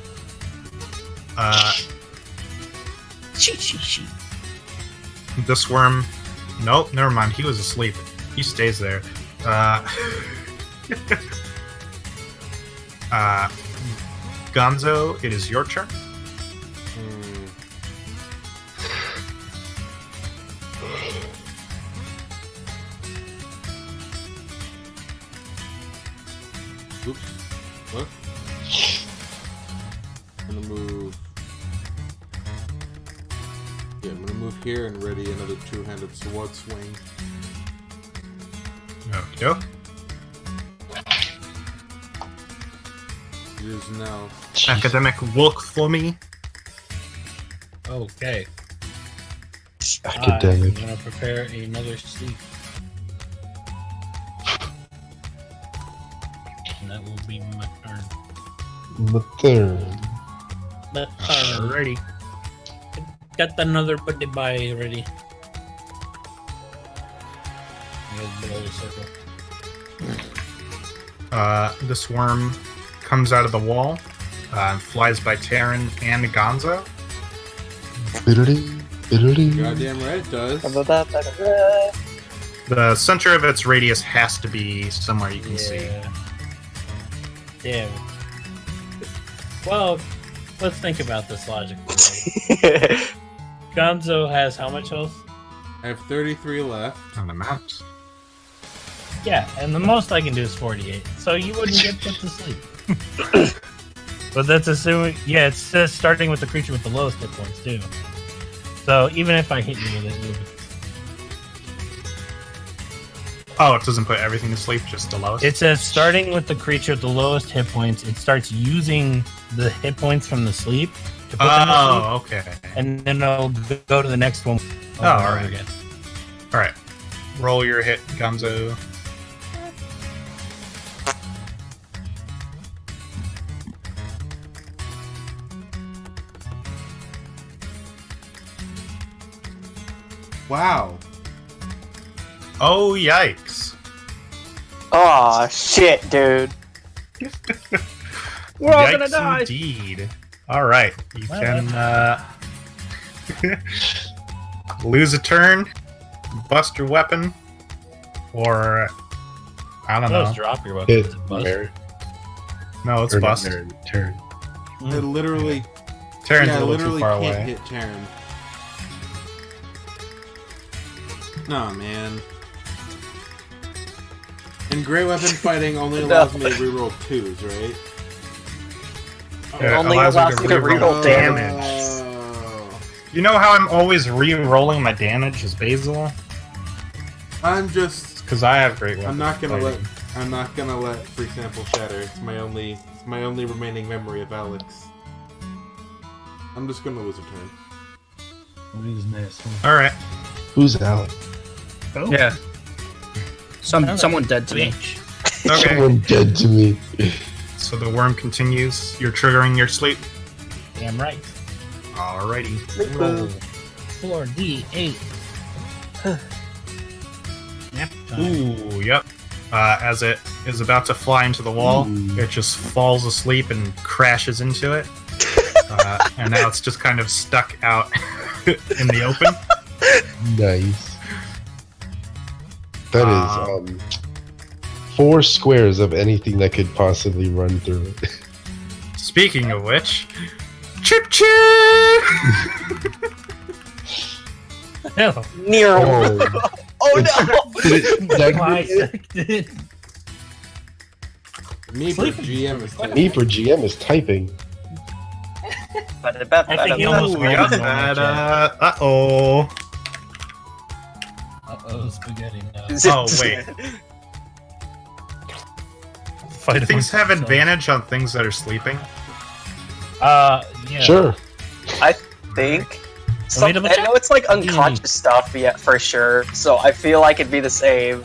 This worm, nope, never mind. He was asleep. He stays there. Gonzo, it is your turn. Oops. What? I'm gonna move. Yeah, I'm gonna move here and ready another two-handed sword swing. Okay. It is now. Academic look for me. Okay. Academic. I'm gonna prepare another sleep. And that will be my turn. The third. Alrighty. Got another buddy bye already. Below the circle. This worm comes out of the wall, flies by Terran and Gonzo. Goddamn right it does. The center of its radius has to be somewhere you can see. Yeah. Well, let's think about this logically. Gonzo has how much health? I have 33 left. On the mount. Yeah, and the most I can do is 48. So you wouldn't get put to sleep. But that's assuming... Yeah, it says starting with the creature with the lowest hit points, too. So even if I hit you with it, you'll be... Oh, it doesn't put everything to sleep, just the lowest? It says starting with the creature with the lowest hit points, it starts using the hit points from the sleep to put them to sleep, okay. and then it'll go to the next one. Alright. Again. Alright. Roll your hit, Gonzo. Wow. Oh, yikes. Aw, shit, dude. We're all Yikes gonna die! indeed. Alright. You Well, can, lose a turn, bust your weapon, or... I don't know. Just drop your weapon. Hit It's a bust. Mary. No, it's Or not bust. Mary, turn. I literally, Terran's yeah, I a little literally too far can't away. hit Terran. No, man. And Grey Weapon fighting only allows me to reroll 2s, right? Yeah, Only allows you allows to you to reroll reroll damage. Oh. You know how I'm always re-rolling my damage as Basil? I'm just. Because I have great weapons. I'm not gonna fighting. let free sample shatter. It's my only remaining memory of Alex. I'm just gonna lose a turn. Alright. Who's Alex? Yeah. Someone dead to me. Okay. Someone dead to me. So the worm continues. You're triggering your sleep. Damn right. Alrighty. Roll 4d8. Nap time. Ooh, yep. As it is about to fly into the wall, Ooh. it just falls asleep and crashes into it. And now it's just kind of stuck out in the open. Nice. That is 4 squares of anything that could possibly run through it. Speaking of which, chip chip! No. Nero. Oh, Oh no! that, Bisected. Me for GM is me for GM is typing. I think he almost Ooh, rolled yep, his own that, check. uh-oh. Uh-oh, spaghetti now. Oh, wait. Fight Do things amongst have themselves. advantage on things that are sleeping? Yeah. Sure. Think. Let me double I check. know it's like unconscious stuff, yeah, for sure. So I feel like it'd be the same.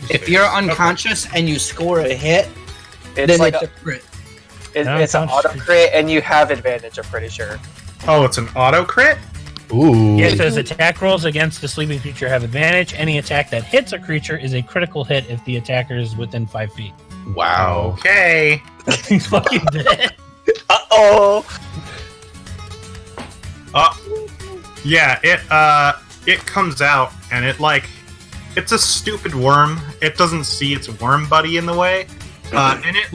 If you're unconscious and you score a hit, It's then like it's a crit. it's an auto crit, and you have advantage. I'm pretty sure. Oh, it's an auto crit? Ooh. Yeah, it says attack rolls against a sleeping creature have advantage. Any attack that hits a creature is a critical hit if the attacker is within 5 feet. Wow. Okay. He's fucking dead. Uh-oh! Yeah, it comes out and it's a stupid worm. It doesn't see its worm buddy in the way. And it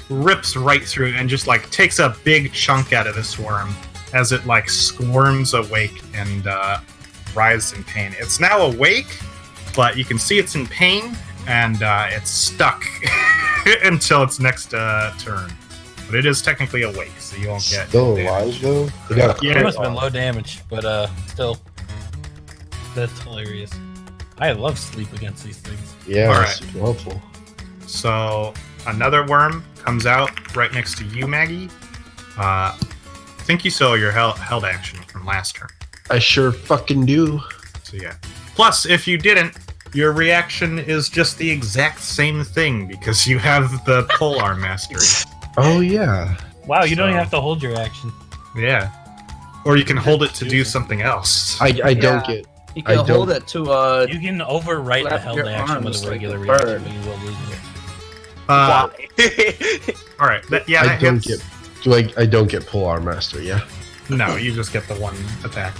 rips right through and just takes a big chunk out of this worm as it squirms awake and writhes in pain. It's now awake, but you can see it's in pain, and it's stuck until its next turn. But it is technically awake, so you won't get Still damage. alive though. They got a Yeah. It crit must have been on. low damage, but still, that's hilarious. I love sleep against these things. Yeah, All that's super helpful. So another worm comes out right next to you, Maggie. I think you saw your held action from last turn. I sure fucking do. So yeah. Plus, if you didn't, your reaction is just the exact same thing because you have the polearm mastery. Oh yeah. Wow, you don't So- even have to hold your action. Yeah. Or you can hold it to do something else. I don't Yeah. get. You I can don't- hold it to You can overwrite the Flap held your action with arms a like regular a reaction, bird. but you will lose it. Uh, Why? all right. Yeah, I that don't hits. get. Do I don't get pull arm master? Yeah. No, you just get the one attack.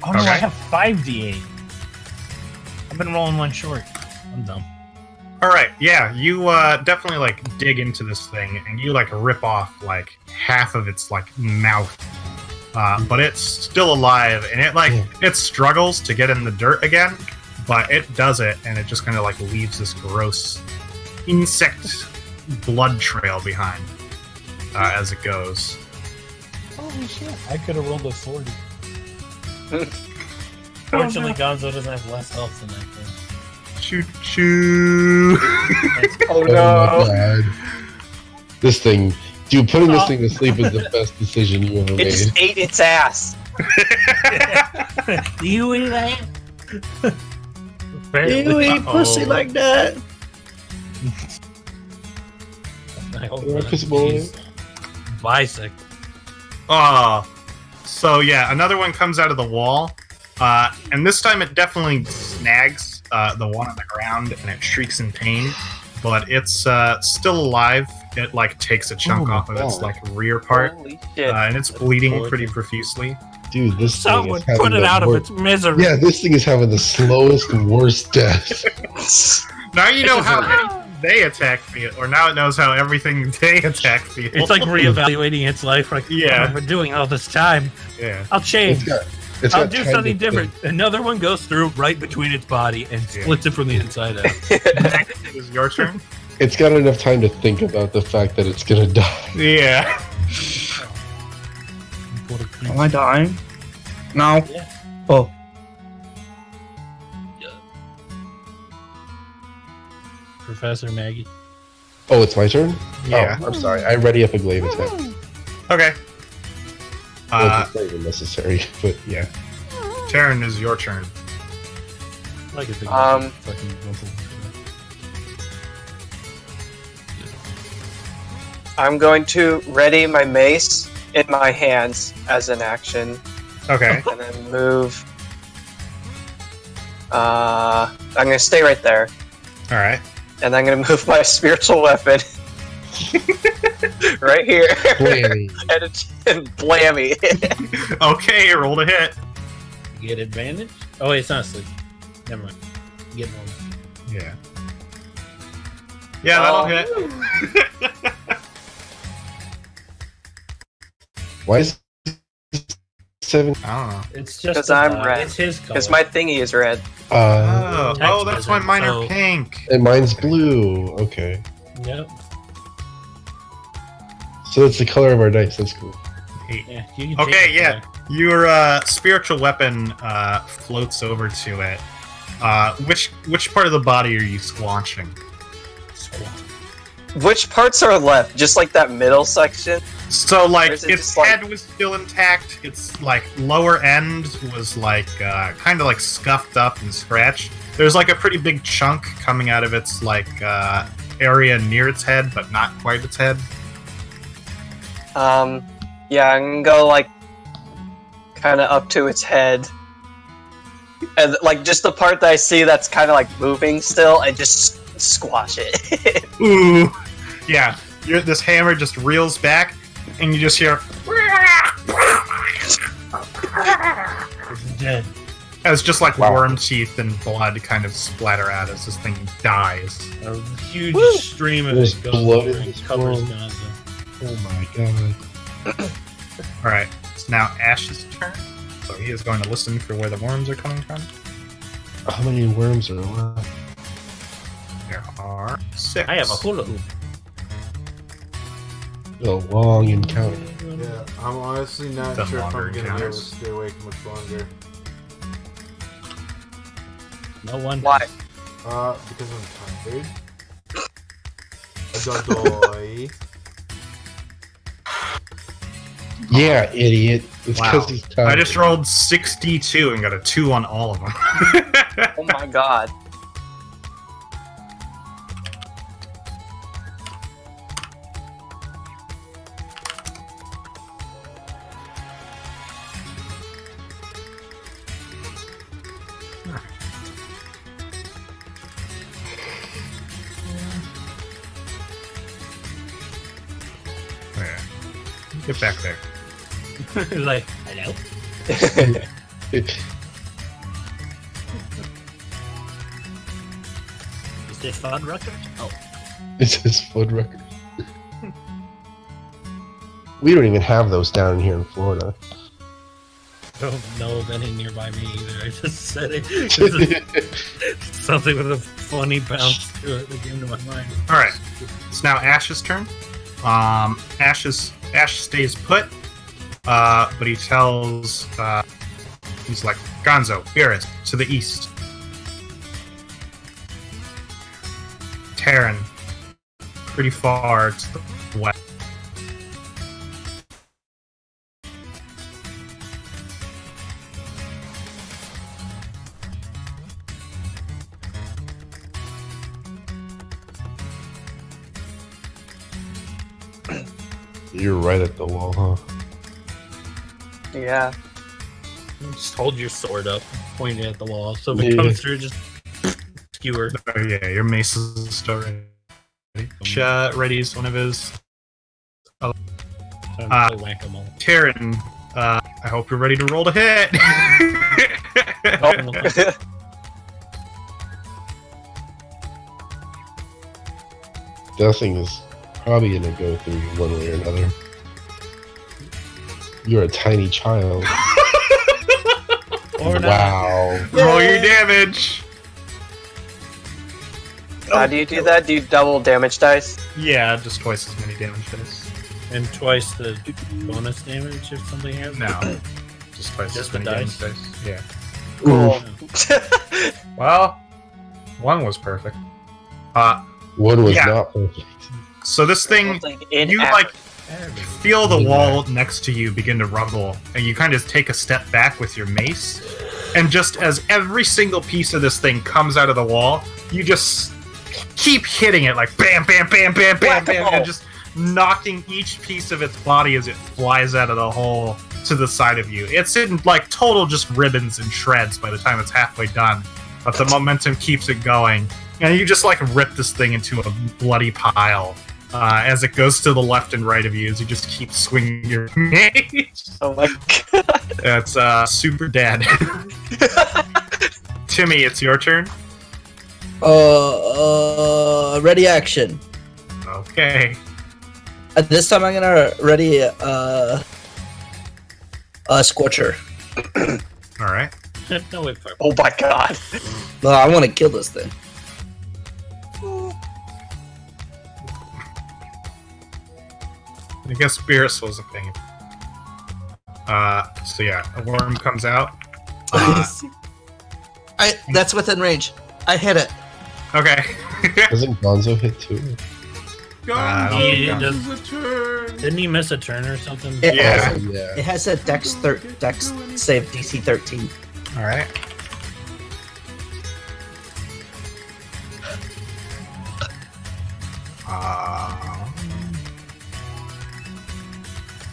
Oh no, Okay. I have 5d8. I've been rolling one short. I'm dumb. All right, yeah, you definitely like dig into this thing and you like rip off like half of its like mouth, but it's still alive and it struggles to get in the dirt again, but it does it and it just kind of like leaves this gross insect blood trail behind as it goes. Holy shit! I could have rolled a 40. Fortunately, Gonzo doesn't have less health than that thing. Choo choo. Oh Oh my no! god. This thing, dude, putting this thing to sleep is the best decision you ever It made. just ate its ass. Do you eat that? you eat pussy like that. I hope Yeah, not. 'cause boy. Jeez. Bisect. Oh, so yeah, another one comes out of the wall, and this time it definitely snags the one on the ground, and it shrieks in pain. But it's still alive. It like takes a chunk Oh my off of its God. like rear part, Holy shit! and it's bleeding poor pretty thing. profusely. Dude, this thing Someone is having put it the out of worst- its misery. Yeah, this thing is having the slowest, worst death. Now you know It's how just- anything they attack feel, or now it knows how everything they attack feel. It's like reevaluating its life. Like, Yeah. I've been doing all this time. yeah. I'll change. It's I'll got do time something to different. Another one goes through right between its body and Yeah. splits it from the inside out. It is your turn. It's got enough time to think about the fact that it's gonna die. Yeah. Am I dying? No. Yeah. Oh. Professor Maggie. Oh, it's my turn? Yeah. Oh, I'm sorry. I ready up a glaive attack. Okay. Well, it's not even necessary, but yeah. Taryn is your turn. Like a big Um, fucking rumple. I'm going to ready my mace in my hands as an action, Okay. and then move. I'm gonna stay right there, All right. and I'm gonna move my spiritual weapon right here, Blammy. and blammy. Okay, roll to hit. You get advantage? Oh, wait, it's not asleep. Never mind. You get more. Yeah. Yeah, that'll Oh. hit. Why is 7? I don't know. It's just 'Cause I'm die. red. It's his color. Because my thingy is red. Oh, Text that's why isn't, mine are so- pink. And mine's blue. Okay. Yep. So it's the color of our dice. That's cool. Yeah. You can Okay, change the yeah. color. Your spiritual weapon floats over to it. Which part of the body are you squanching? Squat. Which parts are left? Just like that middle section? So, like, Or is it its just, like- head was still intact. Its like lower end was like kind of like scuffed up and scratched. There's like a pretty big chunk coming out of its like area near its head, but not quite its head. Yeah, I'm gonna go like kind of up to its head, and like just the part that I see that's kind of like moving still, and just squash it. Ooh, yeah. This hammer just reels back, and you just hear It's dead. as just like Wow. worm teeth and blood kind of splatter out as this thing dies. A huge Woo! stream of There's it goes blood over in and this covers world. Gonzo. Oh my god. All right, it's now Ash's turn. So he is going to listen for where the worms are coming from. How many worms are left? There are 6. I have a hula hoop. A long encounter. Yeah, I'm honestly not The sure if longer I'm gonna be able to encounters. stay awake much longer. No one. Why? Because I'm tired. Dodoy. Yeah, idiot. It's Wow. because he's tired. I just rolled 62 and got a 2 on all of them. Oh my god. Okay. Get back there. He's like, hello. Is this fun record? Oh, It's his food record. We don't even have those down here in Florida. I don't know of any nearby me either. I just said it. It's something with a funny bounce to it that came to my mind. All right, it's now Ash's turn. Ash stays put, but he tells he's like, Gonzo, Beerus, to the east. Terran, pretty far to the west. You're right at the wall, huh? Yeah. Just hold your sword up, point it at the wall, so if it Yeah. comes through, just skewer. Oh yeah, your mace is still ready. Ready's one of his. So I'm play whack-a-mole. Terran, I hope you're ready to roll to hit. Oh. That thing is probably gonna go through you one way or another. You're a tiny child. Or not. Wow. Roll your damage. How do you do that? Do you double damage dice? Yeah, just twice as many damage dice. And twice the bonus damage if something has. No, just twice Just as the many dice? damage dice. Yeah. Cool. Well, one was perfect. One was Yeah. not perfect. So this thing, you like feel the wall next to you begin to rumble, and you kind of take a step back with your mace, and just as every single piece of this thing comes out of the wall, you just keep hitting it like bam, bam, bam, bam, bam, bam, and just knocking each piece of its body as it flies out of the hole to the side of you. It's in like total just ribbons and shreds by the time it's halfway done, but the momentum keeps it going, and you just like rip this thing into a bloody pile. As it goes to the left and right of you, as you just keep swinging your mace. Oh my god. That's super dead. Timmy, it's your turn. Ready action. Okay. This time I'm gonna ready Scorcher. All right. No, wait for Oh my god. No, I want to kill this thing. I guess Beerus wasn't paying. So yeah, a worm comes out. That's within range. I hit it. Okay. Doesn't Gonzo hit too? I don't He know. does- This is a turn. Didn't he miss a turn or something? It Yeah. has, Yeah. it has a Dex save DC 13. All right.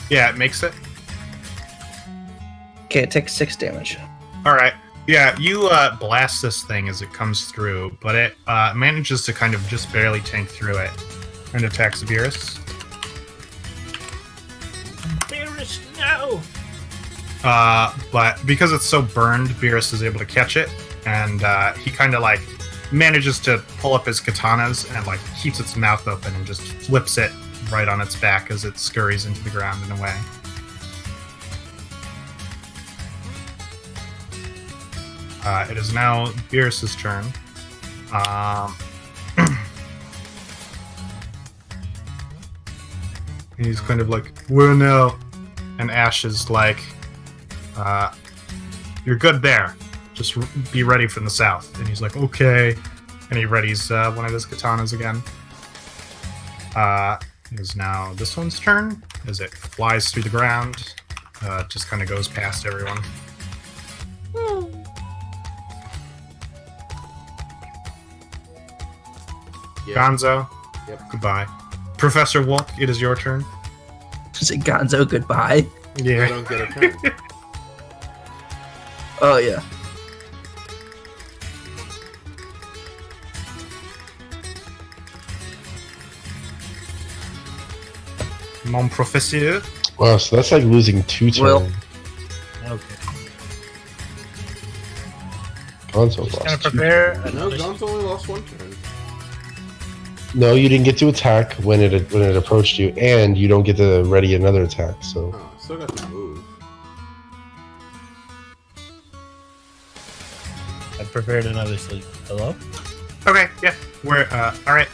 Yeah, it makes it. Okay, it takes 6 damage. All right. Yeah, you blast this thing as it comes through, but it manages to kind of just barely tank through it and attacks Beerus. Beerus, no! But because it's so burned, Beerus is able to catch it, and he kind of like manages to pull up his katanas and like keeps its mouth open and just flips it right on its back as it scurries into the ground and away. It is now Beerus's turn. He's kind of like, where now? And Ash is like, you're good there. Just be ready from the south. And he's like, okay. And he readies one of his katanas again. It is now this one's turn as it flies through the ground. Just kind of goes past everyone. Yep. Gonzo, Yep. goodbye. Professor Wolk, it is your turn. Is it Gonzo goodbye? I Yeah. don't get a turn. Oh yeah. Mon professeur. Wow, so that's like losing 2 turns. Well- Okay. Gonzo Just gonna lost 2. prepare No, another. John's only lost 1 turn. No, you didn't get to attack when it approached you, and you don't get to ready another attack. So Oh, still got to move. I prepared another sleep. Hello? Okay, yeah. We're alright.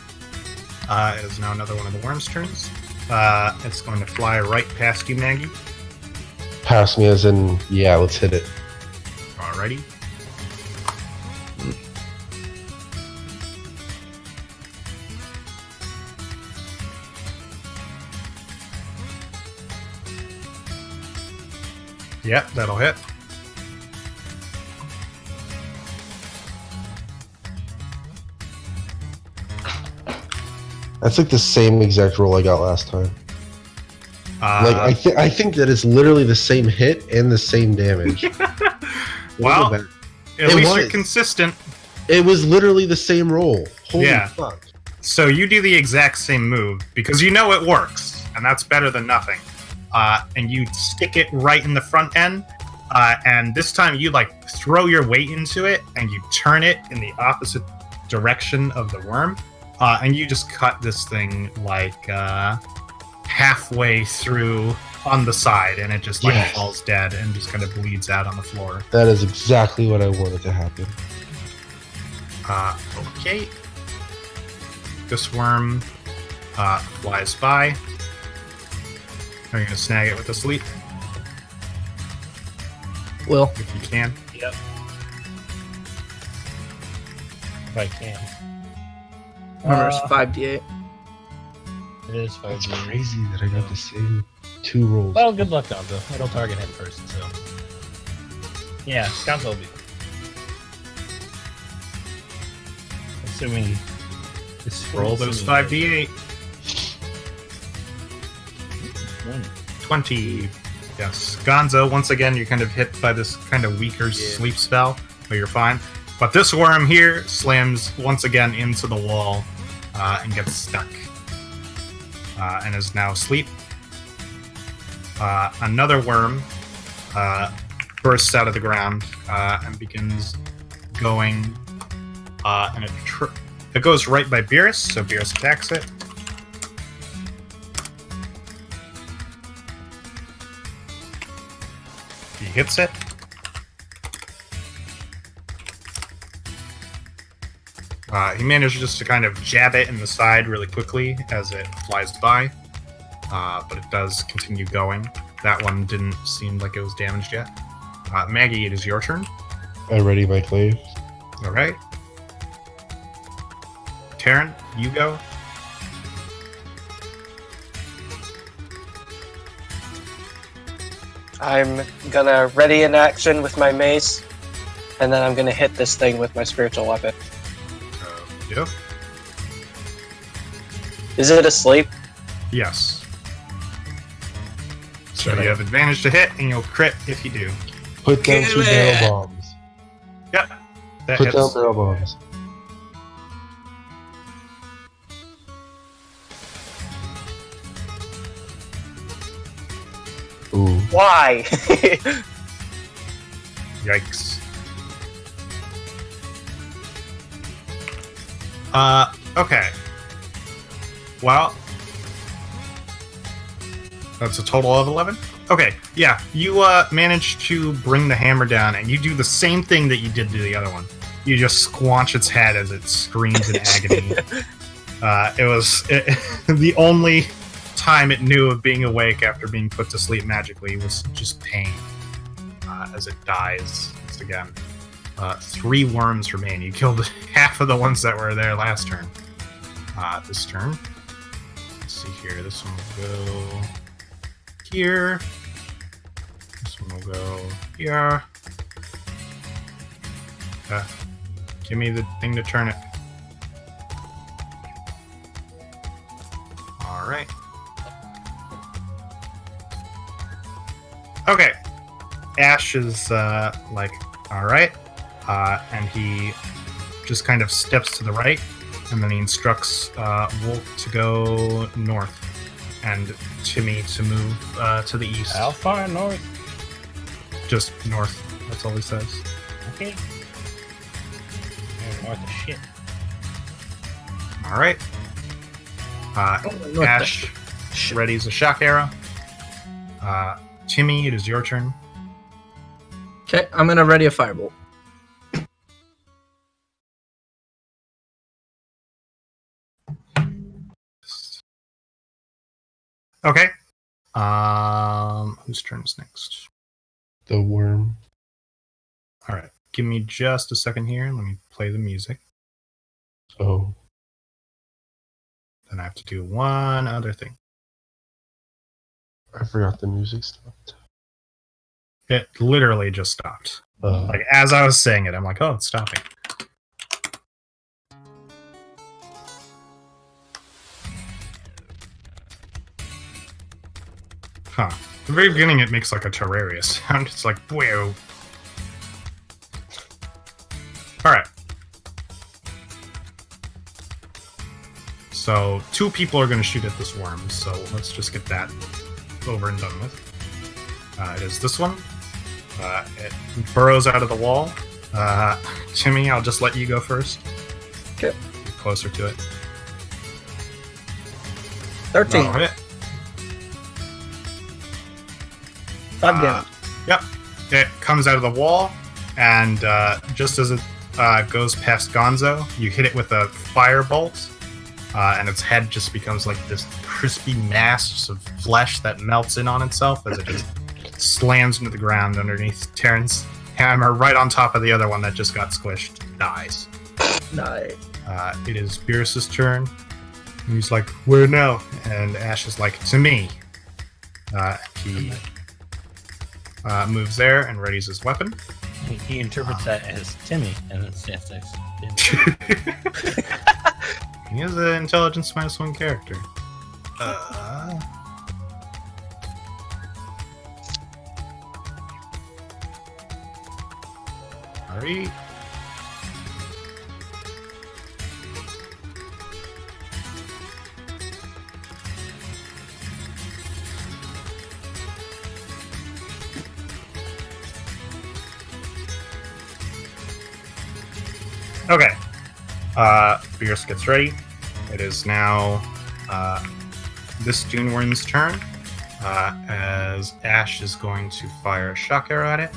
It is now another one of the worm's turns. It's going to fly right past you, Maggie. pass me as in, yeah, let's hit it. Alrighty. Yep, that'll hit. That's like the same exact roll I got last time. Like I think that it's literally the same hit and the same damage. well, Look at at It least you're was. consistent. that. It was literally the same roll. Holy Yeah. fuck! So you do the exact same move because you know it works, and that's better than nothing. And you stick it right in the front end, and this time you like throw your weight into it, and you turn it in the opposite direction of the worm, and you just cut this thing like halfway through on the side, and it just like Yes. falls dead and just kind of bleeds out on the floor. That is exactly what I wanted to happen. Okay. This worm flies by. Are you gonna snag it with a sleep Will. if you can? Yep. If I can. Remember, it's 5d8. It is 5 It's crazy that I got the same 2 rolls. Well, good luck, Gonzo. It'll target him first, so. Yeah, Gonzo will be. Assuming. Roll those 5d8. 20. Yes. Gonzo, once again, you're kind of hit by this kind of weaker sleep spell, but you're fine. But this worm here slams once again into the wall and gets stuck. And is now asleep. Another worm bursts out of the ground and begins going. And it goes right by Beerus, so Beerus attacks it. He hits it. He manages just to kind of jab it in the side really quickly as it flies by, but it does continue going. That one didn't seem like it was damaged yet. Maggie, it is your turn. I ready my clave. All right. Taryn, you go. I'm gonna ready in action with my mace, and then I'm gonna hit this thing with my spiritual weapon. Yep. Is it asleep? Yes. So you have advantage to hit, and you'll crit if you do. Put down Kill 2 it. barrel bombs. Yep. That Put hits. down barrel bombs. Ooh. Why? Yikes. Okay. Well, That's a total of 11? Okay, yeah. You manage to bring the hammer down, and you do the same thing that you did to the other one. You just squanch its head as it screams in agony. It was the only time it knew of being awake after being put to sleep magically was just pain as it dies once again. 3 worms remain. You killed half of the ones that were there last turn. This turn. Let's see here. This one will go here. This one will go here. Give me the thing to turn it. Alright. Okay. Ash is like, alright. And he just kind of steps to the right, and then he instructs Wolf to go north, and Timmy to move to the east. How far north? Just north. That's all he says. Okay. North of shit. Alright. north Ash readies a shock arrow. Timmy, it is your turn. Okay, I'm gonna ready a firebolt. Okay. Whose turn is next? The worm. Alright. Give me just a second here. Let me play the music. Oh. Then I have to do one other thing. I forgot the music stopped. It literally just stopped. Uh, Like, as I was saying it, I'm like, oh, it's stopping. Huh. At the very beginning, it makes like a Terraria sound. It's like, whoa. Alright. So, 2 people are going to shoot at this worm, so let's just get that over and done with. It is this one. It burrows out of the wall. Timmy, I'll just let you go first. Okay. Get closer to it. 13. That'll hit. 5 damage. Yep. It comes out of the wall, and just as it goes past Gonzo, you hit it with a firebolt, and its head just becomes like this crispy mass of flesh that melts in on itself as it just slams into the ground underneath Terran's hammer right on top of the other one that just got squished. Dies. Nice. It is Beerus's turn. And he's like, where now? And Ash is like, to me. He moves there and readies his weapon. He interprets that as Timmy, and it's He is an intelligence -1 character. Alright. Okay. Beerus gets ready. It is now this Duneworm's turn. As Ash is going to fire a shock arrow at it.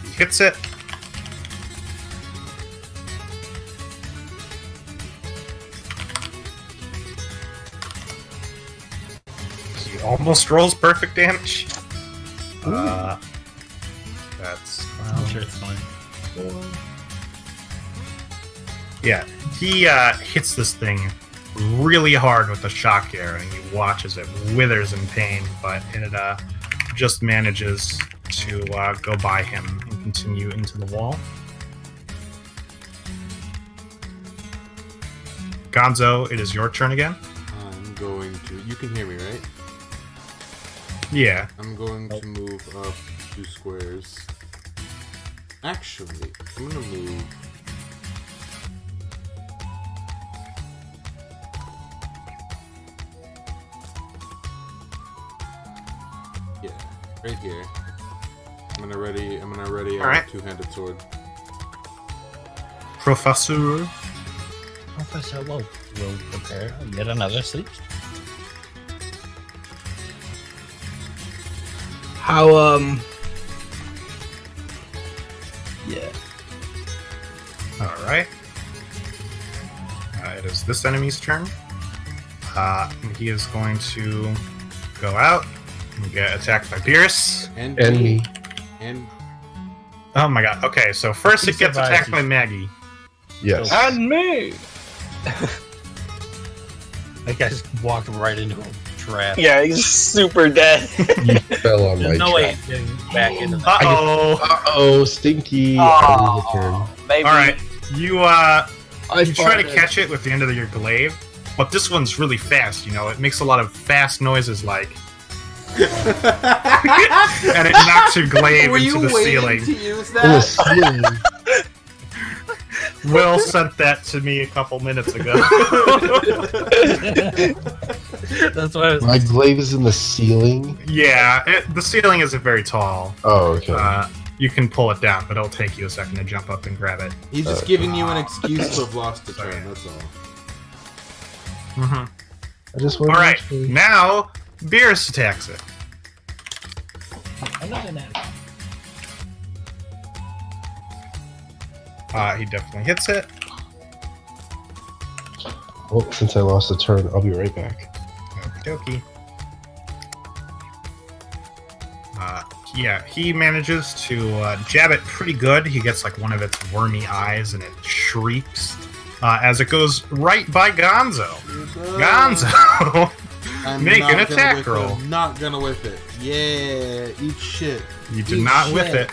He hits it. He almost rolls perfect damage. That's I'm sure it's fine. Yeah, he hits this thing really hard with the shock arrow, and you watch as it withers in pain, but it just manages to go by him and continue into the wall. Gonzo, it is your turn again. I'm going to. You can hear me, right? Yeah. I'm going to move up 2 squares. Actually, I'm gonna move. Yeah, right here. I'm gonna ready a Alright. 2-handed sword. Professor. Professor Wolf will prepare yet another sleep. How yeah. All right. It is this enemy's turn. He is going to go out and get attacked by Beerus. And me. And Oh my god. Okay, so first He it gets survives. attacked by Maggie. Yes. And me. That guy just walked right into a trap. Yeah, he's super dead. You fell on my There's no way trap. he's getting back into the Uh-oh. Uh-oh, Stinky. Oh, maybe. Alright, you try to farted. catch it with the end of your glaive, but this one's really fast, you know? It makes a lot of fast noises like... and it knocks your glaive were into you the waiting ceiling. to use In the that? ceiling. Will sent that to me a couple minutes ago. That's why I was My glaive is in the ceiling. Yeah, the ceiling isn't very tall. Oh, okay. You can pull it down, but it'll take you a second to jump up and grab it. He's just giving you an excuse to have lost a turn. That's all. Mm-hmm. I just want Alright, now Beerus attacks it. another net. He definitely hits it. Well, since I lost a turn, I'll be right back. Okie dokie. Yeah, he manages to jab it pretty good. He gets like one of its wormy eyes and it shrieks as it goes right by Gonzo. Gonzo! I'm Make not an gonna attack whiff roll. it. I'm not gonna whiff it. Yeah, eat shit. You did Eat not whiff shit. it.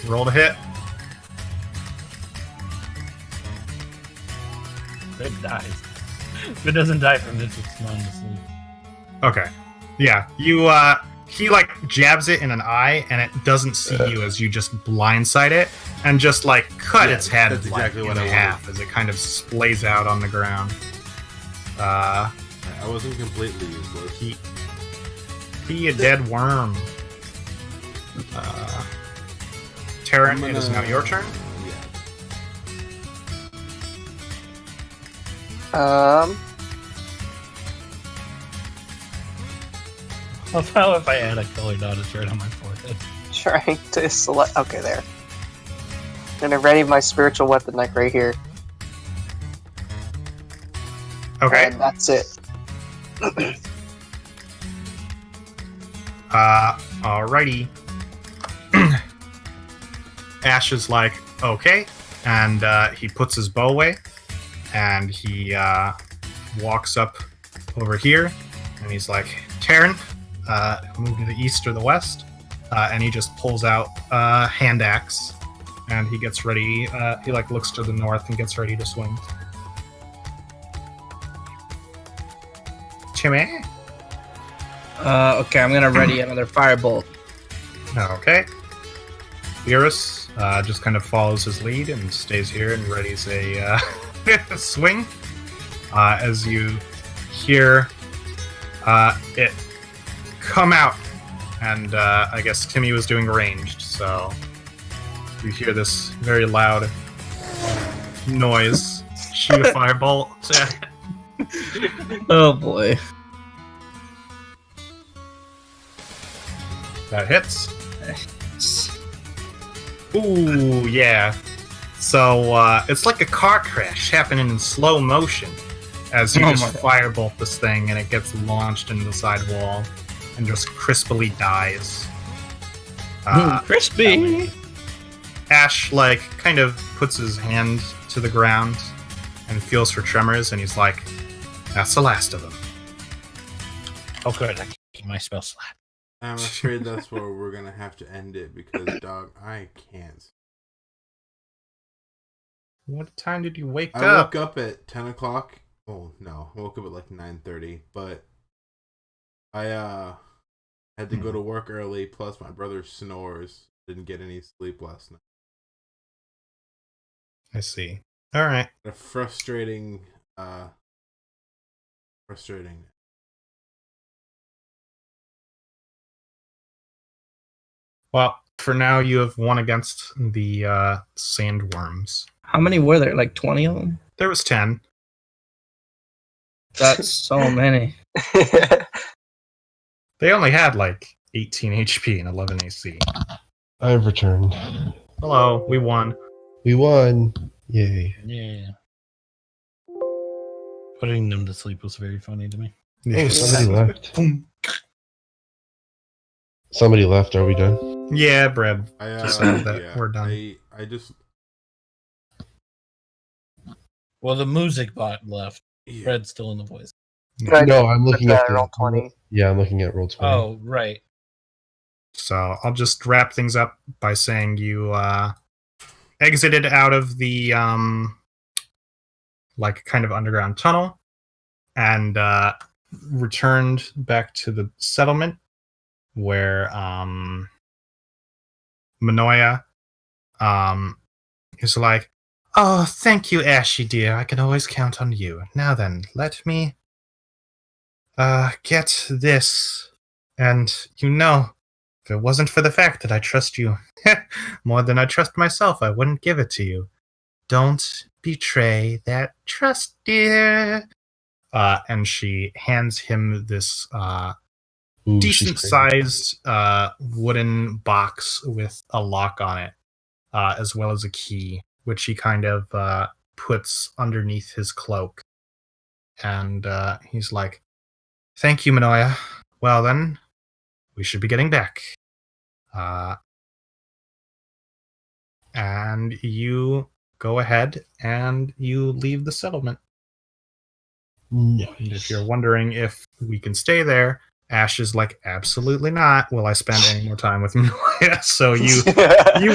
Roll to hit. It dies. If it doesn't die from this, it's going to sleep. Okay. Yeah, you, he, like, jabs it in an eye, and it doesn't see you as you just blindside it, and just, like, cut Yeah, its head, that's exactly like, what in I half as it kind of splays out on the ground. I wasn't completely useless. Be a dead worm. Terran, it is now your turn. Yeah. How if I had a colored dotted shirt on my forehead? Trying to select. Okay, there. Gonna ready my spiritual weapon, like right here. Okay. And that's it. Alrighty. Ash is like, okay, and he puts his bow away, and he walks up over here, and he's like, Terran, move to the east or the west, and he just pulls out a hand axe, and he gets ready, he like looks to the north and gets ready to swing. Timmy? Okay, I'm gonna ready another firebolt. Okay. Beerus just kind of follows his lead and stays here and readies a swing. As you hear it come out, and I guess Timmy was doing ranged, so you hear this very loud noise. Shoot a firebolt. Oh boy. That hits. Ooh, yeah. So, it's like a car crash happening in slow motion as you Oh just my firebolt this thing and it gets launched into the side wall and just crisply dies. Crispy. Ash, like, kind of puts his hand to the ground and feels for tremors, and he's like, that's the last of them. Oh, good. I can keep my spell slot. I'm afraid that's where we're gonna have to end it because, dog, I can't. What time did you wake I up? woke up at 10 o'clock. Oh, no. I woke up at like 9:30, but I had to go to work early, plus my brother snores. Didn't get any sleep last night. I see. Alright. A frustrating. Well, for now you have won against the sandworms. How many were there? Like 20 of them? There was 10. That's so many. They only had like 18 HP and 11 AC. I've returned. Hello, we won. We won. Yay. Yeah. Putting them to sleep was very funny to me. Oh, somebody left. Boom. Somebody left. Are we done? Yeah, Breb. I decided that we're done. I just Well, the music bot left. yeah. Fred's still in the voice. No, I'm looking at roll 20. Yeah, I'm looking at roll 20. Oh, right. So I'll just wrap things up by saying you exited out of the like kind of underground tunnel and returned back to the settlement where Manoia is like, "Oh, thank you, Ashy dear. I can always count on you. Now then, let me get this. And if it wasn't for the fact that I trust you more than I trust myself, I wouldn't give it to you. Don't betray that trust, dear." And she hands him this Ooh, she's decent-sized wooden box with a lock on it, as well as a key, which he kind of puts underneath his cloak. And he's like, "Thank you, Manoia. Well then, we should be getting back." And you go ahead and you leave the settlement. Nice. And if you're wondering if we can stay there, Ash is like, "Absolutely not. Will I spend any more time with Manoia?" So you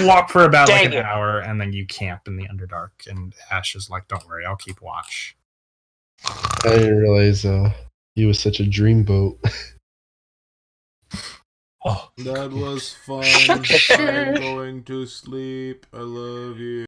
walk for about like Dang an it. hour, and then you camp in the Underdark. And Ash is like, "Don't worry, I'll keep watch." I didn't realize he was such a dreamboat. Oh, That was fun. Shut the shit. I'm going to sleep. I love you.